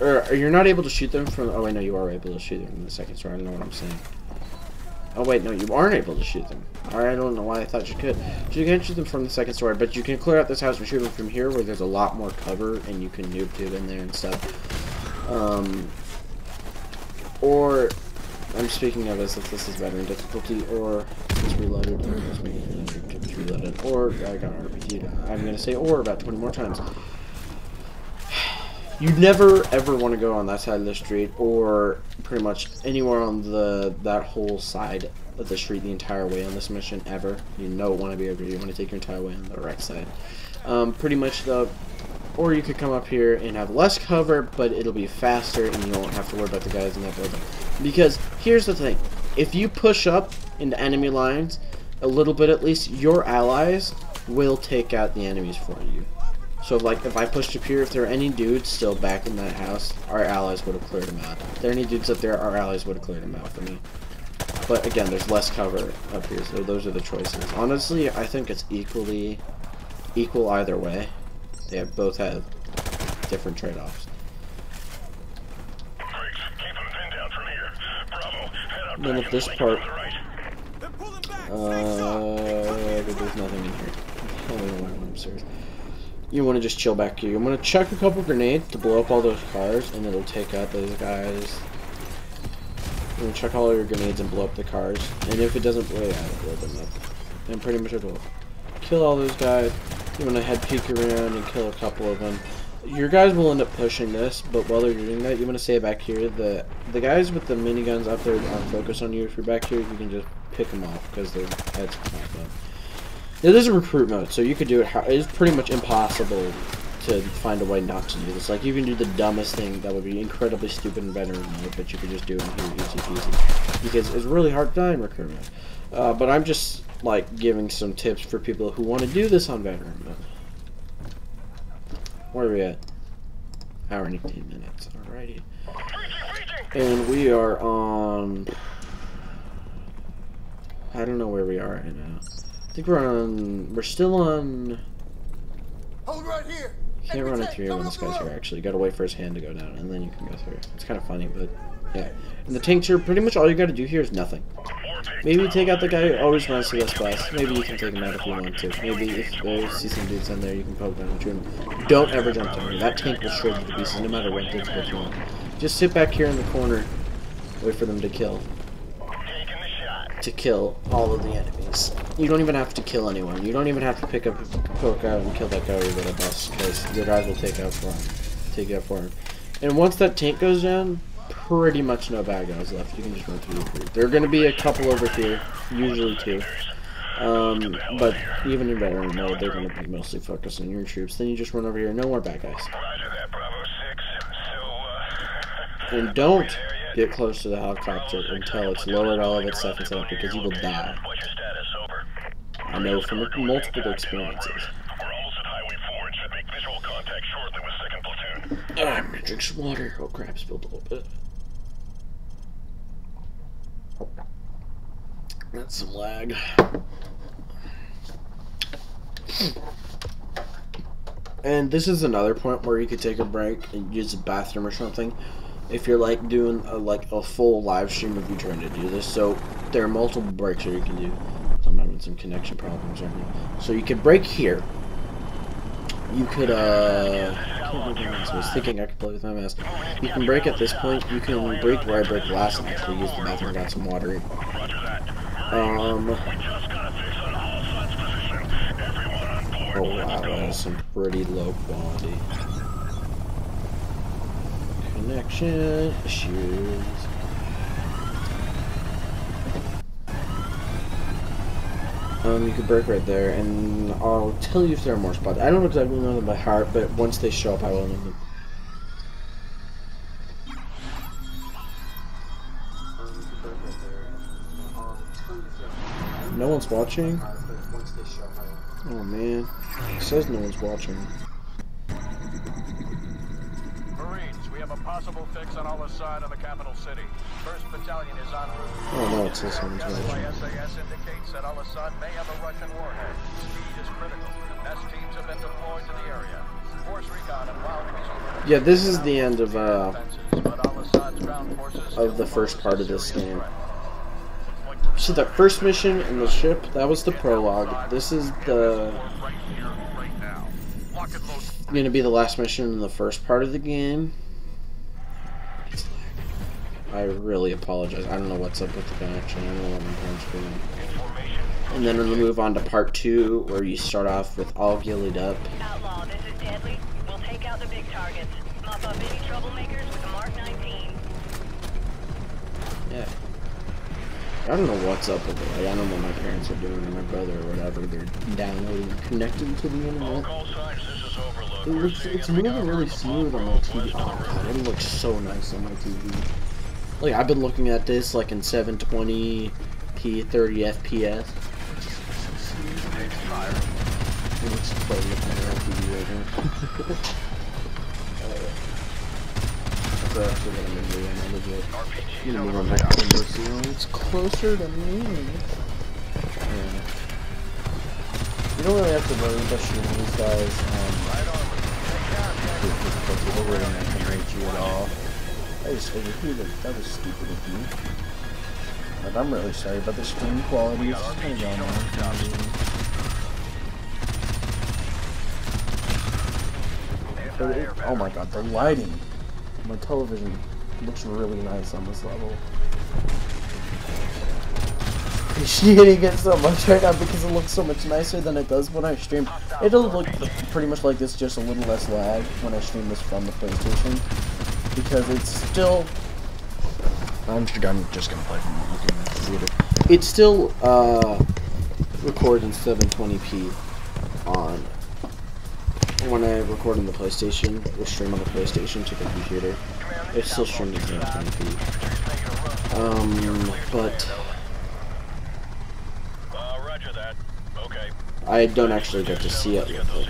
Or you're not able to shoot them from. Oh wait, no, you are able to shoot them in the second story. I don't know what I'm saying. Oh wait, no, you aren't able to shoot them. Alright, I don't know why I thought you could. So you can shoot them from the second story, but you can clear out this house and shoot them from here where there's a lot more cover and you can noob tube in there and stuff. Or, I'm speaking of as if this is veteran difficulty, or it's reloaded, or it's reloaded, or I got RPG'd. I'm going to say or about 20 more times. You never ever want to go on that side of the street, or pretty much anywhere on that whole side of the street the entire way on this mission ever. You don't want to be over here. You want to take your entire way on the right side. Pretty much though, or you could come up here and have less cover, but it'll be faster and you won't have to worry about the guys in that building. Because here's the thing: if you push up into enemy lines a little bit at least, your allies will take out the enemies for you. So, like, if I pushed up here, if there are any dudes still back in that house, our allies would have cleared them out. If there are any dudes up there, our allies would have cleared them out for me. But, again, there's less cover up here, so those are the choices. Honestly, I think it's equal either way. They both have different trade-offs. Then at this part, there's nothing in here. I'm serious. You want to just chill back here. You want to chuck a couple grenades to blow up all those cars, and it'll take out those guys. You want to chuck all your grenades and blow up the cars, and if it doesn't blow, yeah, it'll blow them up. And pretty much it'll kill all those guys. You want to head peek around and kill a couple of them. Your guys will end up pushing this, but while they're doing that, you want to stay back here. The guys with the miniguns up there aren't focused on you. If you're back here, you can just pick them off because their heads pop up. It is a recruit mode, so you could do it. It's pretty much impossible to find a way not to do this. Like, you can do the dumbest thing that would be incredibly stupid in veteran mode, but you could just do it in here easy peasy. Because it's really hard to die in recruit mode. But I'm just, like, giving some tips for people who want to do this on veteran mode. Where are we at? Hour and 18 minutes. Alrighty. And we are on... I don't know where we are right now. I think we're still on... Hold right here. You can't run it through here when this guy's here, actually. You gotta wait for his hand to go down, and then you can go through. It's kind of funny, but yeah. And the tanks are pretty much all you gotta do here is nothing. Maybe take out the guy who always runs to this bus. Maybe you can take him out if you want to. Maybe if you see some dudes in there, you can poke down and shoot him. Don't ever jump down here. That tank will shred you to pieces no matter what difficulty you want. Just sit back here in the corner, wait for them to kill. To kill all of the enemies. You don't even have to kill anyone. You don't even have to pick up, poke out, and kill that guy with a bus, because your guys will take you out for him. And once that tank goes down, pretty much no bad guys left. You can just run through the group. There are going to be a couple over here, usually 2. But even in veteran mode, they're going to be mostly focused on your troops. Then you just run over here. No more bad guys. And don't get close to the helicopter until it's lowered all of its stuff and stuff, because you will die. I know from multiple experiences. I'm gonna drink some water. Oh crap, spilled a little bit. That's some lag. And this is another point where you could take a break and use the bathroom or something. If you're like doing a full live stream of you trying to do this, so there are multiple breaks that you can do. So I'm having some connection problems right now. So you could break here. You could I was thinking I could play with my mouse. You can break at this point. You can break where I break last and actually use the bathroom. Got some water. Oh wow, that is some pretty low quality. Connection issues. You could break right there, and I'll tell you if there are more spots. I don't exactly know them by heart, but once they show up, I will know them. No one's watching? Oh man, it says no one's watching. Marines, we have a possible fix on Al-Assad on the capital city. 1st Battalion is en route. Oh no, it says someone's watching. SAS indicates that Al-Assad may have a Russian warhead. Speed is critical. Nest teams have been deployed to the area. Force recon and wild consumer. Yeah, this is the end of the first part of this game. So the first mission in the ship, that was the prologue. This is going to be the last mission in the first part of the game. I really apologize. I don't know what's up with the connection. I don't know what my phone's doing. And then we'll move on to part 2, where you start off with all gillied up. Outlaw, this is Deadly. We'll take out the big targets. Mop up any troublemakers with a Mark 19. Yeah. I don't know what's up with it. Like, I don't know what my parents are doing, or my brother, or whatever. They're downloading, connecting to the internet. It's moving really smooth on my TV. Oh god, it looks so nice on my TV. Like, I've been looking at this like in 720p, 30 FPS. It looks so good on my TV right now. That's actually what I'm gonna do. I'm gonna move on back to Windows so it's closer to me. Yeah. You don't really have to worry about shooting these guys. They really not gonna hurt you at all. I just figured, that was stupid of me. But I'm really sorry about the stream quality. It's just kind of going on. Oh my god, the lighting. My television looks really nice on this level. Appreciating it so much right now because it looks so much nicer than it does when I stream. It'll look pretty much like this, just a little less lag when I stream this from the PlayStation. Because it's still... I'm just gonna play from looking at the computer. It's still records in 720p on... When I record on the PlayStation, or stream on the PlayStation to the computer, it's still streamed in 720p. But Roger that. Okay. I don't actually get to see it with it.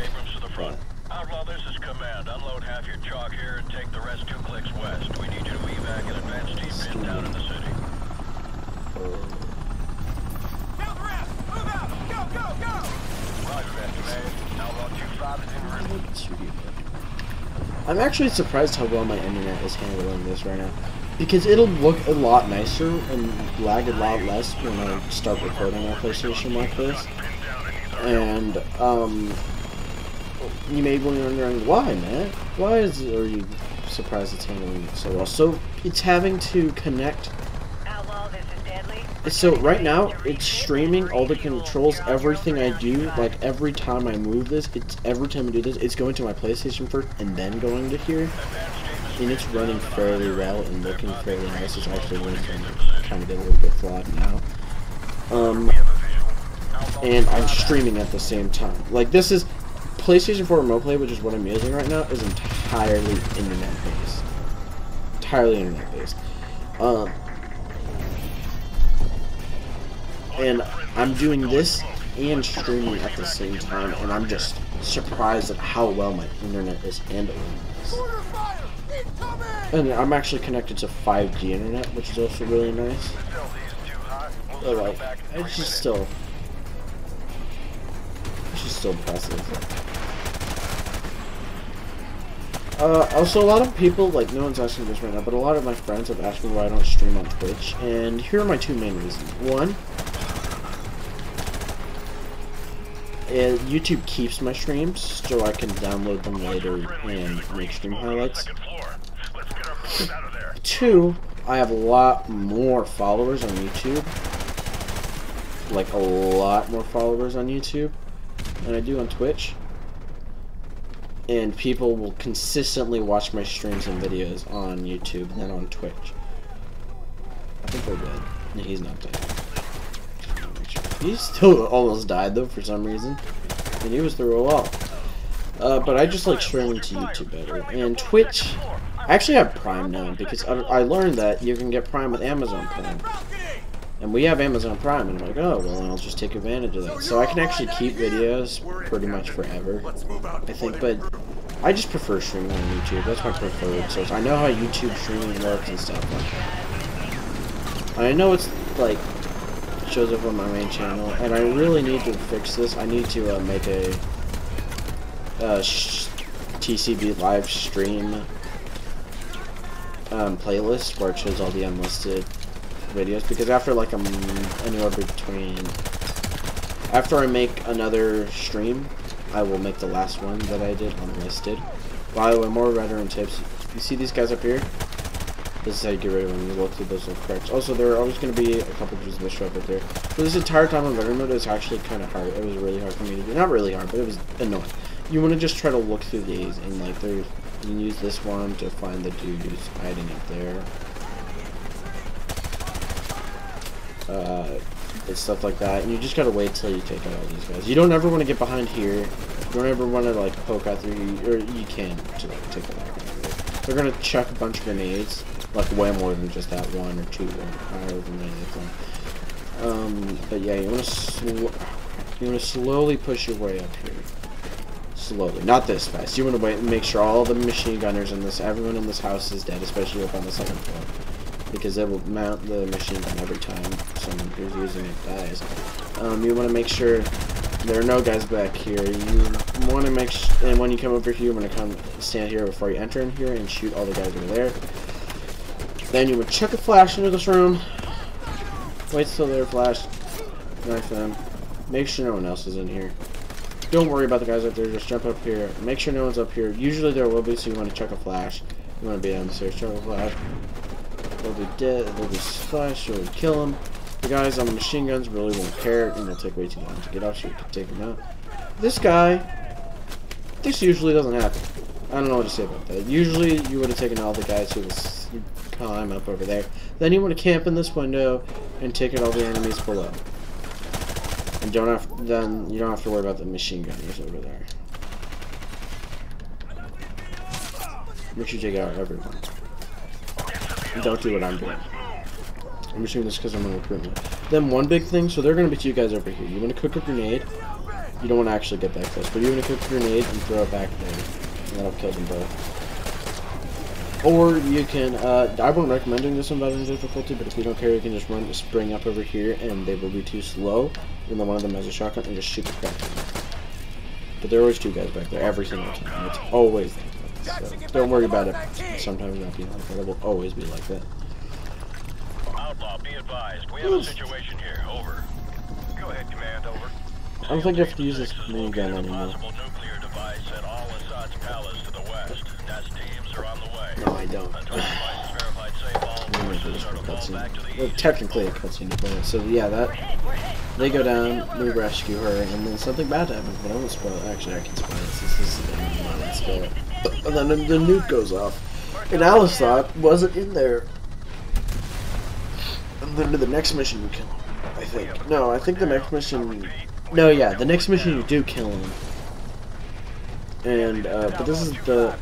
But Outlaw, this is command. Unload half your chalk here and take the rest 2 clicks west. We need you to evac an advanced team pinned down in the city. Count the rest! Move out! Go, go, go! Roger that, command. Outlaw 2-5 is en route. I'm actually surprised how well my internet is handling this right now. Because it'll look a lot nicer and lag a lot less when I start recording on PlayStation like this. And, you may be wondering, why, man? Why are you surprised it's handling it so well? So, it's having to connect... Outlaw, this is Deadly. So, right now, it's streaming all the controls, everything I do, like, every time I move this, every time I do this, it's going to my PlayStation first, and then going to here. and it's running fairly well and looking fairly nice. It's actually really kind of get a little bit flawed now. And I'm streaming at the same time. Like, this is PlayStation 4 Remote Play, which is what I'm using right now, is entirely internet-based. Entirely internet-based. And I'm doing this and streaming at the same time, and I'm just surprised at how well my internet is handling this. And I'm actually connected to 5G internet, which is also really nice. But like, it's just still impressive. Also, a lot of people, like, no one's asking this right now, but a lot of my friends have asked me why I don't stream on Twitch, and here are my two main reasons. One, YouTube keeps my streams, so I can download them later and make stream highlights. Two, I have a lot more followers on YouTube. Like, a lot more followers on YouTube than I do on Twitch. And people will consistently watch my streams and videos on YouTube than on Twitch. I think they're dead. No, he's not dead. He still almost died, though, for some reason. And he was through a wall. But I just like streaming to YouTube better. And Twitch, I actually have Prime now, because I learned that you can get Prime with Amazon Prime. And we have Amazon Prime, and I'm like, oh, well, I'll just take advantage of that. So I can actually keep videos pretty much forever, I think, but I just prefer streaming on YouTube. That's my preferred source. I know how YouTube streaming works and stuff like that. I know it's, like, shows up on my main channel, and I really need to fix this. I need to make a TCB live stream playlist where it shows all the unlisted videos, because after like anywhere between, after I make another stream, I will make the last one that I did unlisted. By the way, more veteran tips. You see these guys up here? This is how you get rid of them. You look through those little cracks. Also, there are always going to be a couple pieces of show up there. So this entire time on veteran mode, it was actually kind of hard. It was really hard for me to do. Not really hard, but it was annoying. You want to just try to look through these, and like you can use this one to find the dude who's hiding up there. And stuff like that, and you just gotta wait till you take out all these guys. You don't ever want to get behind here. You don't ever want to like poke out through, or you can to like take it out. They're gonna chuck a bunch of grenades, like way more than just that one or two, or however many they come. But yeah, you want to slowly push your way up here. Slowly, not this fast. You want to wait and make sure all the machine gunners in this, everyone in this house is dead, especially up on the second floor, because it will mount the machine gun every time someone who's using it dies. You want to make sure there are no guys back here. You want to make and when you come over here, you want to come stand here before you enter in here and shoot all the guys over there. Then you would chuck a flash into this room. Wait till they're flashed. Knife them. Make sure no one else is in here. Don't worry about the guys up there. Just jump up here. Make sure no one's up here. Usually there will be, so you want to chuck a flash. You want to be downstairs. Chuck a flash. They'll be dead. They'll be splashed. You'll kill them. The guys on the machine guns really won't care, and they'll take way too long to get off, so you can take them out. This guy, this usually doesn't happen. I don't know what to say about that. Usually you would have taken all the guys who was climb up over there. Then you want to camp in this window and take out all the enemies below. And then you don't have to worry about the machine gunners over there. Make sure you take out everyone. And don't do what I'm doing. I'm just doing this because I'm on recruitment. Then one big thing, so there are going to be two guys over here. You want to cook a grenade. You don't want to actually get that close, but you want to cook a grenade and throw it back there. And that'll kill them both. Or you can, I wouldn't recommend doing this on veteran difficulty, but if you don't care, you can just run the spring up over here and they will be too slow. And then one of them has a shotgun and just shoot the crap out of them. But there are always two guys back there every single time. It's always like that. So don't worry about it. Sometimes not being like that. It will always be like that. Outlaw, be advised. We have a situation here. Over. Go ahead, command. Over. I don't think I have to use this minigun anymore. Possible nuclear device at all Assad's palace to the west. Nest teams are on the way. No, I don't. Until the device is verified safe, all forces are to fall back to the well, east. technically a cutscene to play. So yeah, that they go down, we rescue her, and then something bad happens. But I won't spoil it. Actually, I can spoil it. This is not spoil it. And then the nuke goes off. And Alice thought wasn't in there. And then to the next mission you kill him, I think. No, I think the next mission... No, yeah, the next mission you do kill him. And, but this is the...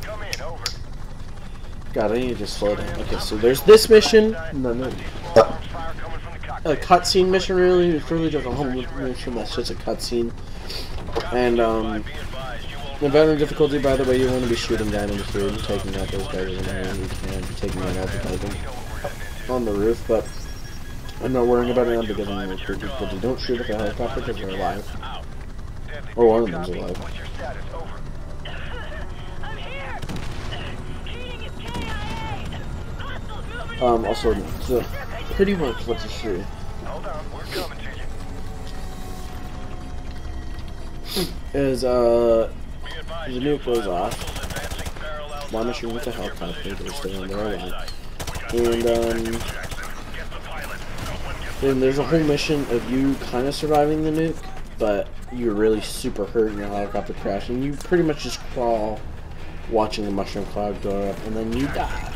God, I need to slow down. Okay, so there's this mission. A cutscene mission, really. It's really just a whole mission that's just a cutscene. And, the veteran difficulty, by the way, you want to be shooting down into here. You're taking out those guys in there. You can be taking out all the guys on the roof, but I'm not worrying about it now because I'm going to difficulty. Don't shoot at the helicopter because they're alive. Or one of them's alive. Also, so pretty much what to see is, the nuke goes off. One machine with the helicopter, they're still in there alive. And, then there's a whole mission of you kind of surviving the nuke, but you're really super hurt in your helicopter crash, and you pretty much just crawl watching the mushroom cloud go up, and then you die.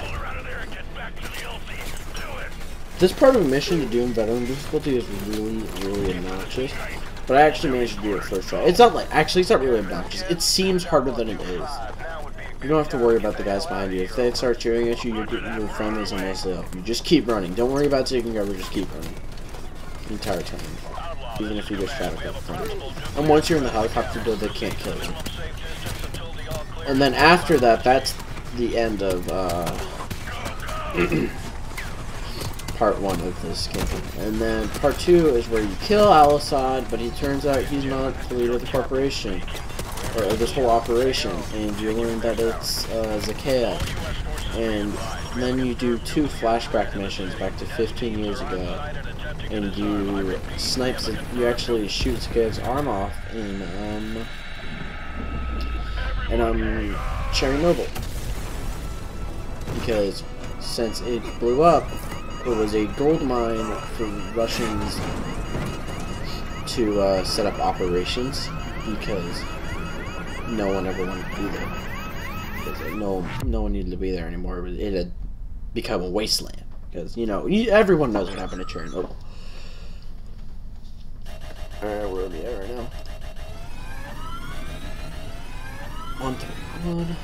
This part of the mission to do in veteran difficulty is really, really obnoxious, but I actually managed to do it first try. It's not like, actually it's not really obnoxious. It seems harder than it is. You don't have to worry about the guys behind you. If they start cheering at you, your friendlies will mostly help you. Just keep running. Don't worry about taking cover, just keep running. The entire time. Even if you get shot a couple times. And once you're in the helicopter build, they can't kill you. And then after that, that's the end of, part 1 of this campaign. And then part 2 is where you kill Al-Assad, but he turns out he's not the leader of the corporation, or this whole operation, and you learn that it's Zakea. And then you do 2 flashback missions back to 15 years ago, and you snipe, you actually shoot Zakea's arm off in Chernobyl, because since it blew up, it was a gold mine for Russians to set up operations, because no one ever wanted to be there. Because no one needed to be there anymore. It had become a wasteland. Because, you know, everyone knows what happened to Chernobyl. Alright, where are we at right now? 131.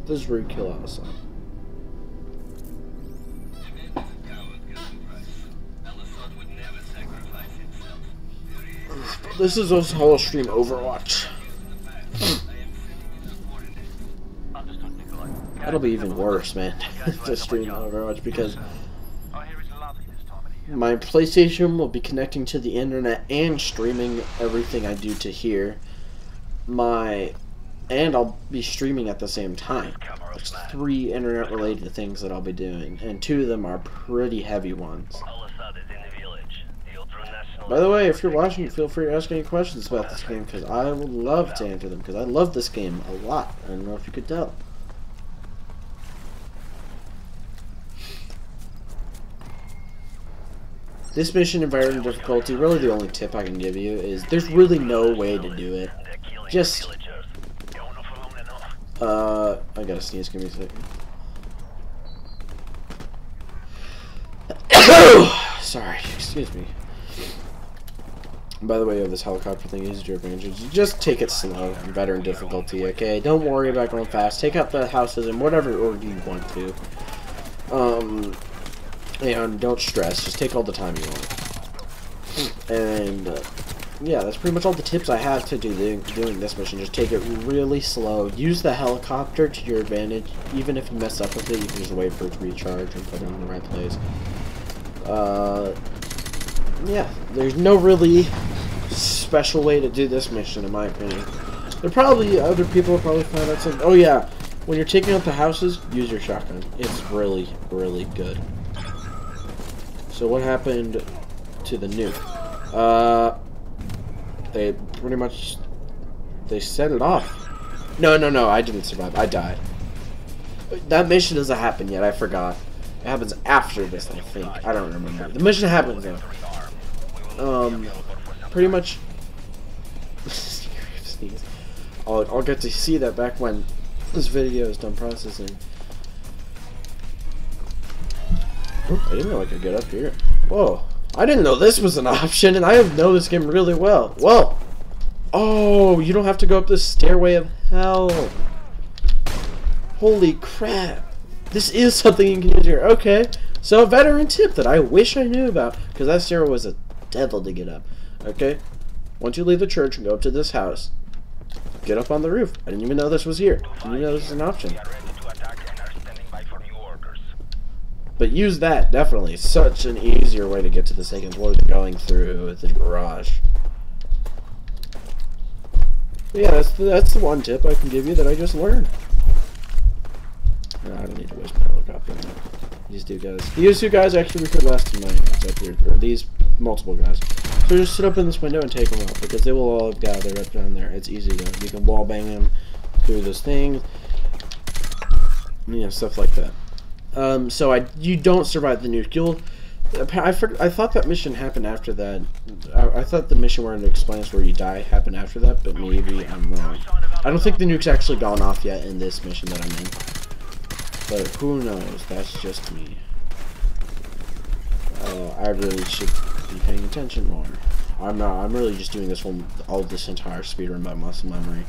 This is where you kill Al-Assad. This is also how I'll stream Overwatch. That'll be even worse, man, to stream Overwatch, because my PlayStation will be connecting to the internet and streaming everything I do to here. And I'll be streaming at the same time. There's 3 internet-related things that I'll be doing, and 2 of them are pretty heavy ones. By the way, if you're watching, feel free to ask any questions about this game, because I would love to answer them, because I love this game a lot. I don't know if you could tell. This mission in veteran difficulty, really the only tip I can give you is there's really no way to do it. Just... I gotta sneeze, give me a second. Sorry, excuse me. By the way, this helicopter thing is your advantage. Just take it slow in veteran difficulty, okay? Don't worry about going fast. Take out the houses in whatever order you want to. And don't stress. Just take all the time you want. And, yeah, that's pretty much all the tips I have to doing this mission. Just take it really slow. Use the helicopter to your advantage. Even if you mess up with it, you can just wait for it to recharge and put it in the right place. Yeah, there's no really special way to do this mission, in my opinion. Other people will probably find out something. Oh yeah, when you're taking out the houses, use your shotgun. It's really, really good. So what happened to the nuke? They pretty much set it off. No, I didn't survive. I died. That mission doesn't happen yet. I forgot. It happens after this, I think. I don't remember. The mission happens though. Pretty much. I'll get to see that back when this video is done processing. Oh, I didn't know I could get up here. Whoa. I didn't know this was an option, and I know this game really well. Whoa. Oh, you don't have to go up this stairway of hell. Holy crap. This is something you can use here. Okay. So a veteran tip that I wish I knew about, because that stairway was a devil to get up. Okay. Once you leave the church and go up to this house, get up on the roof. I didn't even know this was here. I didn't even know this was an option. But use that, definitely. Such an easier way to get to the second floor than going through the garage. But yeah, that's the one tip I can give you that I just learned. No, I don't need to waste my helicopter. These two guys actually recruit last in my up here, or these multiple guys. So just sit up in this window and take them out, because they will all gather up down there. It's easy though. You can wall bang them through this thing. You know, stuff like that. So you don't survive the nuke. I thought that mission happened after that. I thought the mission where it explains where you die happened after that, but maybe I'm wrong. I don't think the nuke's actually gone off yet in this mission that I'm in. But who knows? That's just me. I really should be paying attention more. I'm not. I'm really just doing this all this entire speedrun by muscle memory.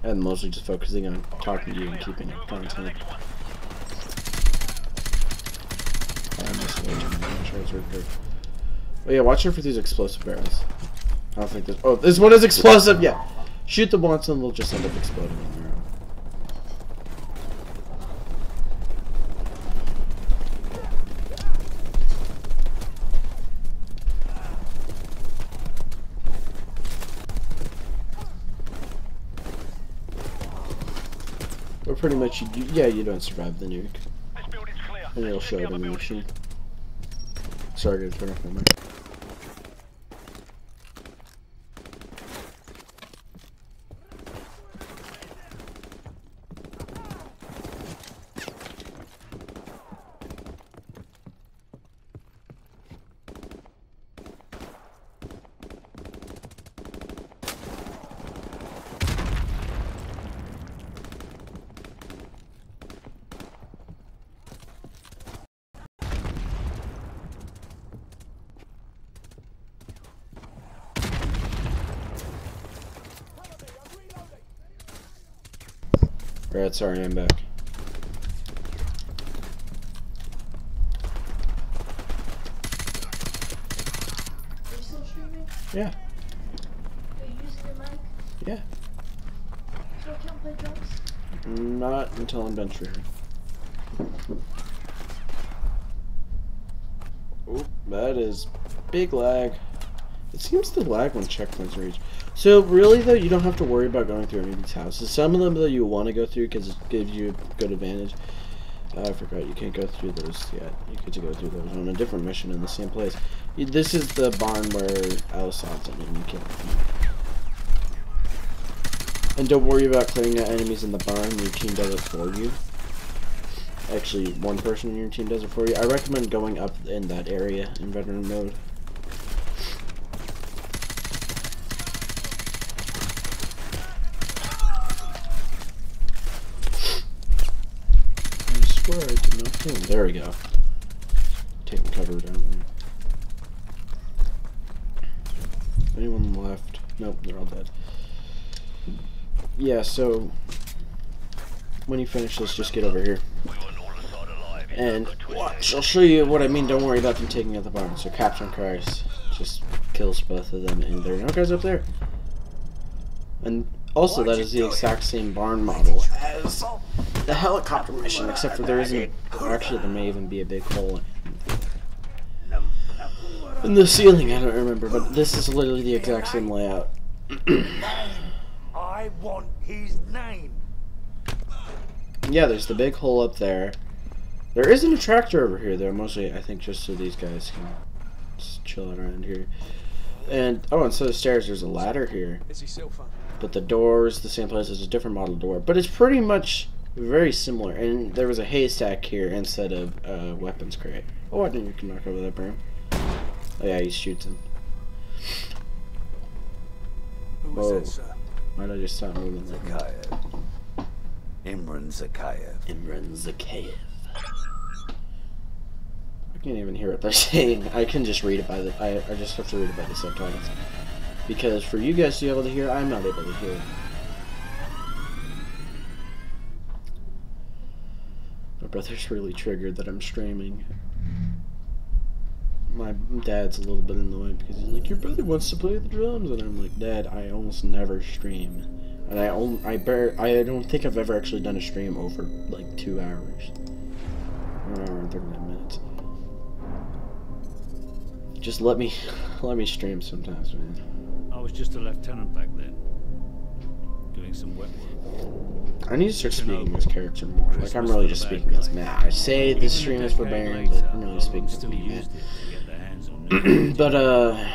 And mostly just focusing on talking to you and keeping up content. Oh yeah, watch out for these explosive barrels. I don't think this. Oh, this one is explosive. Yeah, shoot them once and they'll just end up exploding on their own. But pretty much, you don't survive the nuke. And it'll show it in the mission. Sorry, I gotta turn off my mic. Alright, sorry, I'm back. Are you still streaming? Yeah. Are you using your mic? Yeah. So I can't play drums? Not until I'm bench ready. Oh, that is big lag. It seems to lag when checkpoints are reached. So really though, you don't have to worry about going through any of these houses. Some of them though you want to go through because it gives you a good advantage. I forgot you can't go through those yet. You get to go through those on a different mission in the same place. This is the barn where Al-Assad's in and you can't. And don't worry about clearing out enemies in the barn. Your team does it for you. Actually, one person in your team does it for you. I recommend going up in that area in veteran mode. I did not kill him. There we go. Taking cover down there. Anyone left? Nope, they're all dead. Yeah, so when you finish this, just get over here. And watch, I'll show you what I mean. Don't worry about them taking out the barn. So Captain Christ just kills both of them, and there are no guys up there. And also, that is the exact same barn model as the helicopter mission, except for there isn't. Actually, there may even be a big hole in the ceiling. I don't remember, but this is literally the exact same layout. I want his name. Yeah, there's the big hole up there, There isn't a tractor over here, though. Mostly, I think, just so these guys can just chill out around here. And, oh, instead of stairs, there's a ladder here. But the door is the same place as a different model door. But it's pretty much very similar. And there was a haystack here instead of a weapons crate. Oh, I think you can knock over that broom. Oh, yeah, he shoots him. Whoa. Why did I just stop moving? Zakayev. Imran Zakayev. Imran Zakayev. I can't even hear what they're saying. I can just read it by the... I just have to read it by the subtitles. Because for you guys to be able to hear, I'm not able to hear. My brother's really triggered that I'm streaming. My dad's a little bit annoyed because he's like, your brother wants to play the drums, and I'm like, Dad, I almost never stream, and I don't think I've ever actually done a stream over like 2 hours, 1 hour and 39 minutes. Just let me stream sometimes, man. I was just a lieutenant back then, doing some wet work. I need to start speaking as character more. Like, I'm really just speaking as Matt. I say this stream is for Baron, but I'm really speaking as me, man. But I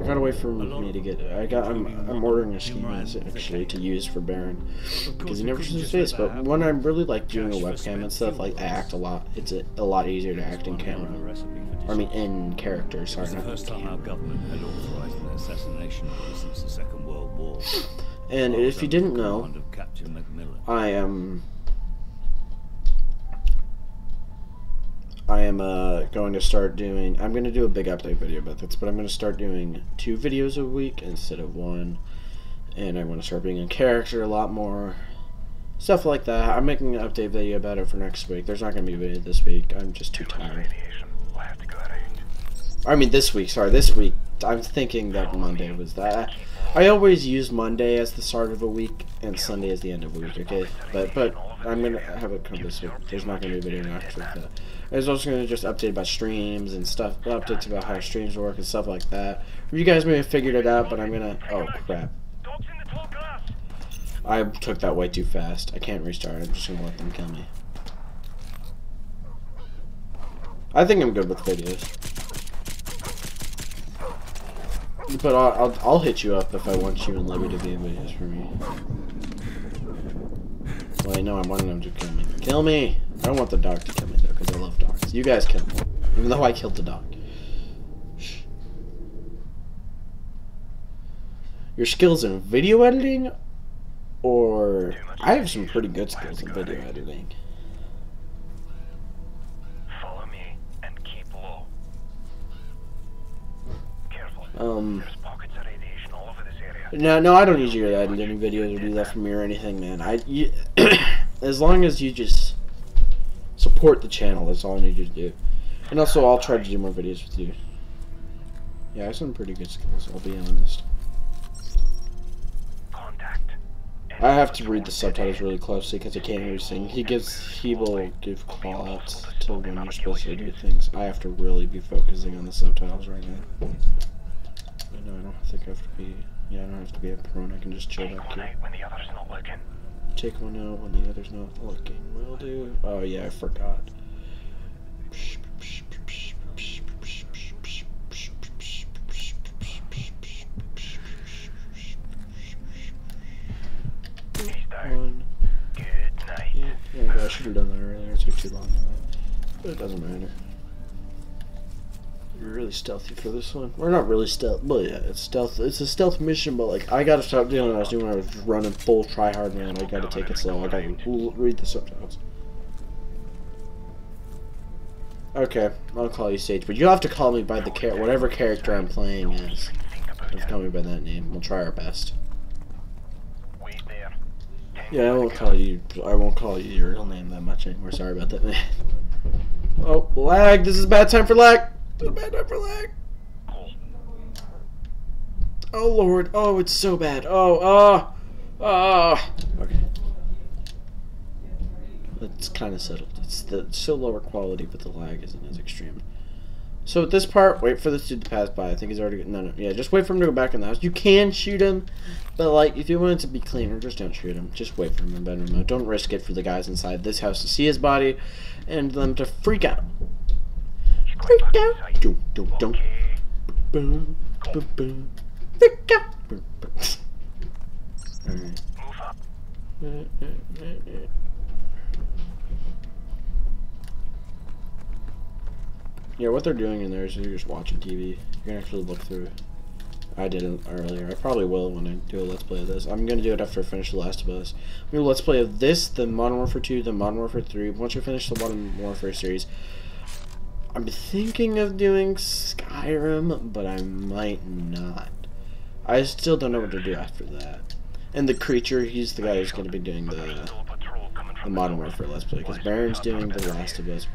gotta wait for me to get. I'm ordering a skin actually to use for Baron because he never shows his face. But when I'm really like doing a webcam and stuff, like I act a lot. It's a lot easier to act in camera. I mean, in character. Sorry, not in First time our government had authorized an assassination since the Second World War. And if you didn't know, I am going to start doing, I'm going to do a big update video about this, but I'm going to start doing 2 videos a week instead of 1, and I'm going to start being in character a lot more, stuff like that. I'm making an update video about it for next week. There's not going to be a video this week. I'm just too tired. I mean this week, sorry, this week. I'm thinking that Monday was that. I always use Monday as the start of a week and Sunday as the end of a week, okay? But I'm going to have it come this week. There's not going to be a video next week. I was also going to just update about streams and stuff, updates about how streams work and stuff like that. You guys may have figured it out, but I'm going to... Oh, crap. I took that way too fast. I can't restart. I'm just going to let them kill me. I think I'm good with videos. But I'll hit you up if I want you and Libby to be in videos for me. Well, I know I'm wanting them to kill me. Kill me! I don't want the dog to kill me though, because I love dogs. You guys kill me, even though I killed the dog. Shh. Your skills in video editing, or I have some pretty good skills in video editing. Follow me and keep low. Careful. There's pockets of radiation all over this area. No, I don't need you to edit any videos or do that for me or anything, man. As long as you just support the channel, that's all I need you to do. And also, I'll try to do more videos with you. Yeah, I have some pretty good skills, I'll be honest. I have to read the subtitles really closely because I can't hear sing. He will give call-outs to when you're supposed to do things. I have to really be focusing on the subtitles right now. No, I don't think I have to be. Yeah, I don't have to be a prone. I can just chill back here. Take one out when the other's not looking. Will do. Oh yeah, I forgot. One. Good night. Yeah, I should have done that earlier. It took too long on that. But it doesn't matter. You're really stealthy for this one. We're not really stealth, but yeah, it's stealth. It's a stealth mission, but like I gotta stop doing what I was doing when I was running full try-hard, man. I gotta take it slow. I gotta read the subtitles. Okay, I'll call you Sage, but you'll have to call me by the whatever character I'm playing as. Just call me by that name. We'll try our best. Yeah, I won't call you your real name that much anymore. Sorry about that, man. Oh, lag! This is a bad time for lag. This is a bad time for lag. Oh Lord! Oh, it's so bad. Oh. Okay. It's kind of settled. It's still lower quality, but the lag isn't as extreme. So at this part, wait for this dude to pass by. I think he's already... No, yeah, just wait for him to go back in the house. You can shoot him, but, like, if you want it to be cleaner, just don't shoot him. Just wait for him in bedroom mode. Don't risk it for the guys inside this house to see his body and them to freak out. Freak out. Don't. Boom, boom, boom. Freak out. Alright. Yeah, what they're doing in there is you're just watching TV. You can actually look through it. I did it earlier. I probably will when I do a Let's Play of this. I'm going to do it after I finish The Last of Us. I'm going to Let's Play of this, the Modern Warfare 2, the Modern Warfare 3. Once we finish the Modern Warfare series, I'm thinking of doing Skyrim, but I might not. I still don't know what to do after that. And the Creature, he's the guy who's going to be doing the Modern Warfare Let's Play, because Baron's doing The Last of Us.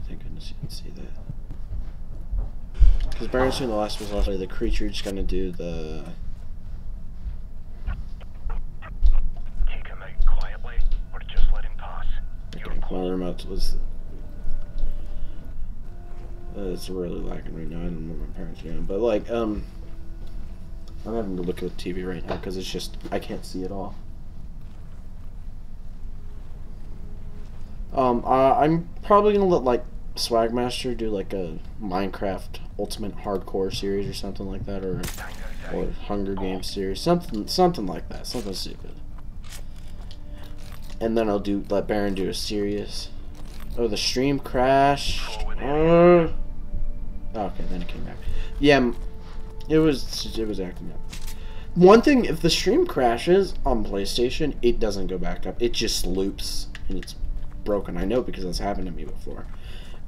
Thank goodness you can see that. Because Baron's doing The Last of Us Let's Play, the Creature's going to do the... Take him out quietly, or just let him pass. Okay, my remote was... it's really lagging right now. I don't know what my parents are doing. But, like, I'm having to look at the TV right now because it's just... I can't see it all. I'm probably going to let, like, Swagmaster do, like, a Minecraft Ultimate Hardcore series or something like that. Or Hunger Games series. Something like that. Something stupid. And then I'll let Baron do a serious... Oh, the stream crashed. Okay, then it came back. Yeah, it was acting up. One thing, if the stream crashes on PlayStation, it doesn't go back up. It just loops, and it's broken. I know because that's happened to me before.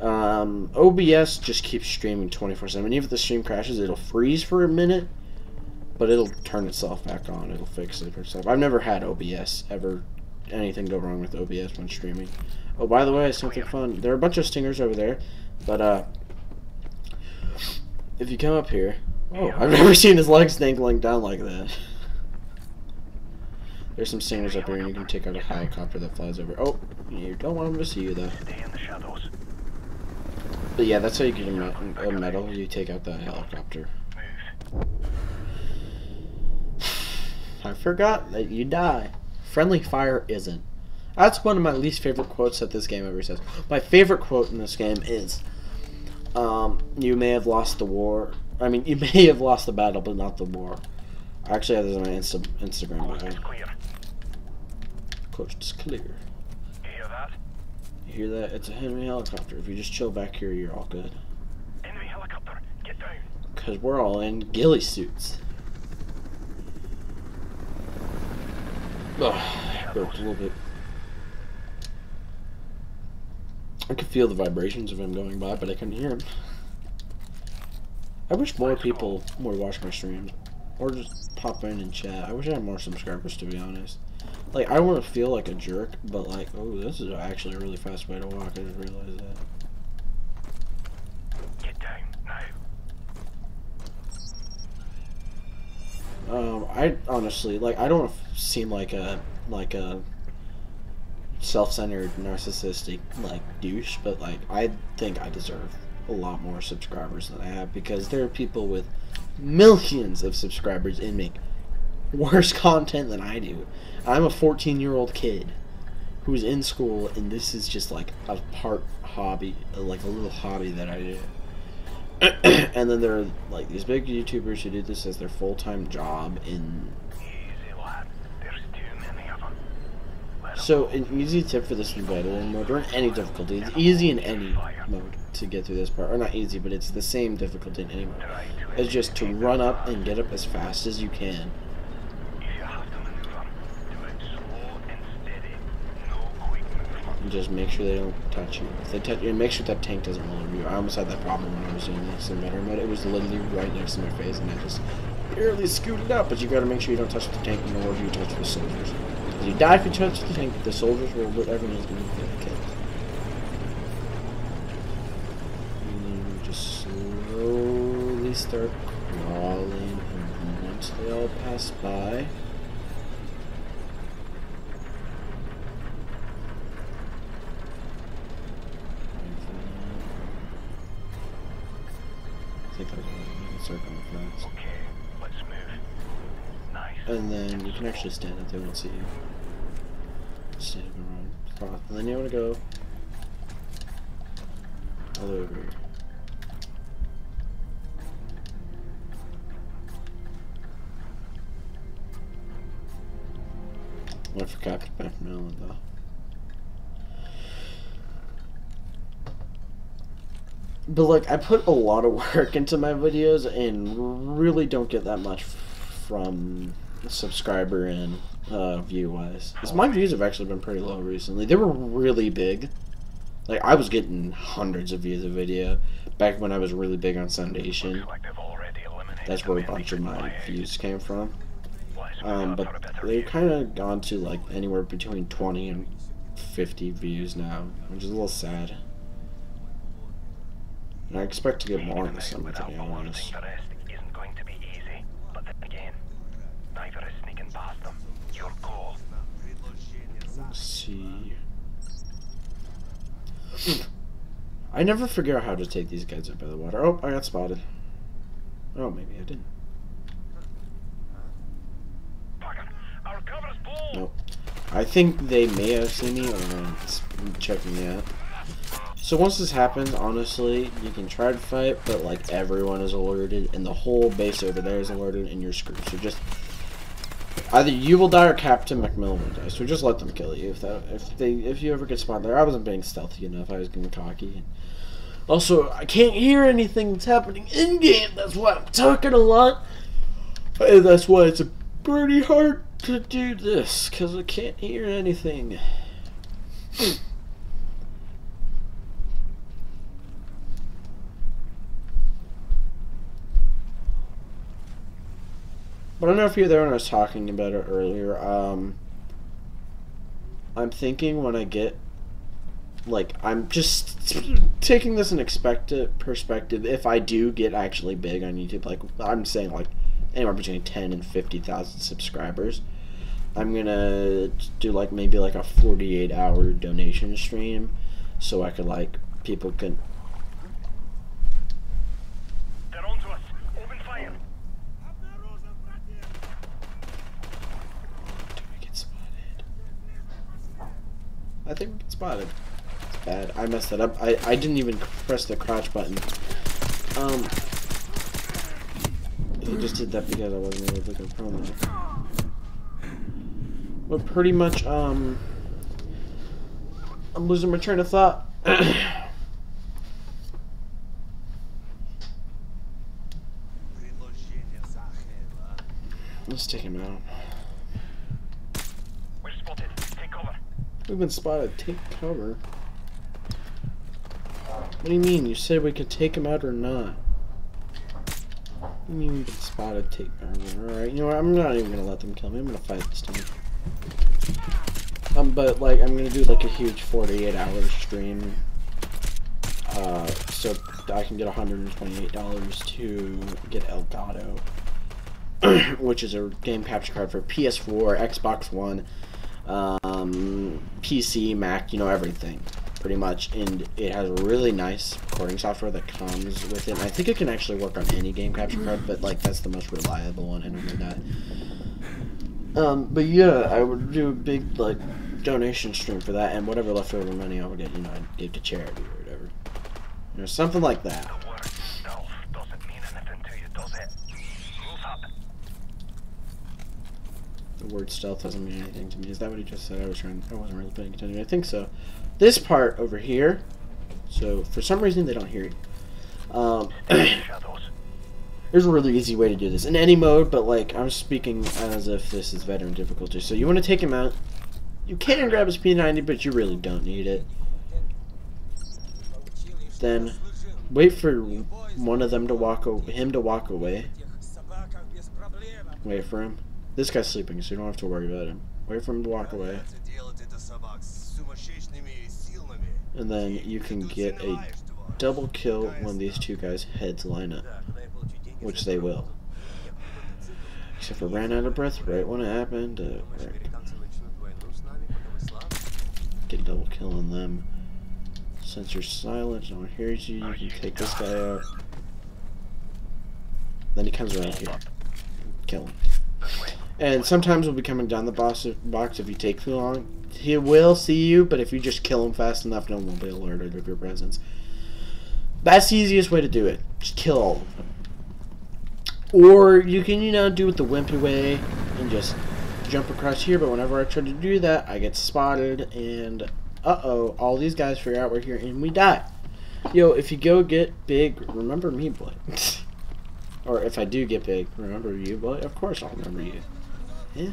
OBS just keeps streaming 24/7. Even if the stream crashes, it'll freeze for a minute, but it'll turn itself back on. It'll fix it for itself. I've never had OBS ever. Anything go wrong with OBS when streaming. Oh, by the way, something fun. There are a bunch of stingers over there, but if you come up here, oh, I've never seen his legs dangling down like that. There's some stingers up here, and you can take out a helicopter that flies over. Oh, you don't want them to see you though. But yeah, that's how you get a medal. You take out that helicopter. I forgot that you die. Friendly fire isn't. That's one of my least favorite quotes that this game ever says. My favorite quote in this game is, you may have lost the war. I mean, you may have lost the battle, but not the war. I actually have this on my Instagram. Coast clear. You hear that? You hear that? It's a enemy helicopter. If you just chill back here, you're all good. Enemy helicopter, get down. Because we're all in ghillie suits. Ugh, broke a little bit. I could feel the vibrations of him going by, but I couldn't hear him. I wish more people would watch my streams. Or just pop in and chat. I wish I had more subscribers, to be honest. Like, I don't want to feel like a jerk, but like, oh, this is actually a really fast way to walk. I just realized that. Get down, now. I honestly, like, I don't seem like a self-centered, narcissistic, like, douche, but, like, I think I deserve a lot more subscribers than I have, because there are people with millions of subscribers and make worse content than I do. I'm a 14-year-old kid who's in school, and this is just, like, a part hobby, like, a little hobby that I do. And then there are, like, these big YouTubers who do this as their full-time job in... So, an easy tip for this veteran mode, or in any difficulty, it's easy in any mode to get through this part, or not easy, but it's the same difficulty in any mode, is just to run up and get up as fast as you can. And just make sure they don't touch you. If they touch you, and make sure that tank doesn't roll over you. I almost had that problem when I was doing this in veteran mode. It was literally right next to my face, and I just barely scooted up, but you gotta make sure you don't touch the tank, nor do you touch the soldiers. If you die if you touch the tank, the soldiers will, everyone's going to get killed. And then we just slowly start crawling, and once they all pass by, think that's what I start going fast. Okay, let's move. Nice. And then you can actually stand up, they won't see you. Stand up and run. Cross. And then you want to go all the way over here. I forgot to back from Ellen though. But like, I put a lot of work into my videos and really don't get that much from subscriber and view wise. Because my views have actually been pretty low recently. They were really big. Like, I was getting hundreds of views a video back when I was really big on Foundation. That's where a bunch of my views came from. But they've kind of gone to like anywhere between 20 and 50 views now, which is a little sad. And I expect to get more in the summer, to be honest. Isn't going to be easy, but then again, neither is sneaking past them. Your goal. Let's see. I never figure out how to take these guys up by the water. Oh, I got spotted. Oh, maybe I didn't. Nope. I think they may have seen me, or I'm checking it out. So once this happens, honestly, you can try to fight, but like everyone is alerted, and the whole base over there is alerted, and you're screwed. So just either you will die or Captain McMillan will die. So just let them kill you if you ever get spotted there. I wasn't being stealthy enough. I was being cocky. Also, I can't hear anything that's happening in game. That's why I'm talking a lot. And that's why it's pretty hard to do this, because I can't hear anything. But I don't know if you were there when I was talking about it earlier. I'm thinking when I get, like, I'm just taking this in expected perspective. If I do get actually big on YouTube, like, I'm saying, like, anywhere between 10 and 50,000 subscribers, I'm gonna do like maybe like a 48-hour donation stream, so I could like people can. They're on to us. Open fire. Do we get spotted? I think we get spotted. It's bad. I messed that up. I didn't even press the crouch button. I just did that because I wasn't able to go promo. But pretty much, I'm losing my train of thought. Let's take him out. We're spotted. Take cover. We've been spotted. Take cover. What do you mean? You said we could take him out or not? What do you mean we've been spotted? Take cover. Alright, you know what? I'm not even gonna let them kill me. I'm gonna fight this time. But like, I'm gonna do like a huge 48-hour stream, so I can get $128 to get El Gato, which is a game capture card for PS4, Xbox One, PC, Mac, you know, everything, pretty much. And it has really nice recording software that comes with it. And I think it can actually work on any game capture card, but like that's the most reliable one, and I know that. But yeah, I would do a big like donation stream for that, and whatever leftover money I would get, you know, I'd give to charity or whatever. You know, something like that. The word stealth doesn't mean anything to you, does it? Move up. The word stealth doesn't mean anything to me. Is that what he just said? I wasn't really paying attention. I think so. This part over here. So for some reason they don't hear you. There's a really easy way to do this in any mode, but like I'm speaking as if this is veteran difficulty. So you want to take him out. You can grab his P90, but you really don't need it. Then wait for one of them to walk away. Wait for him. This guy's sleeping, so you don't have to worry about him. Wait for him to walk away. And then you can get a double kill when these two guys' heads line up. Which they will. Except for ran out of breath right when it happened. Get a double kill on them. Since you're silent, no one hears you, you can take this guy out. Then he comes around here. Kill him. And sometimes we'll be coming down the box if you take too long. He will see you, but if you just kill him fast enough, no one will be alerted of your presence. That's the easiest way to do it. Just kill all of them. Or you can, you know, do it the wimpy way and just jump across here, but whenever I try to do that, I get spotted, and uh-oh, all these guys figure out we're here, and we die. Yo, if you go get big, remember me, boy. Or if I do get big, remember you, boy. Of course I'll remember you. Yeah,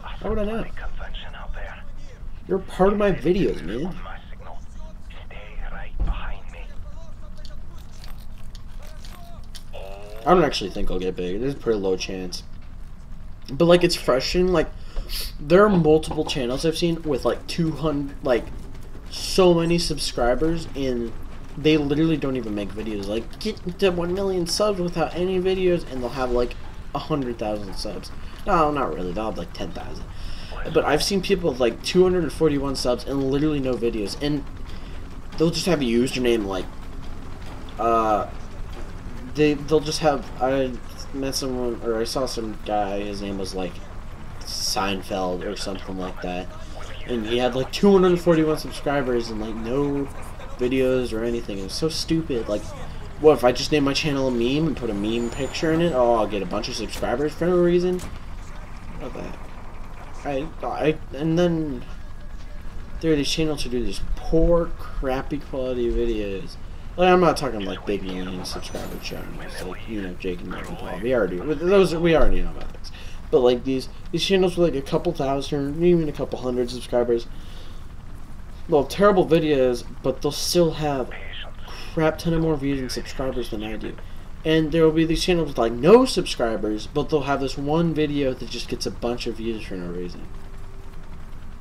how would I know? You're part of my videos, man. I don't actually think I'll get big. There's a pretty low chance. But, like, it's frustrating. Like, there are multiple channels I've seen with, like, 200, like, so many subscribers, and they literally don't even make videos. Like, get to 1 million subs without any videos, and they'll have, like, 100,000 subs. No, not really. They'll have, like, 10,000. But I've seen people with, like, 241 subs and literally no videos. And they'll just have a username, like, they'll just have, I met someone, or I saw some guy, his name was like Seinfeld or something like that, and he had like 241 subscribers and like no videos or anything. It was so stupid. Like, what if I just name my channel a meme and put a meme picture in it? Oh, I'll get a bunch of subscribers for no reason. What that? And then there are these channels who do these poor, crappy quality videos. Like, I'm not talking like big million subscriber channels, like, you know, Jake and Mikey Paul. We already know about this. But like these channels with like a couple thousand, even a couple hundred subscribers, well, terrible videos, but they'll still have crap ton of more views and subscribers than I do. And there will be these channels with like no subscribers, but they'll have this one video that just gets a bunch of views for no reason.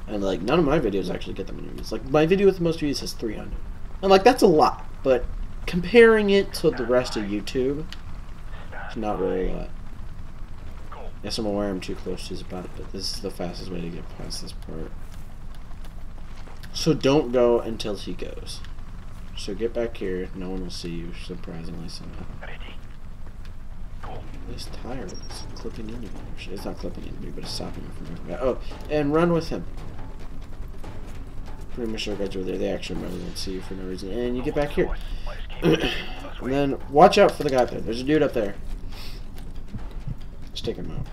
And like none of my videos actually get that many views. Like my video with the most views has 300. And like that's a lot, but comparing it to the rest of YouTube, it's not really a lot. Yes, I'm aware I'm too close to his butt, but this is the fastest way to get past this part. So don't go until he goes. So get back here, no one will see you, surprisingly somehow. This tire is clipping into me. It's not clipping into me, but it's stopping me from moving. Oh, and run with him. Pretty much our guys over there, they actually really won't see you for no reason. And you get back here. And then watch out for the guy up there. There's a dude up there. Let's take him out.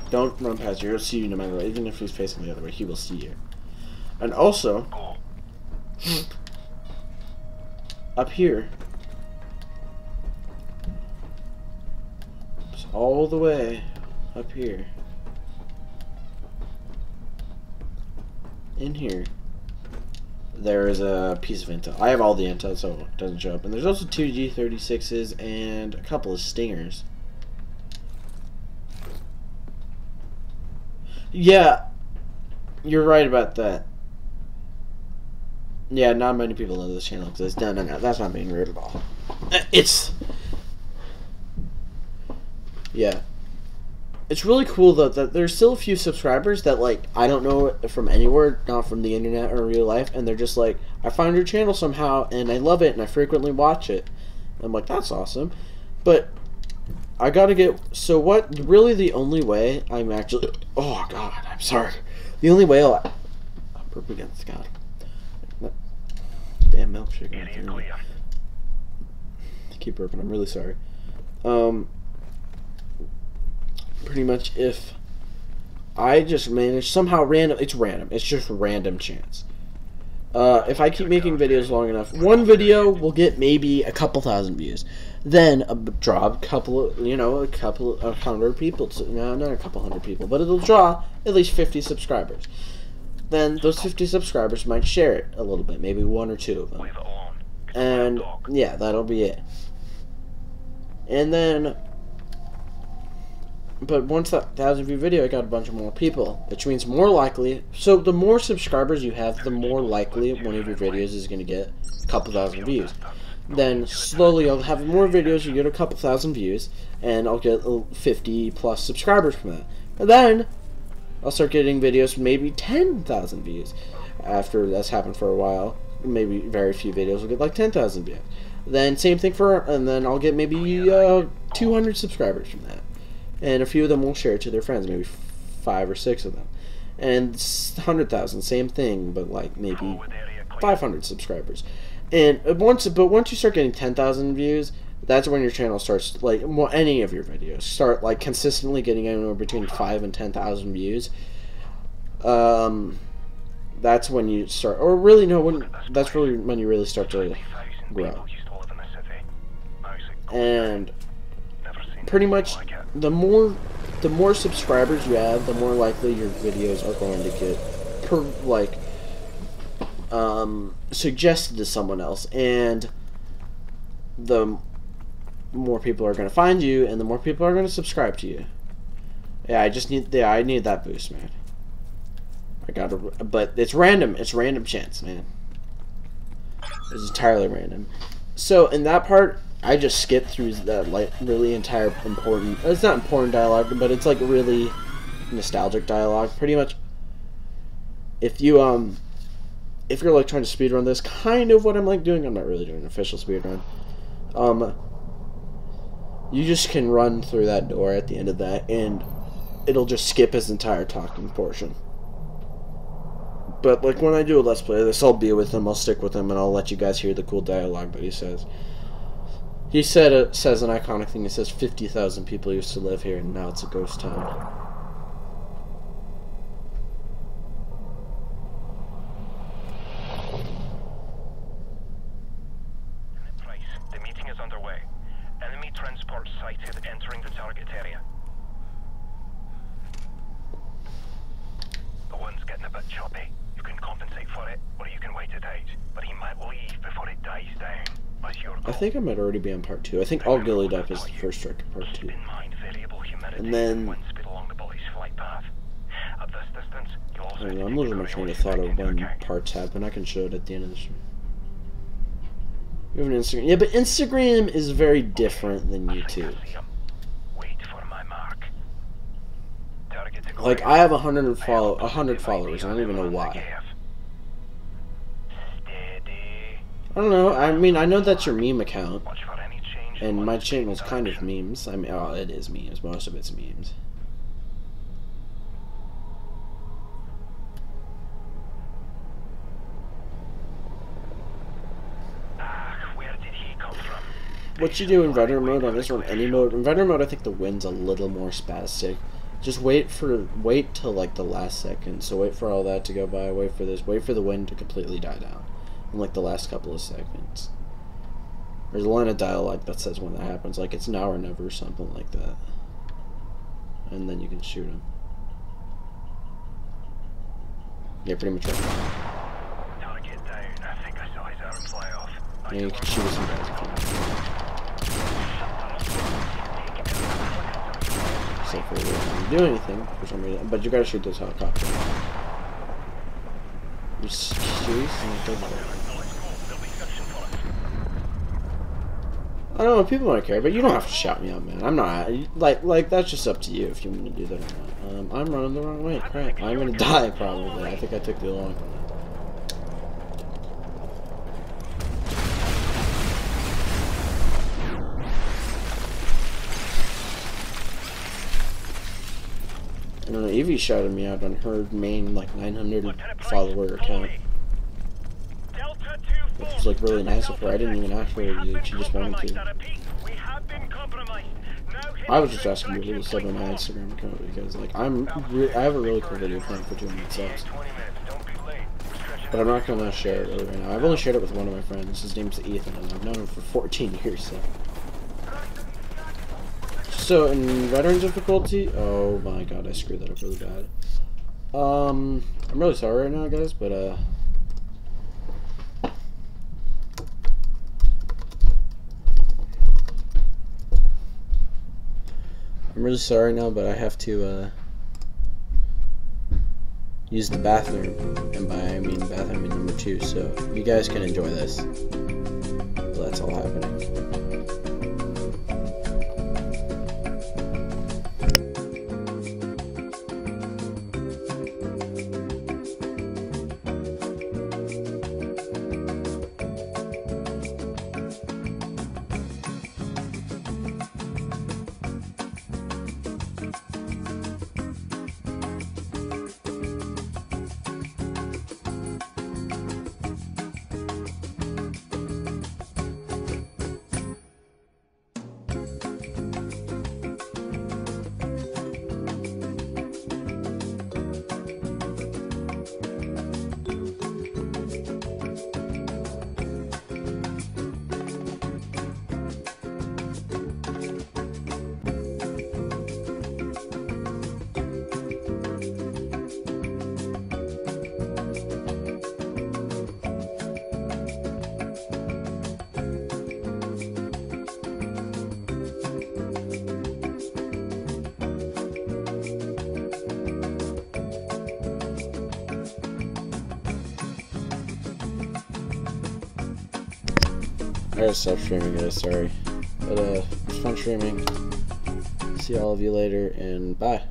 Don't run past you. He'll see you no matter what. Even if he's facing the other way, he will see you. And also, up here, it's all the way up here. In here, there is a piece of intel. I have all the intel, so it doesn't show up. And there's also 2 G36s and a couple of Stingers. Yeah, you're right about that. Yeah, not many people know this channel exists. No, that's not being rude at all. Yeah. It's really cool, though, that there's still a few subscribers that, like, I don't know from anywhere, not from the internet or real life, and they're just like, I found your channel somehow, and I love it, and I frequently watch it. And I'm like, that's awesome. But I gotta get, so what, really the only way I'm actually, oh god, I'm sorry. The only way I'll burp against God. Damn milkshake. I keep burping, I'm really sorry. Pretty much if I just manage somehow random, it's just random chance. If I keep making videos long enough, one video will get maybe a couple thousand views. Then draw a couple of, a couple of hundred people. No, not a couple hundred people, but it'll draw at least 50 subscribers. Then those 50 subscribers might share it a little bit, maybe 1 or 2 of them. And yeah, that'll be it. And then, but once that 1,000 view video, I got a bunch of more people, which means more likely. So the more subscribers you have, the more likely one of your videos is going to get a couple thousand views. Then slowly I'll have more videos, you get a couple thousand views, and I'll get 50 plus subscribers from that. And then I'll start getting videos with maybe 10,000 views after that's happened for a while. maybe very few videos will get like 10,000 views. Then same thing and then I'll get maybe 200 subscribers from that, and a few of them will share it to their friends, maybe 5 or 6 of them, and 100,000, same thing, but like maybe 500 subscribers. And once you start getting 10,000 views, that's when your channel starts, like, well, any of your videos start like consistently getting anywhere between 5 and 10,000 views. That's when you start, or really no, that's really when you really start to grow. And pretty much the more subscribers you have, the more likely your videos are going to get suggested to someone else, and the more people are going to find you, and the more people are going to subscribe to you. Yeah, I need that boost, man. But it's random. It's random chance, man. It's entirely random. So in that part, I just skipped through that like really entire important. It's not important dialogue, but it's like really nostalgic dialogue. Pretty much, if you're like trying to speedrun this, kind of what I'm like doing. I'm not really doing an official speedrun. You just can run through that door at the end of that, and it'll just skip his entire talking portion. But like when I do a Let's Play of this, I'll be with him, I'll stick with him, and I'll let you guys hear the cool dialogue that he says. He says an iconic thing. He says 50,000 people used to live here, and now it's a ghost town. The meeting is underway. Enemy transport sighted entering the target area. The wind's getting a bit choppy. You can compensate for it, or you can wait it out. But he might leave before it dies down. I think I might already be on part 2. I think All Gillied Up is the first track of part 2. And then I don't know, I'm losing my train of thought of when parts happen. I can show it at the end of the stream. You have an Instagram. Yeah, but Instagram is very different than YouTube. Like, I have 100 followers. I don't even know why. I don't know. I mean, I know that's your meme account. And my channel's kind of memes. I mean, oh, it is memes. Most of it's memes. What you do in veteran mode on this or in any mode? In veteran mode, I think the wind's a little more spastic. Just wait till like the last second. So wait for all that to go by. Wait for the wind to completely die down in like the last couple of seconds. There's a line of dialogue that says when that happens, like it's now or never, something like that. And then you can shoot him. Yeah, pretty much right. Target down. I think I saw his arm fly off. Yeah, you can shoot some guys if you want. Except for you don't do anything for some reason, but you gotta shoot those helicopters. You serious? I don't know, people might care, but you don't have to shout me out, man. I'm not, like that's just up to you if you want to do that or not. I'm running the wrong way, crap. I'm gonna die, probably. I think I took too long for that. I don't know, Evie shouted me out on her main, like, 900 follower account. Which was, like, really nice of her. I didn't even ask her to do it. She just wanted to. I was just asking people to sub on my Instagram account because, like, I have a really cool video plan for 200 subs. But I'm not gonna share it right now. I've only shared it with one of my friends. His name's Ethan, and I've known him for 14 years, so. So, in veteran difficulty, oh my god, I screwed that up really bad. I'm really sorry right now, guys, but, I'm really sorry now, but I have to, use the bathroom, and by I mean bathroom in number 2, so you guys can enjoy this. But that's all happening. I gotta stop streaming, guys, sorry. But, it's fun streaming. See all of you later, and bye.